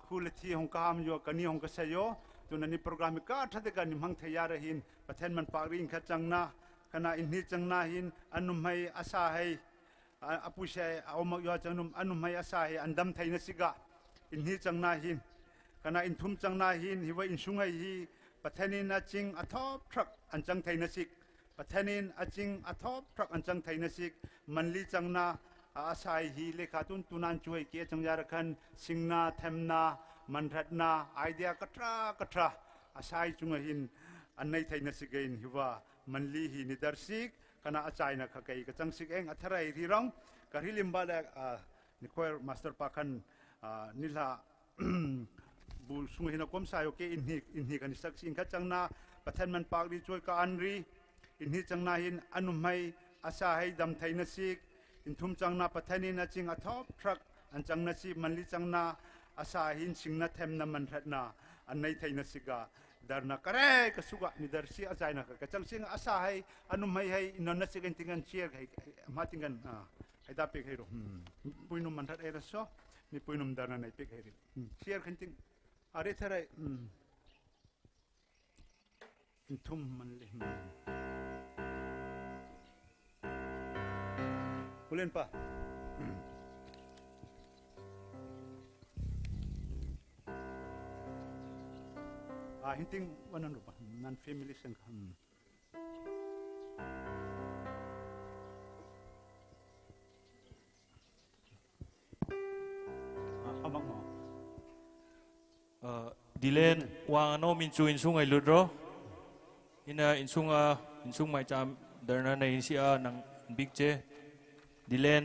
S16: khulati hong kam yo kani hong ka sayo tunani program ka thade ka ni mang thaya rahin pathen man pagri in khat changna ขณะอินนี้จังนาหินอนุมัยอาสาให้อปุชัยเอามากยอจังนุมอนุมัยอาสาให้อันดำไทยนสิกะอินนี้จังนาหินขณะอินทุมจังนาหินฮิวอินสุงไงฮีปัทนินอาจิงอัทอบทรักอันจังไทยนสิกปัทนินอาจิงอัทอบทรักอันจังไทยนสิกมันลีจังนาอาศัยฮีเลขาตุนตุนันช่วยเกียจังยาระคันสิงนาเทมนามันรัดนาไอเดียกระทราอาศัยจุงหินอันในไทยนสิกเองฮิวามันลีฮีนิดาร์สิกขณะอาศัยนักขกจังสิกเองอัทไรที่ร้องกะฮิลิมบาเลนิโคลมาสเตอร์ปาคันนิลาบุสุงหินกรมสายโอเคอินฮีกันสักสิ่งขัดจังนาประเทศมันปากดีช่วยกับอันรีอินฮีจังนาหินอนุมัยอาศัยดำไทยนสิกอินทุมจังนาปัทนินจิงอัทอบทรักอันจังนสิมันลิจังนาอาศัยหินสิงนาเทมนามันรัดนาอันในไทยนสิกาดาร์นักเร่กสุกะนิดาร์ซีอาศัยนักกะจังสิงอาศัยอนุมัยให้อินนสิกันติงกันเชียร์ให้มาติงกันให้ดาปิกให้รู้ปุยนุมันรัดเอรัสโซนี่ปุยนุมดาร์นันให้ปิกให้รู้เชียร์กันติงอะไรเท่าไรอินทุมมันลิKulen pa. Hinting wanan rupa nan family sang amang mo.
S6: Dilen wang ano mincu insung ay ludro. Ina insung mai cham darna na insia nang big che. Dilen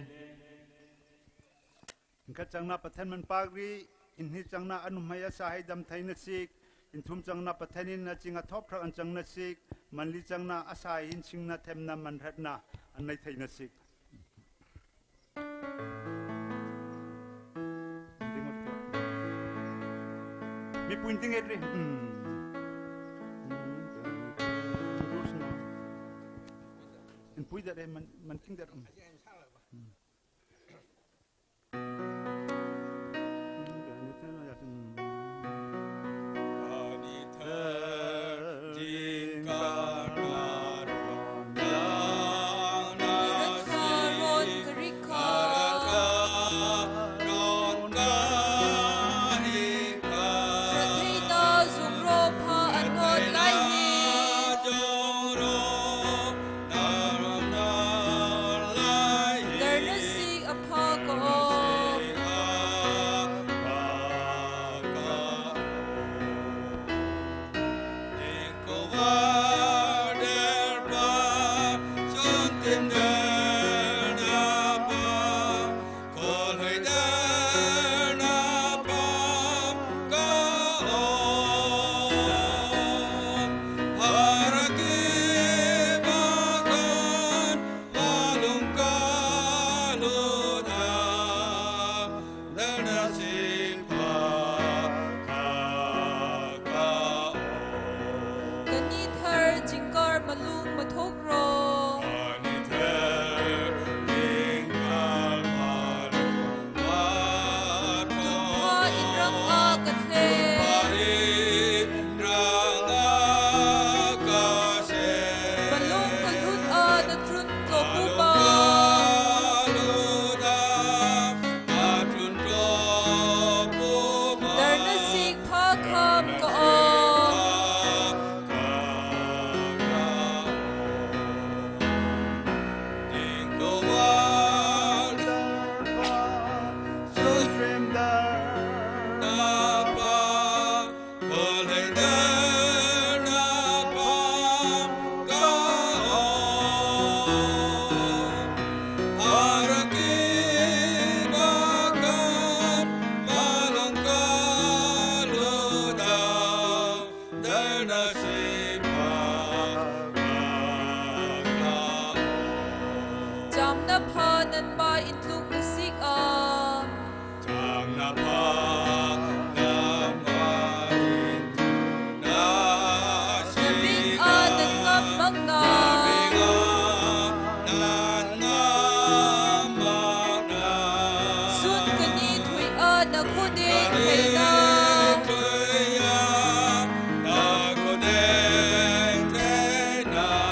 S16: Inkat changna pathan man pagri inhi changna anumaya sahai dam thaina sik inthum changna pathanin na chinga thop thrak an changna sik manli changna asai hin chingna themna man ratna annai thaina sik mi pointing edri in pui da man ting da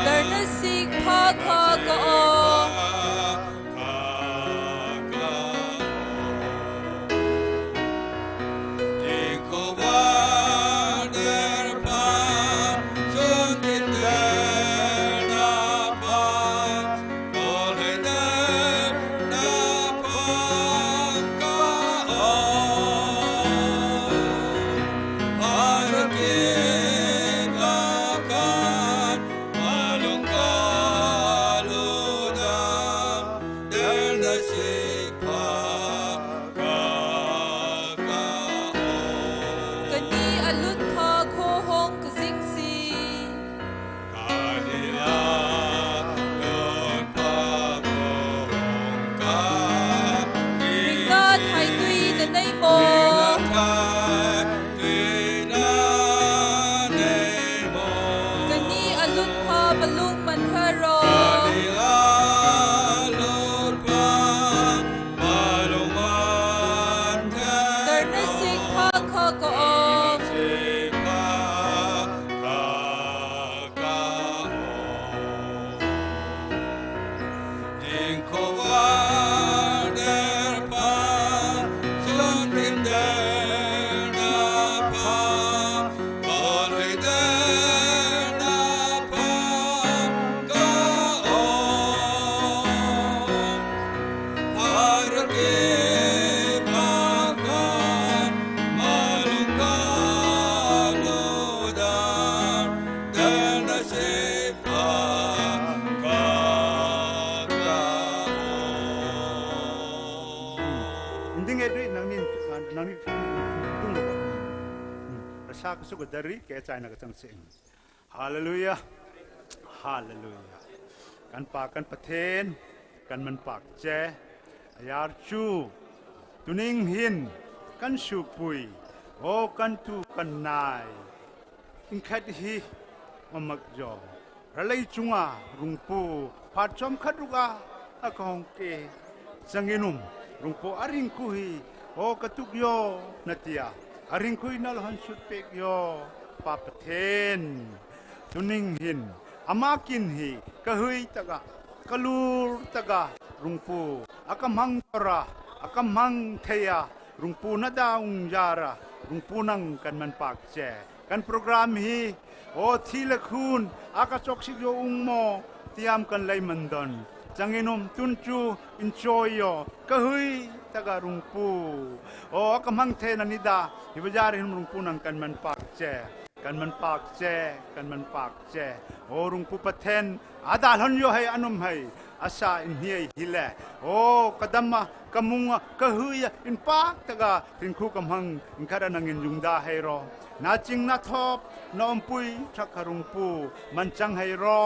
S5: Darna sig
S16: Suka dari ke China ke Changcheng. Hallelujah. Hallelujah. Kan pa kan pathen kan man pak che ayar chu tuning hin kan shu pui o kan tu kan nai in khat hi mamak jo ralai chunga rungpu phat chom khaduga akong ke sanginum rungpu aring ku hi o katuk yo natia aring kui nal han sut pek yo papaten tuning hin amakin hi kahui taga kalur taga rungpu akamhang tora akamhang theya rungpu na daung jara rungpu nang kan man pak che kan program hi o thila khun akachok sik yo ungmo tiam kan lai mandon janginom tunchu enjoy yo kahui taga rungpu o akamhang the na nida ibajari hum rungpu nang kan man pak che kan man pak che kan man pak che o rungpu pathen adal hon yo hai anum hai asa in hi hile o kadamma kamunga kahui in pak taga tingku kamhang ingkara nang in jungda hai ro na ching na thop nom pui thakharungpu manchang hai ro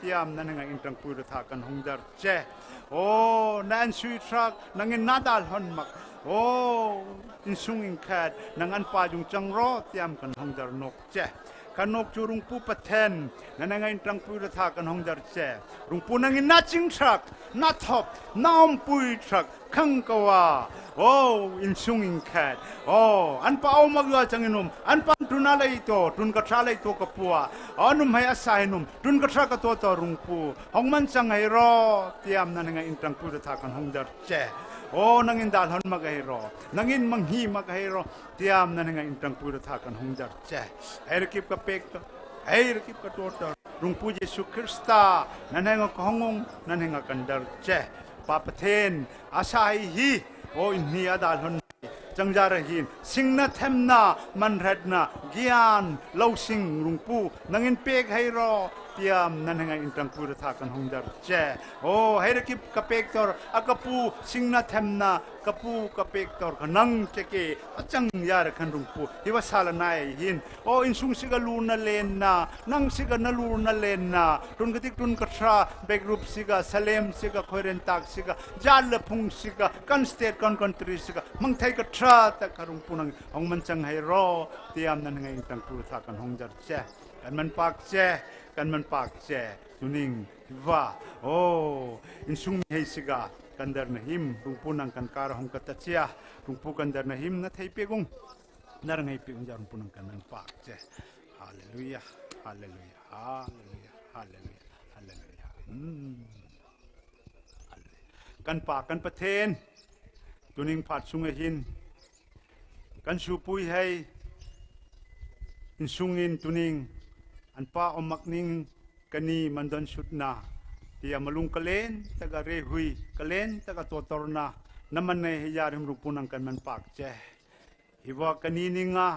S16: tiam nananga intang pui tha kan hongjar che o nan sui trak nangin nadal hon mak o in sunging khat nangan pa jung chang ro tiam kan hongjar nok che kanok churung pu pathen nananga intang pui tha kan hongjar che rungpu nangin na ching trak na thop nom pui trak khang kawa oh in sunging khat oh an pa au magwa changinum an pa tuna lai to tun ka tha lai to ka puwa anum hai asainum tun ka tha ka to rungpu hongman chang hai ro tiam nananga intang pu tha kan hongjar che oh nangin dal hon mag hai ro nangin manghi mag hai ro tiam nananga intang pu tha kan hongjar che er kip ka pek to er kip ka to rungpu Yesu Krista nananga khongong nananga kandar che papathen asai hi o in hi adal hon changjara hin singna themna manratna gyan losing rungpu nangin pek hai ro tiam nananga intang pur tha kan hongdar che o hairkip kapektor akapu singna themna kapu kapektor kanang cheke achang yar kan rungpu hiwa sala nai hin o insung siga luna lenna nang siga naluna lenna tun gatik tun katra backgroup siga salem siga khorentak siga jal phung siga kan state kan country siga mangthai katra ta karungpu nang hongman chang hai ro tiam nananga intang pur tha kan hongdar che kan man pak che kan man pak che tuning va oh insung hei siga kandar na him rungpu nang kan kar hong katachia rungpu kandar na him na thai pegung narang hei pegung jar rungpu nang kan man pak che hallelujah hallelujah hallelujah hallelujah hallelujah kan pak kan pathen tuning phat sunga hin kan supui hei insungin tuning anpa omakning kani mandon sutna tiya malung kalen taga rehui kalen taga totorna naman ne hiyarim rupunang kan man pak che hiwa kani ninga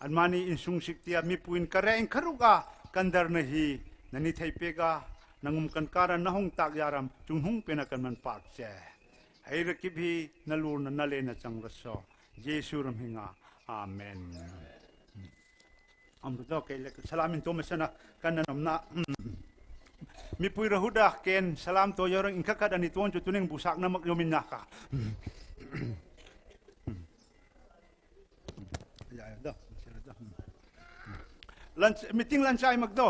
S16: anmani insung siktia mipuin karein karuga kandar na hi nani thaipega nangum kan kara nahong tak yaram chunghung pena kan man pak che haira kibhi nalur na nalena changraso Yesu ram hinga amen amrudo ke lek salamin to masana kana namna mi pui rahuda ken salam to yorang ingka kada ni tuan tuning busak namak yomin naka ya do lunch meeting lunch ay magdo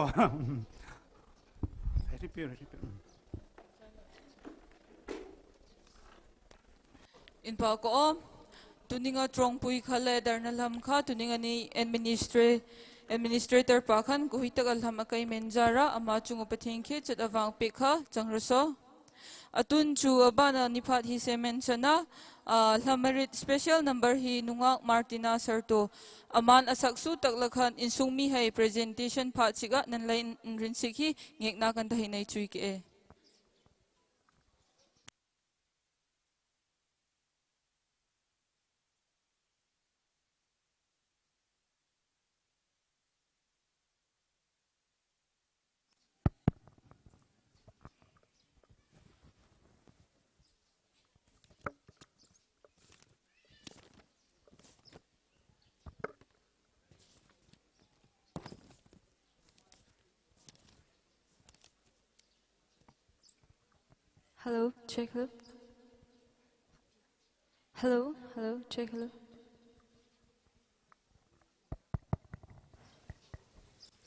S16: repair
S5: in pa ko tuninga trong pui khale darnalam kha tuninga ni administrator pakhan guhitag alham akai menjara ama chung upathingkhe chat awang pekha changraso atun chu abana niphat hi semen chana lamarit special number hi nunga Martina Sarto aman asaksu taklakhan insungmi hai presentation phat chiga nanlain rinsikhi ngekna kan dahinai chui ke
S14: Hello, check, hello. Hello, hello, check, hello.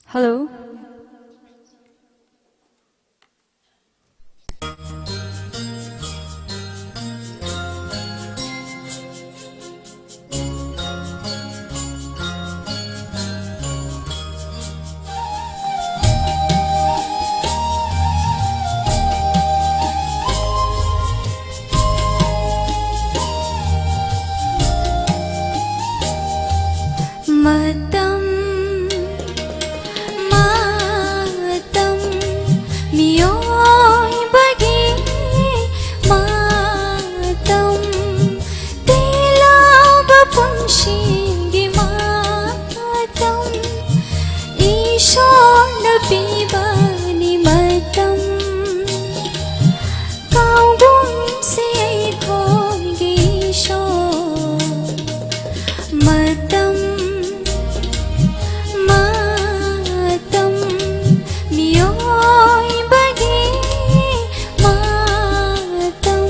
S14: Hello.
S3: Matam, matam, miyoi bagi matam, tila bapunshigi matam, ishor nabibani matam, kaudum se khogi ishor matam. Matam, miyoi bagi matam.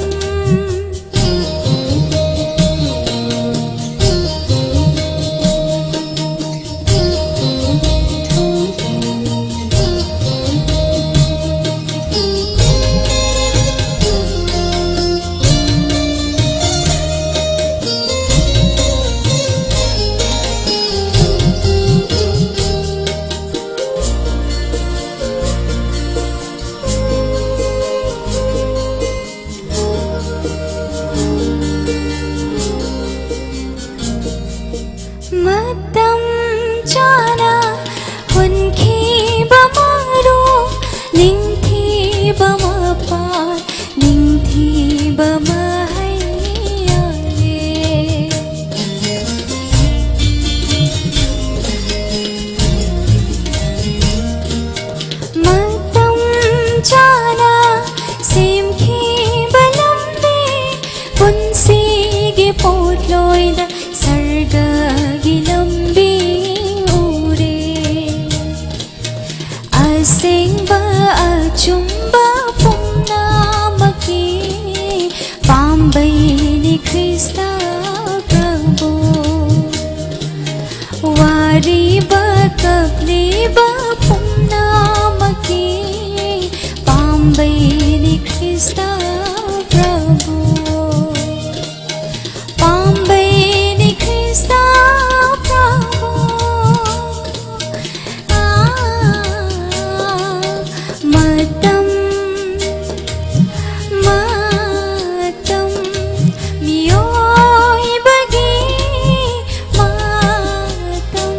S3: Matam chana hunki bamaru ningthi bamapa ningthi bamahaya Matam chana simki balambe punsi ge potloida sarga gilambi ure asengba achumba pumna maki pambai ni Krista prabhu wari ba kapli ba pumna maki pambai ni Krista prabhu Pambai ni Krista Prabhu Matam Matam miyoi bagi matam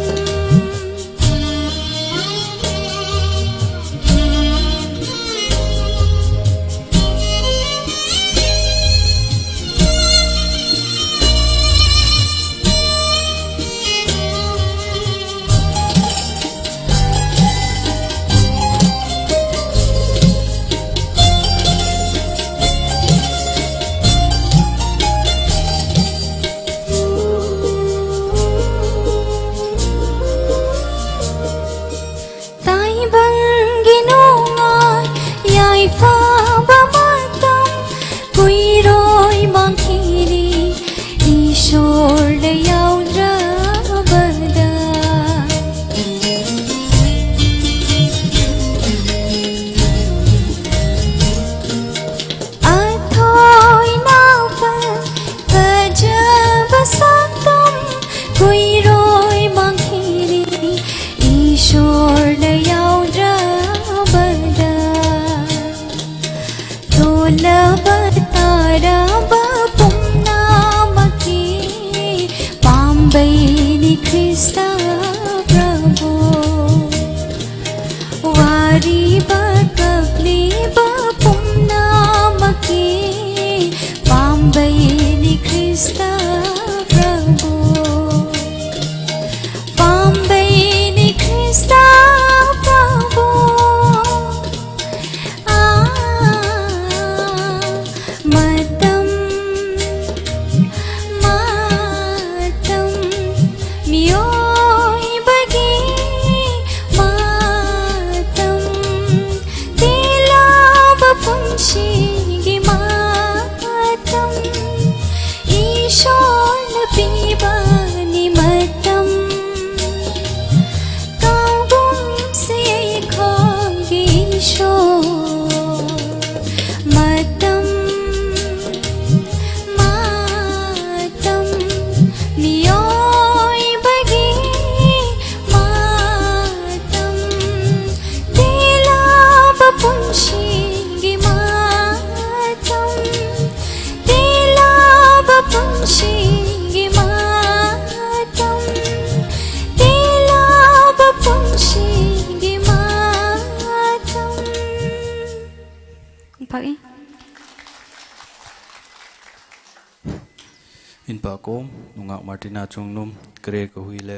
S6: in pa kom nunga Martina chungnum kre ko huile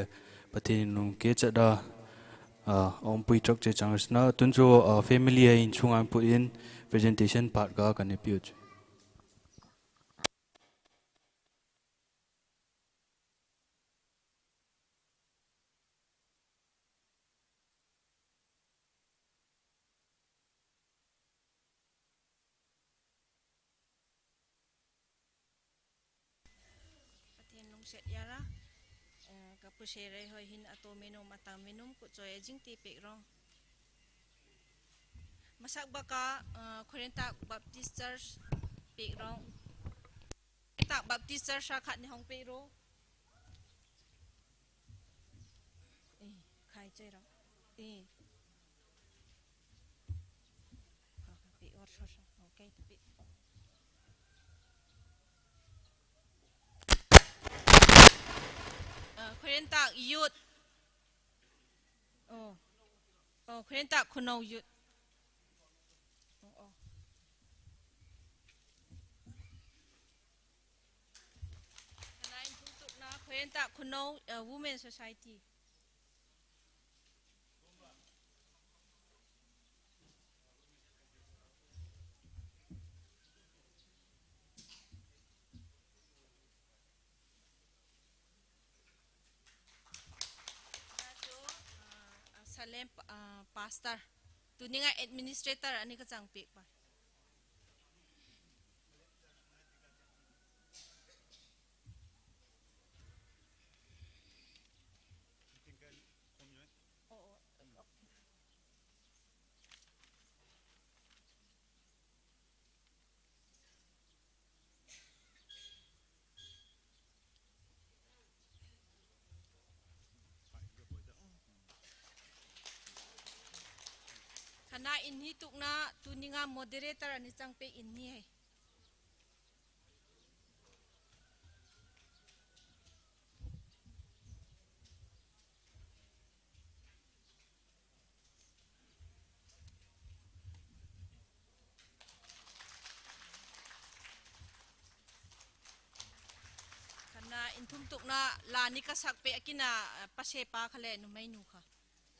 S6: pathin nung ke chada om pui chok che changasna tunjo family in chungang put in presentation part ga kan piuch
S17: set yara kapusere hoi hin ato minum matang minum ku joy jing ti pek rong masak baka Korean Baptist Church pek rong tak Baptist Church khat ni hong pek ro khai chai rong pek or so okay tapi Korean youth Korean kuno youth Korean kuno women society Salem pastor tuninga administrator ani ka chang pek pa kana inhi tukna tuninga moderator ani chang pe inni hai kana inthum tukna lani ka sak pe akina pase pa khale nu mai nu kha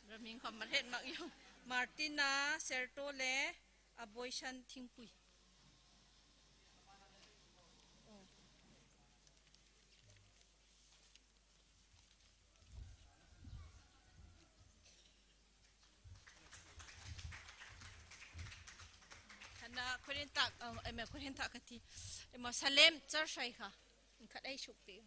S17: raming kham ret mak yo Martina Sertole Aboishan Thingpui kana Korean tak kati ema Salem Church ai kha khat ai shuk pe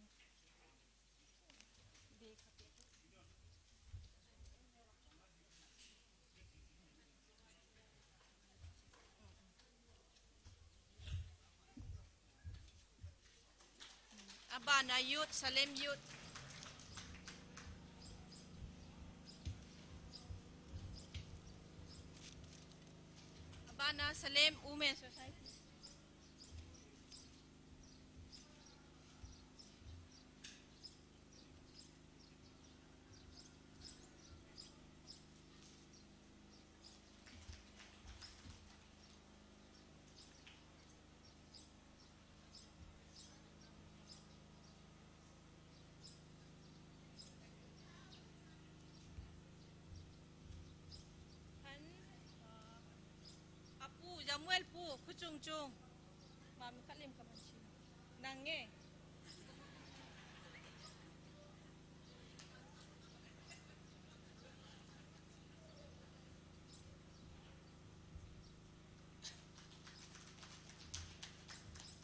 S17: Abana youth Salem youth Abana Salem women society Samuel pu kucung cung mami kalim kamansi nange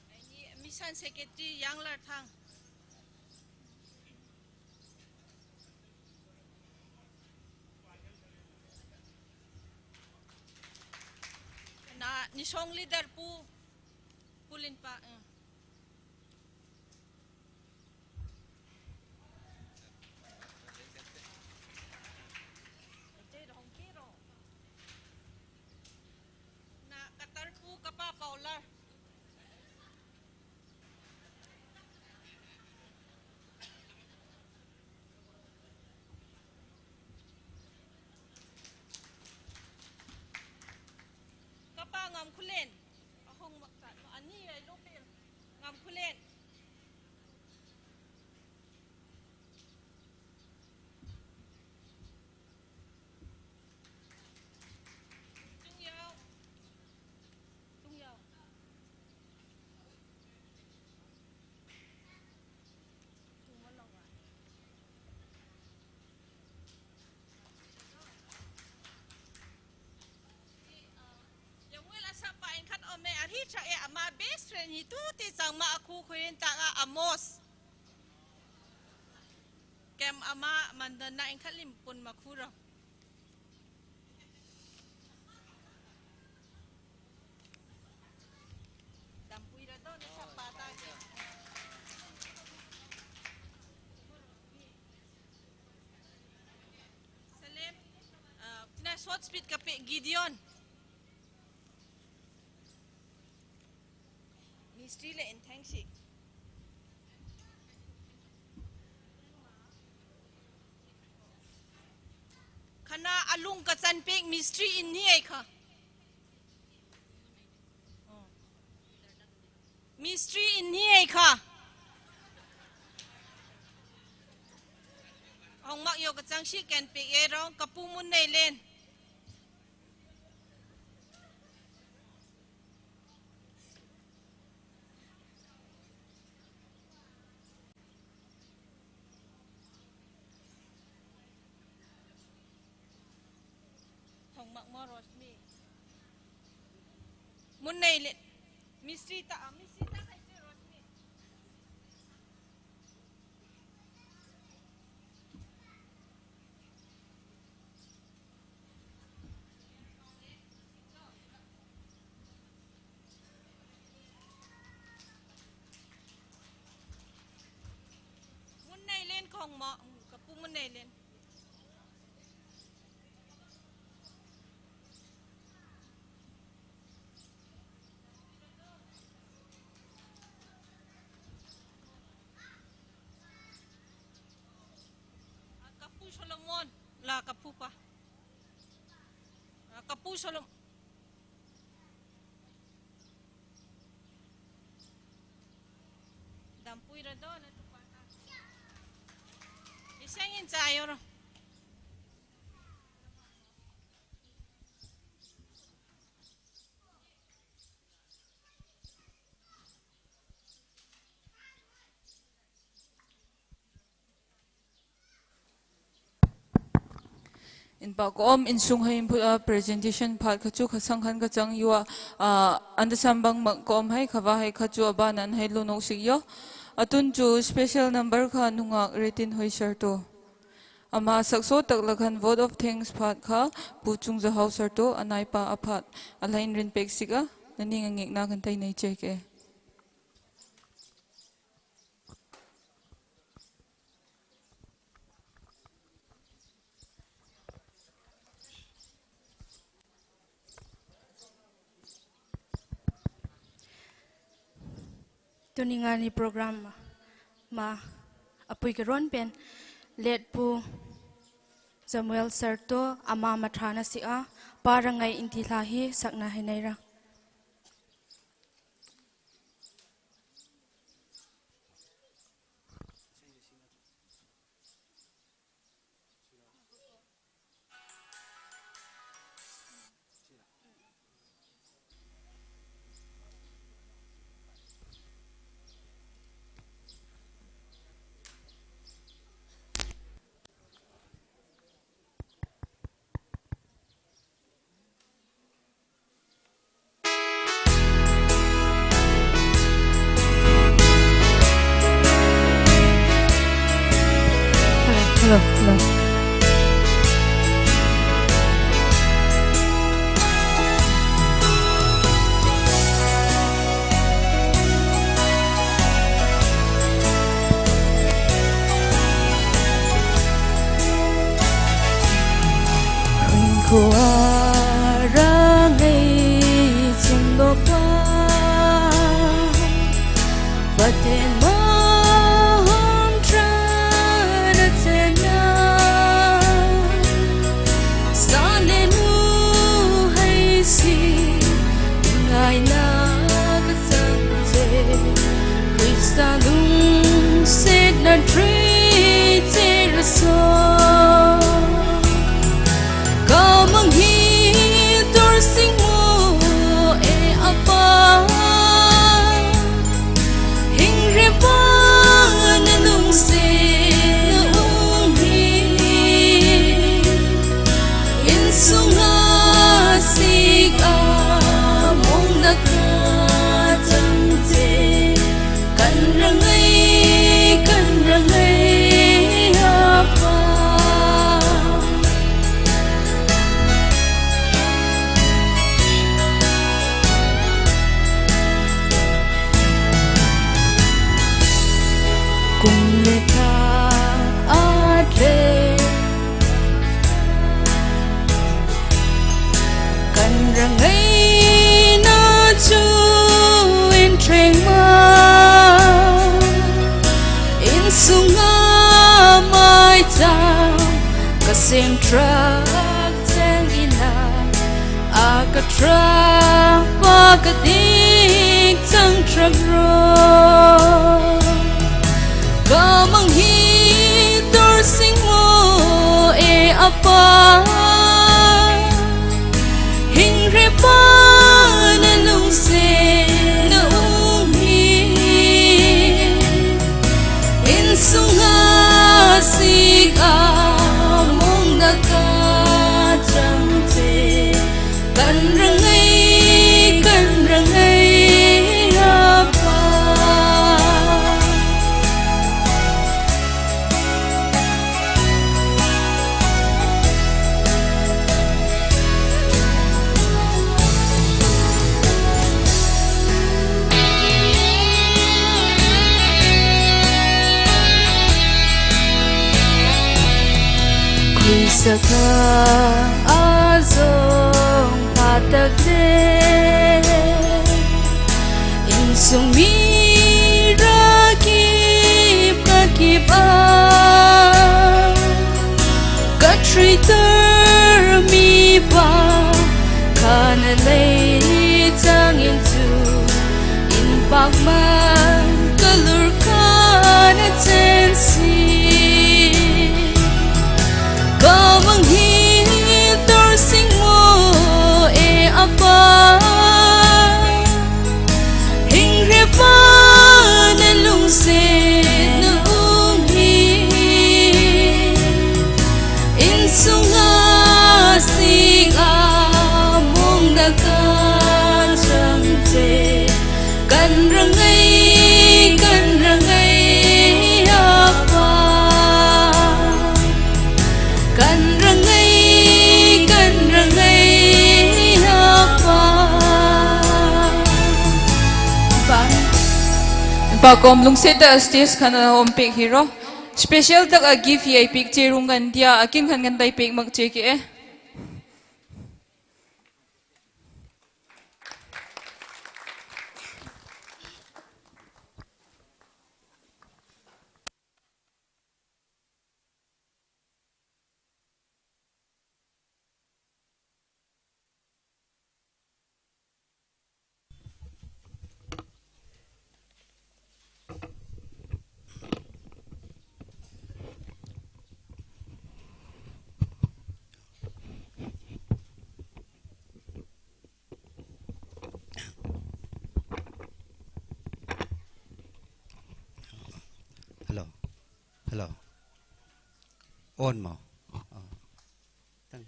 S17: ini mission secretary yang lar thang ni song leader pu pulin pa na katar pu kapa paular kapa ngam kulen ahong maksa ani ai lopel ngam kulen cha e ama best friend itu ti sang ma aku kuin ta ka Amos kem ama mandana in khalim pun makhura dampui ra do ni sapata ke Salim na short speed ka pe Gideon Mystery le in thanks you Kana alung ka chan pek mystery in ni ai kha mystery in ni ai kha Hong mak yo ka chang shi ken pek e rong kapu mun nei len Mun nei le mystery ta kai se Rosmi Mun nei len khong mo kapu mun nei len Solomon la kapu pa kapu Solomon dampui ra do na tu pa isang in sayo ro
S5: In pagom in sunghay presentation phat khachu khasang khan ka chang yuwa andasambang magkom hai khawa hai khachu abanan hai lunok sigyo atun chu special number kha nunga retin hoi sarto ama sakso taklakhan vote of thanks phat kha puchung za house sarto anai pa aphat alain rin pek siga nani ngek na kan tai nei cheke
S18: Tuningani program ma apui keron pen let pu Samuel Sarto ama mathana sia parangai intilahi sakna henaira Hello. Come on here. kasing truck teng ina akatra pagadik tang truck ro kamang hitor sing mo e apa hingre pa na lungse na unghi insunga sig among nakachangte kan rangai apa Saka azong patagde insung mira kip kakiba katriter mi ba kanalay tang into in pagman kalur kana tensi kamang hitor sing mo e apa hingre pa na lungse na unghi insunga sig among nakachangte kan rangai apa kan rangai apa
S5: pa kom lungse da stage khana om pek hero special tak a give ye picture rung gan dia akin khan gan dai pek mak che ke
S9: Hello. On mo. Tang.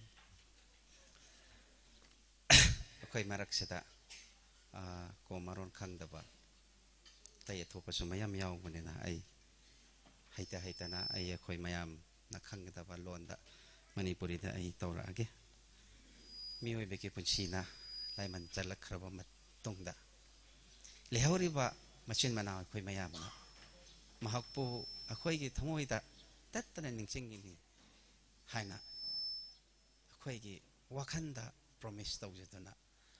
S9: Okay, marak sita. Ko maron khang daba. Tay thopa sumayam yaw mo na ay haita na ay koi mayam na khang daba londa Manipuri da ay tawra age. Miyoy beki punchina lay man jalak khraba matungda. Lehawri ba machin mana koi mayam na. Mahakpo ako'y thamoyda tattana ningsingini haina ako'y wakhanda promise tawjaduna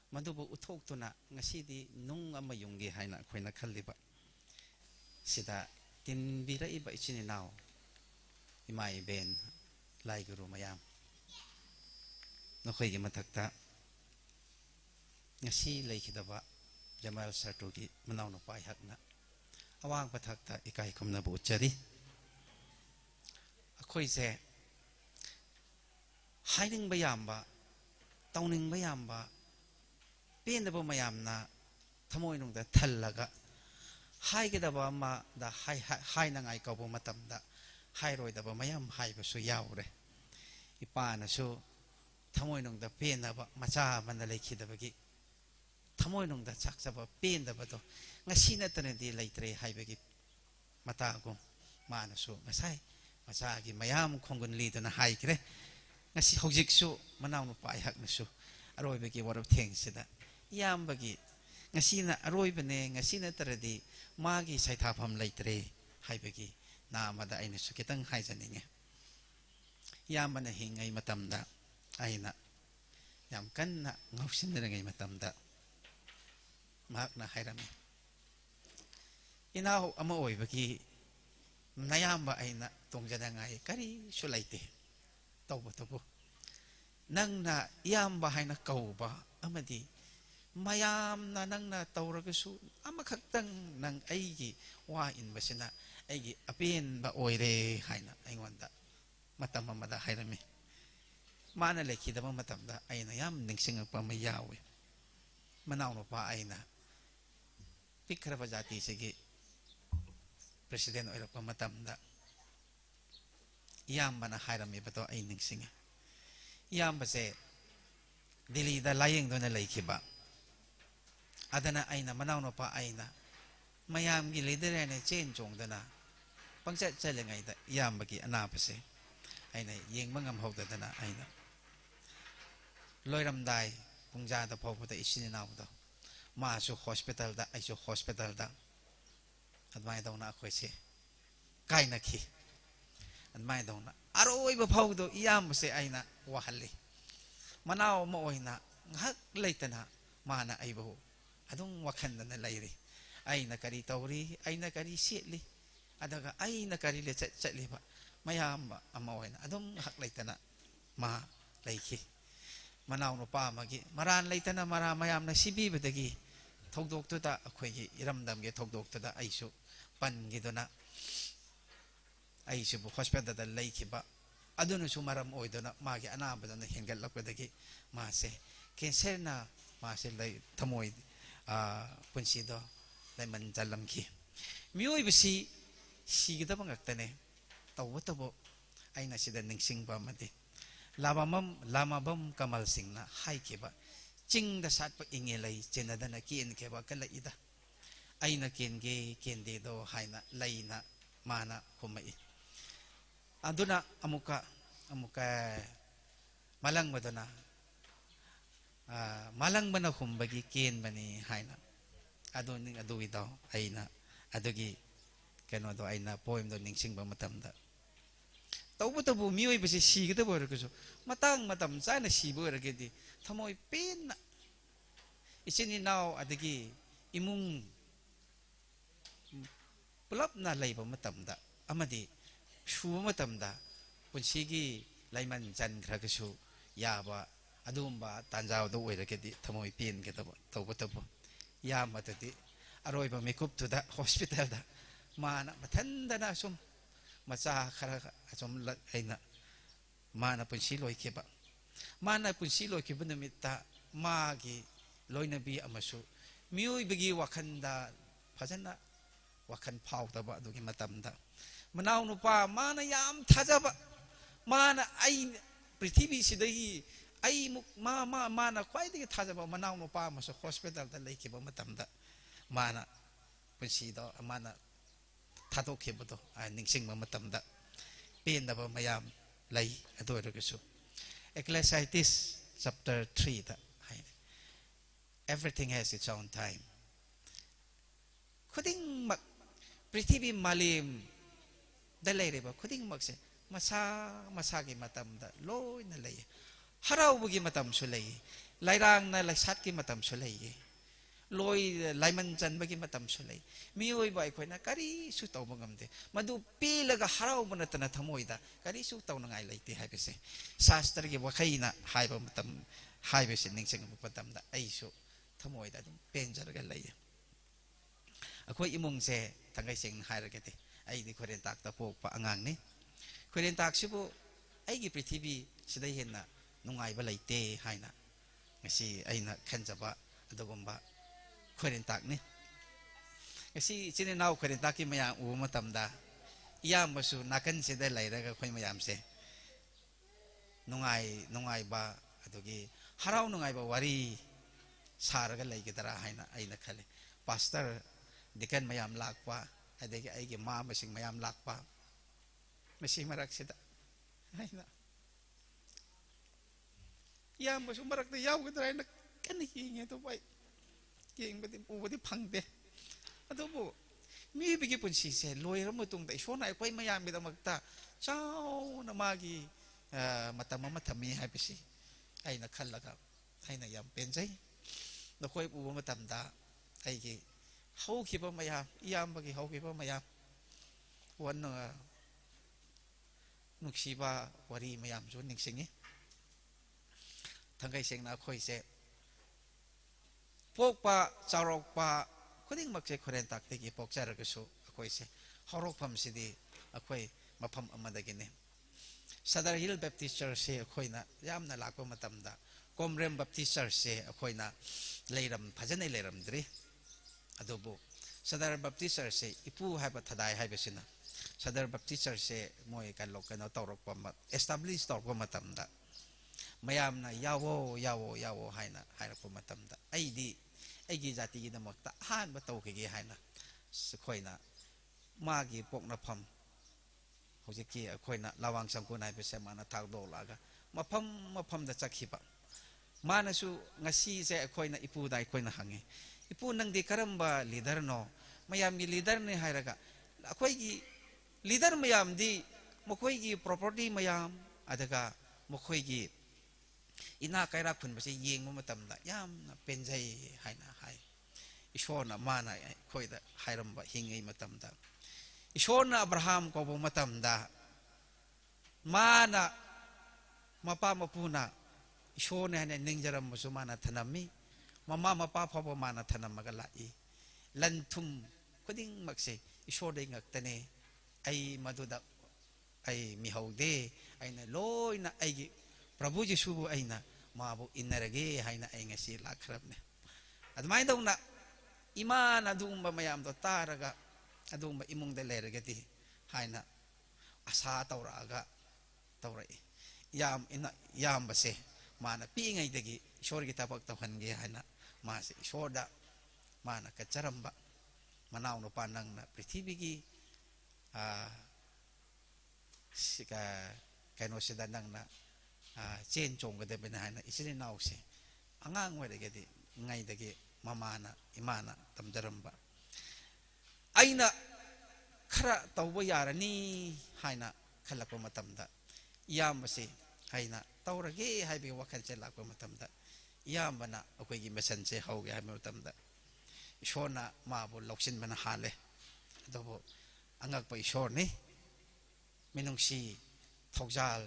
S9: madubu uthoktuna ngasidi nung ama yunggi haina ako'y nakhalliba sida tinbira iba ichini naw imay ben lai guru mayam nako'y matakta ngasi laikidaba Jamal Sartugi manaw no pai hakna awang pathakta ikai kumna bu chari akhoi se hiding bayamba tawning bayamba penaba mayamna thamoi nung da thallaga haigedaba ma da hai nangai kabu matamda hairoi daba mayam haiba su yaure ipana su thamoi nung da penaba macha manna lekhidabagi thamoi nung da chakchaba pendaba to ngasi natanadi laitre haibagi matagum manasu masai masagi mayam khongun lidana haikre ngasi hojiksu manaw no pai haknasu aroibagi warab thengsida yambagi ngasi na aroibane ngasi nataradi magi saithafam laitre haibagi namada aina su kitang haijaninge yambana hingai matamda aina yam kanna ngausindangai matamda makna hairami inaw ama oibagi nayamba aina tongjadangai kari sulaite
S19: ꯇꯧꯕꯇꯕꯨ ꯅꯪꯅ ꯏꯌꯥꯝꯕ ꯍꯥꯏꯅ ꯀꯧꯕ ꯑꯃꯗꯤ ꯃꯌꯥꯝꯅ ꯅꯪꯅ ꯇꯧꯔꯒꯁꯨ ꯑꯃꯈꯛꯇꯪ ꯅꯪ ꯑꯩꯒꯤ ꯋꯥ ꯏꯟꯕꯁꯤꯅ ꯑꯩꯒꯤ ꯑꯄꯦꯟꯕ ꯑꯣꯏꯔꯦ ꯍꯥꯏꯅ ꯑꯩꯉꯣꯟꯗ ꯃꯇꯝ ꯑꯃꯗ ꯍꯥꯏꯔꯝꯃꯤ ꯃꯥꯅ ꯂꯩꯈꯤꯗꯕ ꯃꯇꯝꯗ ꯑꯩꯅ ꯌꯥꯝ ꯅꯤꯡꯁꯤꯡꯉꯛꯄ ꯑꯃ ꯌꯥꯎꯏ ꯃꯅꯥꯎꯅꯨꯄꯥ ꯑꯩꯅ ꯄꯤꯛꯈ꯭ꯔꯕ ꯖꯥꯇꯤꯁꯤꯒꯤ ꯄ꯭ꯔꯦꯁꯤꯗꯦꯟ ꯑꯣꯏꯔꯛꯄ ꯃꯇꯝꯗ ꯏꯌꯥꯝꯕꯅ ꯍꯥꯏꯔꯝꯃꯤꯕꯗꯣ ꯑꯩ ꯅꯤꯡꯁꯤꯡꯉꯤ ꯏꯌꯥꯝꯕꯁꯦ ꯗꯤꯜꯂꯤꯗ ꯂꯥꯌꯦꯡꯗꯨꯅ ꯂꯩꯈꯤꯕ ꯑꯗꯨꯅ ꯑꯩꯅ ꯃꯅꯥꯎꯅꯨꯄꯥ ꯑꯩꯅ ꯃꯌꯥꯝꯒꯤ ꯂꯤꯗꯔ ꯍꯥꯏꯅ ꯆꯦꯟ ꯆꯣꯡꯗꯅ ꯄꯪꯆꯠ ꯆꯠꯂꯤꯉꯩꯗ ꯏꯌꯥꯝꯕꯒꯤ ꯑꯅꯥꯕꯁꯦ ꯑꯩꯅ ꯌꯦꯡꯕ ꯉꯝꯍꯧꯗꯗꯅ ꯑꯩꯅ ꯂꯣꯏꯔꯝꯗꯥꯏ ꯄꯨꯡꯖꯥꯗ ꯐꯥꯎꯕꯗ ꯏꯆꯤꯟ ꯏꯅꯥꯎꯗꯣ ꯃꯥꯁꯨ ꯍꯣꯁꯄꯤꯇꯥꯜꯗ ꯑꯩꯁꯨ ꯍꯣꯁꯄꯤꯇꯥꯜꯗ ꯑꯗꯨꯃꯥꯏꯅ ꯇꯧꯅ ꯑꯩꯈꯣꯏꯁꯦ ꯀꯥꯏꯅꯈꯤ ꯑꯗꯨꯃꯥꯏꯅ ꯇꯧꯅ ꯑꯔꯣꯏꯕ ꯐꯥꯎꯕꯗꯣ ꯏꯌꯥꯝꯕꯁꯦ ꯑꯩꯅ ꯋꯥꯍꯜꯂꯤ ꯃꯅꯥꯎ ꯑꯃ ꯑꯣꯏꯅ ꯉꯥꯏꯍꯥꯛ ꯂꯩꯇꯅ ꯃꯥꯅ ꯑꯩꯕꯨ ꯑꯗꯨꯝ ꯋꯥꯈꯟꯗꯅ ꯂꯩꯔꯤ ꯑꯩꯅ ꯀꯔꯤ ꯇꯧꯔꯤ ꯑꯩꯅ ꯀꯔꯤ ꯁꯦꯠꯂꯤ ꯑꯗꯨꯒ ꯑꯩꯅ ꯀꯔꯤ ꯆꯠꯂꯤꯕ ꯃꯌꯥꯝ ꯑꯃ ꯑꯣꯏꯅ ꯑꯗꯨꯝ ꯉꯥꯏꯍꯥꯛ ꯂꯩꯇꯅ ꯃꯥ ꯂꯩꯈꯤ ꯃꯅꯥꯎ ꯅꯨꯄꯥ ꯑꯃꯒꯤ ꯃꯔꯥꯟ ꯂꯩꯇꯅ ꯃꯌꯥꯝꯅ ꯁꯤꯕꯤꯕꯗꯒꯤ ꯊꯧꯗꯣꯛꯇꯨꯗ ꯑꯩꯈꯣꯏꯒꯤ ꯏꯔꯝꯗꯝꯒꯤ ꯊꯧꯗꯣꯛꯇꯨꯗ ꯑꯩꯁꯨ ꯄꯟꯈꯤꯗꯨꯅ ꯑꯩꯁꯤꯕꯨ ꯍꯣꯁꯄꯤꯇꯥꯜꯗ ꯂꯩꯈꯤꯕ ꯑꯗꯨꯅꯁꯨ ꯃꯔꯝ ꯑꯣꯏꯗꯨꯅ ꯃꯥꯒꯤ ꯑꯅꯥꯕꯗꯨꯅ ꯍꯦꯟꯒꯠꯂꯛꯄꯗꯒꯤ ꯃꯥꯁꯦ ꯀꯦꯟꯁꯔꯅ ꯃꯥꯁꯦ ꯊꯃꯣꯏ ꯄꯨꯟꯁꯤꯗꯣ ꯂꯩꯃꯟ ꯆꯜꯂꯝꯈꯤ ꯃꯤꯑꯣꯏꯕꯁꯤ ꯁꯤꯒꯗꯕ ꯉꯥꯛꯇꯅꯦ ꯇꯧꯕꯇꯕꯨ ꯑꯩꯅ ꯁꯤꯗ ꯅꯤꯡꯁꯤꯡꯕ ꯑꯃꯗꯤ ꯂꯥꯃꯕꯝ ꯀꯃꯜ ꯁꯤꯡꯅ ꯍꯥꯏꯈꯤꯕ ꯆꯤꯡꯗ ꯁꯥꯠꯄ ꯏꯉꯦꯂꯩ ꯆꯦꯟꯅꯗꯅ ꯀꯦꯟꯈꯤꯕ ꯀꯜꯂꯛꯏꯗ ꯑꯩꯅ ꯀꯦꯟꯒꯦ ꯀꯦꯟꯗꯦꯗꯣ ꯍꯥꯏꯅ ꯂꯩꯅ ꯃꯥꯅ ꯍꯨꯝꯃꯛꯏ ꯑꯗꯨꯅ ꯑꯃꯨꯛꯀ ꯃꯥꯂꯪꯕꯗꯨꯅ ꯃꯥꯂꯪꯕꯅ ꯍꯨꯝꯕꯒꯤ ꯀꯦꯟꯕꯅꯤ ꯍꯥꯏꯅ ꯑꯗꯨꯒꯤꯗꯣ ꯑꯩꯅ ꯑꯗꯨꯒꯤ ꯀꯩꯅꯣꯗꯣ ꯑꯩꯅ ꯄꯣꯏꯝꯗꯣ ꯅꯤꯡꯁꯤꯡꯕ ꯃꯇꯝꯗ ꯇꯧꯕꯇꯕꯨ ꯃꯤꯑꯣꯏꯕꯁꯤ ꯁꯤꯒꯗꯕ ꯑꯣꯏꯔꯒꯁꯨ ꯃꯇꯝ ꯆꯥꯅ ꯁꯤꯕ ꯑꯣꯏꯔꯒꯗꯤ ꯊꯃꯣꯏ ꯄꯦꯟꯅ ꯏꯆꯤꯟ ꯏꯅꯥꯎ ꯑꯗꯒꯤ ꯏꯃꯨꯡ ꯄꯨꯂꯞꯅ ꯂꯩꯕ ꯃꯇꯝꯗ ꯑꯃꯗꯤ ꯁꯨꯕ ꯃꯇꯝꯗ ꯄꯨꯟꯁꯤꯒꯤ ꯂꯩꯃꯟ ꯆꯟꯈ꯭ꯔꯒꯁꯨ ꯌꯥꯕ ꯑꯗꯨꯒꯨꯝꯕ ꯇꯥꯟꯖꯥꯗꯣ ꯑꯣꯏꯔꯒꯗꯤ ꯊꯃꯣꯏ ꯄꯦꯟꯒꯗꯕ ꯇꯧꯕꯇꯕꯨ ꯌꯥꯝꯕꯗꯗꯤ ꯑꯔꯣꯏꯕ ꯃꯤꯀꯨꯞꯇꯨꯗ ꯍꯣꯁꯄꯤꯇꯥꯜꯗ ꯃꯥꯅ ꯃꯊꯟꯗꯅ ꯑꯁꯨꯝ ꯃꯆꯥ ꯈꯔ ꯑꯁꯨꯝ ꯑꯩꯅ ꯃꯥꯅ ꯄꯨꯟꯁꯤ ꯂꯣꯏꯈꯤꯕ ꯃꯥꯅ ꯄꯨꯟꯁꯤ ꯂꯣꯏꯈꯤꯕ ꯅꯨꯃꯤꯠꯇ ꯃꯥꯒꯤ ꯂꯣꯏꯅꯕꯤ ꯑꯃꯁꯨ ꯃꯤꯑꯣꯏꯕꯒꯤ ꯋꯥꯈꯜꯗ ꯐꯖꯅ ꯋꯥꯈꯜ ꯐꯥꯎꯗꯕ ꯑꯗꯨꯒꯤ ꯃꯇꯝꯗ ꯃꯅꯥꯎ ꯅꯨꯄꯥ ꯃꯥꯅ ꯌꯥꯝ ꯊꯥꯖꯕ ꯃꯥꯅ ꯑꯩ ꯄ꯭ꯔꯤꯊꯤꯕꯤꯁꯤꯗꯒꯤ ꯑꯩꯃꯨꯛ ꯃꯥꯅ ꯈ꯭ꯋꯥꯏꯗꯒꯤ ꯊꯥꯖꯕ ꯃꯅꯥꯎ ꯅꯨꯄꯥ ꯑꯃꯁꯨ ꯍꯣꯁꯄꯤꯇꯥꯜꯗ ꯂꯩꯈꯤꯕ ꯃꯇꯝꯗ ꯃꯥꯅ ꯄꯨꯟꯁꯤꯗꯣ ꯃꯥꯅ ꯊꯥꯗꯣꯛꯈꯤꯕꯗꯣ ꯅꯤꯡꯁꯤꯡꯕ ꯃꯇꯝꯗ ꯄꯦꯟꯗꯕ ꯃꯌꯥꯝ ꯂꯩ ꯑꯗꯨ ꯑꯣꯏꯔꯒꯁꯨ Ecclesiastes chapter 3ꯗ ꯍꯥꯏꯅꯤ Everything has its own time khudingmak prithvi malim da leireba khudingmak se masagi matamda loina lei haraubugi matam su lei lairang na laisat ki matam su lei loi laiman chanbagi matam su lei mioi bai khoina kari su tawba ngamde madu pilaga haraubu natana thamoida kari su tawna ngai leite haibese shastra gi wakhaina haiba matam haibese ningsing matamda aisu thamoida dum penjarga lei ꯑꯩꯈꯣꯏ ꯏꯃꯨꯡꯁꯦ ꯊꯥꯡꯒꯩ ꯁꯦꯡꯅ ꯍꯥꯏꯔꯒꯗꯤ ꯑꯩꯗꯤ ꯈꯣꯏꯔꯦꯟꯇꯥꯛꯇ ꯄꯣꯛꯄ ꯑꯉꯥꯡꯅꯤ ꯈꯣꯏꯔꯦꯟꯇꯥꯛꯁꯤꯕꯨ ꯑꯩꯒꯤ ꯄ꯭ꯔꯤꯊꯤꯕꯤ ꯁꯤꯗ ꯍꯦꯟꯅ ꯅꯨꯡꯉꯥꯏꯕ ꯂꯩꯇꯦ ꯍꯥꯏꯅ ꯉꯁꯤ ꯑꯩꯅ ꯈꯟꯖꯕ ꯑꯗꯨꯒꯨꯝꯕ ꯈꯣꯏꯔꯦꯟꯇꯥꯛꯅꯤ ꯉꯁꯤ ꯏꯆꯤꯟ ꯏꯅꯥꯎ ꯈꯣꯏꯔꯦꯟꯇꯥꯛꯀꯤ ꯃꯌꯥꯝ ꯎꯕ ꯃꯇꯝꯗ ꯏꯌꯥꯝꯕꯁꯨ ꯅꯥꯀꯟꯁꯤꯗ ꯂꯩꯔꯒ ꯑꯩꯈꯣꯏ ꯃꯌꯥꯝꯁꯦ ꯅꯨꯡꯉꯥꯏꯕ ꯑꯗꯨꯒꯤ ꯍꯔꯥꯎ ꯅꯨꯡꯉꯥꯏꯕ ꯋꯥꯔꯤ ꯁꯥꯔꯒ ꯂꯩꯒꯗ꯭ꯔꯥ ꯍꯥꯏꯅ ꯑꯩꯅ ꯈꯜꯂꯤ ꯄꯥꯁꯇꯔ ꯗꯤꯀꯟ ꯃꯌꯥꯝ ꯂꯥꯛꯄ ꯑꯗꯒꯤ ꯑꯩꯒꯤ ꯃꯥꯃꯁꯤꯡ ꯃꯌꯥꯝ ꯂꯥꯛꯄ ꯃꯁꯤ ꯃꯔꯛꯁꯤꯗ ꯑꯩꯅ ꯏꯌꯥꯝꯕꯁꯨ ꯃꯔꯛꯇ ꯌꯥꯎꯒꯗ꯭ꯔꯥ ꯍꯥꯏꯅ ꯀꯟꯅ ꯌꯦꯡꯉꯦ ꯑꯗꯨꯕꯨ ꯑꯩ ꯌꯦꯡꯕꯗꯤ ꯎꯕꯗꯤ ꯐꯪꯗꯦ ꯑꯗꯨꯕꯨ ꯃꯤꯑꯣꯏꯕꯒꯤ ꯄꯨꯟꯁꯤꯁꯦ ꯂꯣꯏꯔꯕ ꯃꯇꯨꯡꯗ ꯏꯁꯣꯔꯅ ꯑꯩꯈꯣꯏ ꯃꯌꯥꯝꯒꯤꯗꯃꯛꯇ ꯆꯥꯎꯅ ꯃꯥꯒꯤ ꯃꯇꯝ ꯑꯃ ꯊꯝꯃꯤ ꯍꯥꯏꯕꯁꯤ ꯑꯩꯅ ꯈꯜꯂꯒ ꯑꯩꯅ ꯌꯥꯝ ꯄꯦꯟꯖꯩ ꯅꯈꯣꯏ ꯎꯕ ꯃꯇꯝꯗ ꯑꯩꯒꯤ ꯍꯧꯈꯤꯕ ꯃꯌꯥꯝ ꯏꯌꯥꯝꯕꯒꯤ ꯍꯧꯈꯤꯕ ꯃꯌꯥꯝ นุกชีบาวารีมายามจุนนิ่งสิงห์ทั้งไกเสียงนะคอยเสพวกปะจารกปะคนยิ่งมักจะคนเรียนตักติกีพวกเจริญกุศลคอยเสฮารกพัมสิดีคอยมาพัมอมาดกินเนี่ยซาดาร์ฮิลแบปติสเชอร์เซ่คอยนะยามน่าลักมาตั้มดากอมเรมแบปติสเชอร์เซ่คอยนะเลยรำพัฒนาเลยรำดรีอดูบุซาดาร์แบปติสเชอร์เซ่อีผู้ให้ปัตตาให้เบสินะซาดาร์แบปติสเชอร์เซ่มวยกันลกกันเอาตอรกความเอสตับลิสตอรกความตั้มดามายามนะยาวให้นะให้เราความตั้มดาไอ้ดีไอ้กีจัติกีนมักตาหันมาโตกี่ให้นะคอยนะมากี่พวกนับพัมเขาจะกี่คอยนะระวังสังกุนายไปเสมานะทักโดลากะมาพัมเดจักขิบะมานะสูงาซีเจ้คอยนะอิปูได้คอยนะหังอิปูนังดีคารัมบะลีดาร์โนมายามกีลีดาร์เนี่ยให้ระกะคอยกีลีดาร์มายามดีมคอยกี property มายามอาจจะกะมคอยกีอินาไกรักคนไปเสียยิงมันตั้มได้ยามนะเป็นใจให้นะให้อิชอนนะมานะคอยได้ให้รำบะหิงไงมาตั้มได้อิชอนนะอับราฮัมก็บอกมาตั้มได้มานะมาป้ามาพูนะอิชอนเนี่ยหนึ่งจารมุสมานะธนามีมาป้าพ่อมานะธนามากันละอีลันทุมก็ดิ้งมักเสอิชอนได้งักแต่เนี่ยไอมาดูดไอมีฮาวเดไอเนี่ยลอยนะไอพระบุจิสุบุไอนะมาบุอินนาร์เกไอนะไอเงสิลักครับเนี่ยอันไม่ต้องนะอิมานะดูมบะมายามตัวตาระกะดูมบะอิมุงเดลเลระกะที่ไอนะอาสาตาวระกะตาวระยามอินะยามบะเสมานะปีไงตะกี้ชอร์กิตาปักตะพันเกไอนะมาเสชอร์ดะมานะกัจจารัมบะมานาวนุปานังนะปริธิบิกีสิกาแกโนสิดานังนะเจนจงก็ได้เป็นหายนะอิสระนาวเสอ่างไว้ได้ก็ดีไงได้ก็มามานะอิมานะตำจารมบะไอ้นะคราตัววิญญาณนี่ให้นะขลักมาตำดะยามมาเสให้นะตัวระเกให้ไปว่าขันเจลักมาตำดะยามมันนะเอาไปกินมาสันเจเขาให้มาตำดะชนนะมาบุลกสินมันหาเลยตัวบุอ่างไปชนนี่ไม่ต้องซีทอกจาล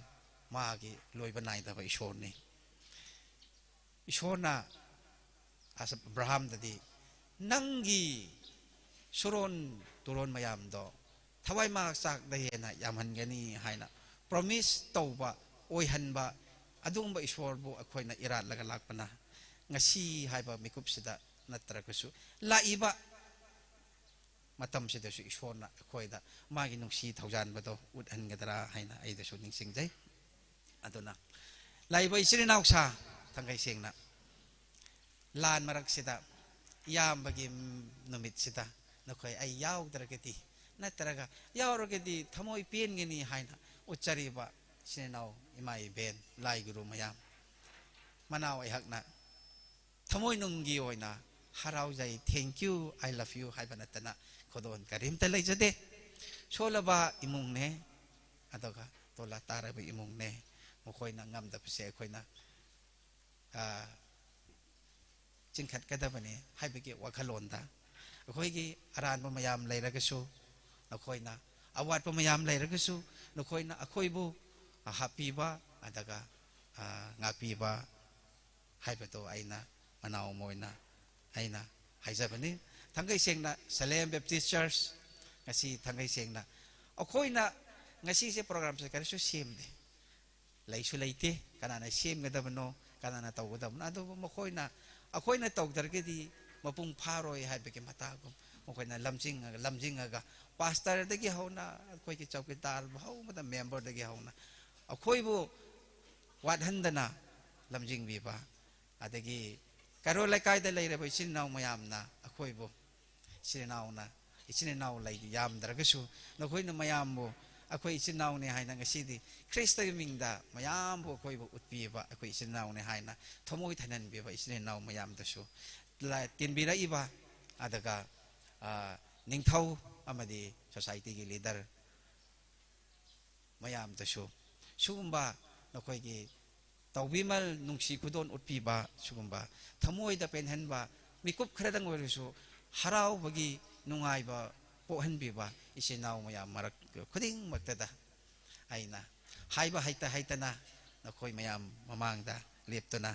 S19: มากีลอยบันไดแต่ไปชนนี่ชนนะอาสอับราฮัมตดีนังกีสุรนตุรนมายามดอทวายมาสักได้นะยามหันกันนี่ให้นะ promise ตัวบะโอยหันบะอดุงบะอิสวอร์บุอคอยนะอิรัดละกันลักปนะงาซีให้บะมิคุบสิดานัตระกุสุลาอีบะมาทำสิเดสุอิสวอร์นะคอยดะมากินนุ่งซีทาวจานบะตัวอุดหันกันตระให้นะไอ้เดสุนิ่งสิงใจอันตัวนะลายใบสิรินาวชาทั้งไกเสียงนะลานมารักสิตายามบากิมนุมิตสิตานักคอยไอยาวตระกตินัตระกยาวตระกติทำไมเปลี่ยนเงี้ยนี่ให้นะอุจจารีบะสิรินาวอิมายเบนลายกุรุมายามมานาวไอหักนะทำไมนุ่งกีโอยนะฮาราวใจ thank you I love you ให้บรรดานะขอโดนการิมแต่เลยจะเดโชลบะอิมุงเน่อันตัวก็ตัวละตาระบะอิมุงเน่มคอยนะงามแต่เสียคอยนะจึงขัดกันได้ปะเนี่ยให้ไปเกี่ยวว่าขลุ่นตาคอยกี่อารานพมายามเลยรักสู้นักคอยนะอาวาดพมายามเลยรักสู้นักคอยนะคอยบุฮับปีบ้าอันตะกางาปีบ้าให้ไปตัวไอ้นะมานาวมวยนะไอ้นะให้ใจปะเนี่ยทั้งไอ้เสียงนะเซเลมเบปติสเชอร์สงาซีทั้งไอ้เสียงนะคอยนะงาซีเสียโปรแกรมสกัดสู้เสียมเดไล่ช่วยไล่เตะการนั้นเสียมกันได้ปะโนการนั้นตัวกันได้ปะนั่นตัวมาคอยนะคอยนะตกตระกี้ดีมาปุ่งพารอยให้ไปกินมาตากมาคอยนะลำจิงก็พาสเตอร์เด็กเขานะคอยกิจจกิตาร์เขามาทำเมมเบอร์เด็กเขานะคอยบุวัดหันดนะลำจิงบีบ้าเด็กการรู้ไล่ใครได้เลยเลยไปชินนาวมายามนะคอยบุชินนาวนะชินนาวไล่ยามตระกี้สูนักคอยนะมายามบุคอยชินนาวเนี่ยให้นังสิดีคริสต์มิงดามายามบุคอยบุอุดบีบ้าคอยชินนาวเนี่ยให้นะทมวยทันันบีบ้าชินนาวมายามตัวสูลายตีนบีระอีบ้าอาจจะก็นิ่งเท่าอามาดี society กิลีดาร์มายามตัวสูชุมบ้านักคอยกีตัววิมัลนุ่งสีกุดอนอุดบีบ้าชุมบ้าทมวยจะเป็นเห็นบ้ามีกุบเครดังวันสูฮาราวบกีนุ่งไงบ้าโปหันบีบ้าชินนาวมายามมารักคุดิ้งมักเตดะไอ้นะ haiba haitana na khoi mayam mamangda leptuna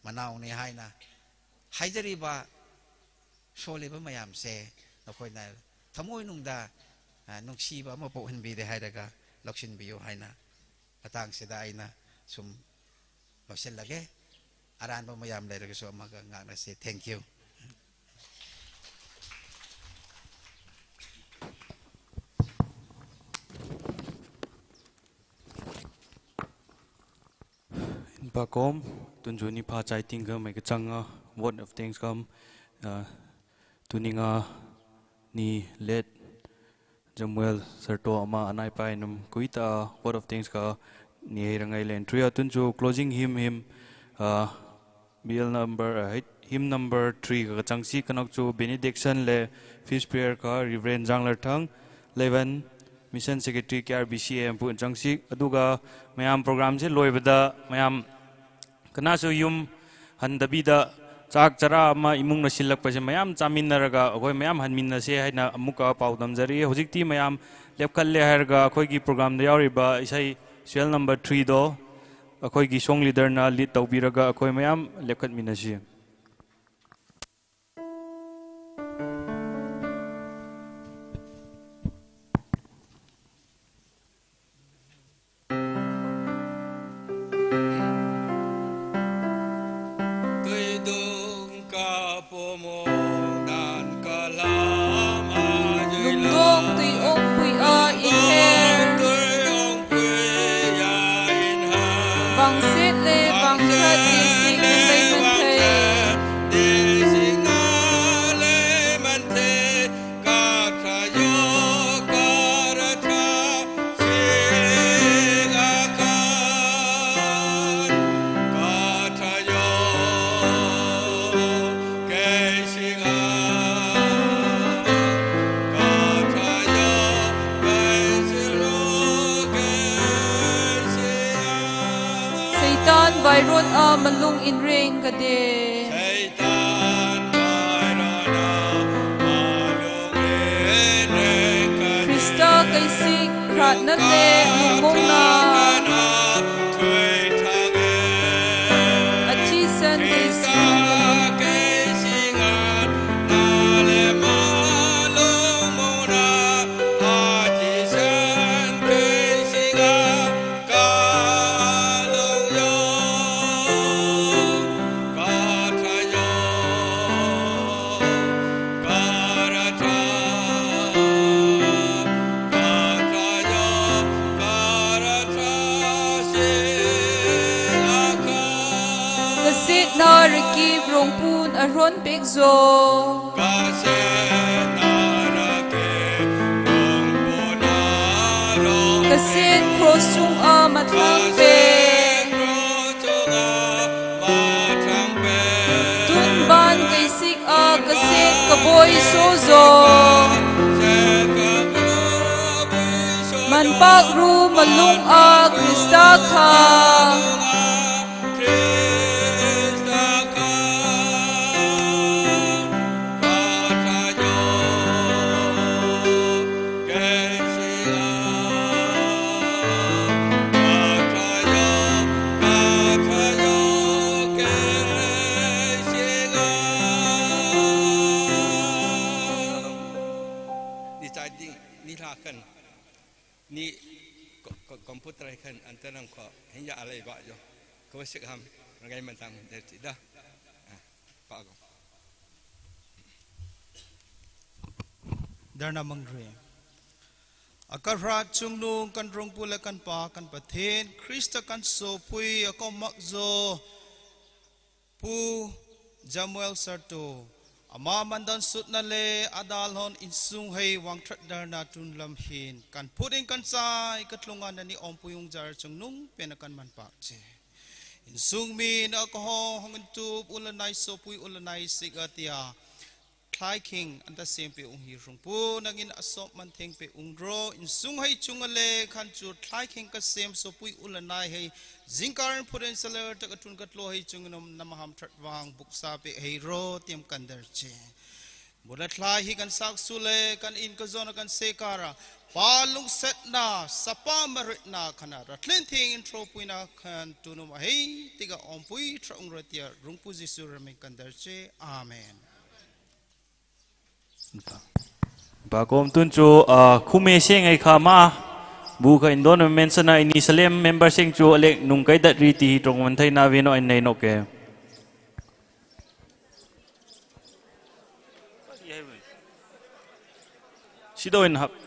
S19: manau ni haina haijariba soleba mayam se na khoi na thamoi nungda nungsiba ma po hanbi de hairaga loksin biyo haina patang sida aina sum losin lage aran ba mayam leiraga so amaga ngakna se thank you.
S6: Bakom tunjuni pa chai tinga mai ka changa word of things come tuninga ni let Samuel Sarto ama anai pai num kuita word of things ka ni rangai len tria tunju closing hymn BL number hymn number 3 ka changsi kanok chu benediction le feast prayer ka Reverend Janglar Thang 11 Mission Secretary KRBCM pu changsi aduga mayam program je loibada mayam kana so yum handabida chak chara ma imung na silak pa je mayam chamin naraga agoi mayam hanmin na se haina amuka paudam jari hojikti mayam lepkal le harga akhoi gi program da yauri ba isai serial number 3 do akhoi gi song leader na lead tawbiraga akhoi mayam lepkat minasi
S5: malung in ring ka de Krista kay sik rat na le lumong na achi san kay aron pigzo kasin cross chung matang pe tun ban kay sik kasin kaboy sozo man pagru malung Krista ka
S1: ni komputer kan antarang ko hingga alai ba jo ko sik ham ngai mentang dari dah pak ko
S20: darna mangre akarra chungnu kan rongpula kan pa kan pathen Krista kan so pui akom makzo pu Samuel Sarto ama mandan sutna le adal hon insung hei wang thrat darna tun lam hin kan puding kan sai katlungan ni om puyung jar chungnung penakan man pak che insung min alcohol hongan tu ulanai so pui ulanai sigatia Thai King anta sempe ung hi rungpu nangin asop man theng pe ungro insung hei chungale khan chu Thai King ka sem so pui ulanai hei zingkaran puden saler takatun katlo hei chungnom namaham thratwang buksa pe hei ro tiam kandar che Budatlah hi kan sak sule kan in ka zona kan sekara palung set na sapa merit na kana ratlin thing intro puina kan tunum hei tiga ompui trong ratia rungpu jisu rame kan darche amen.
S6: Ba kom tunchu khume seng ai khama bu ka indon mention na ini salem member seng chu alek nung kai dat riti trong man thai na vino ai nei no ke Sidoin hap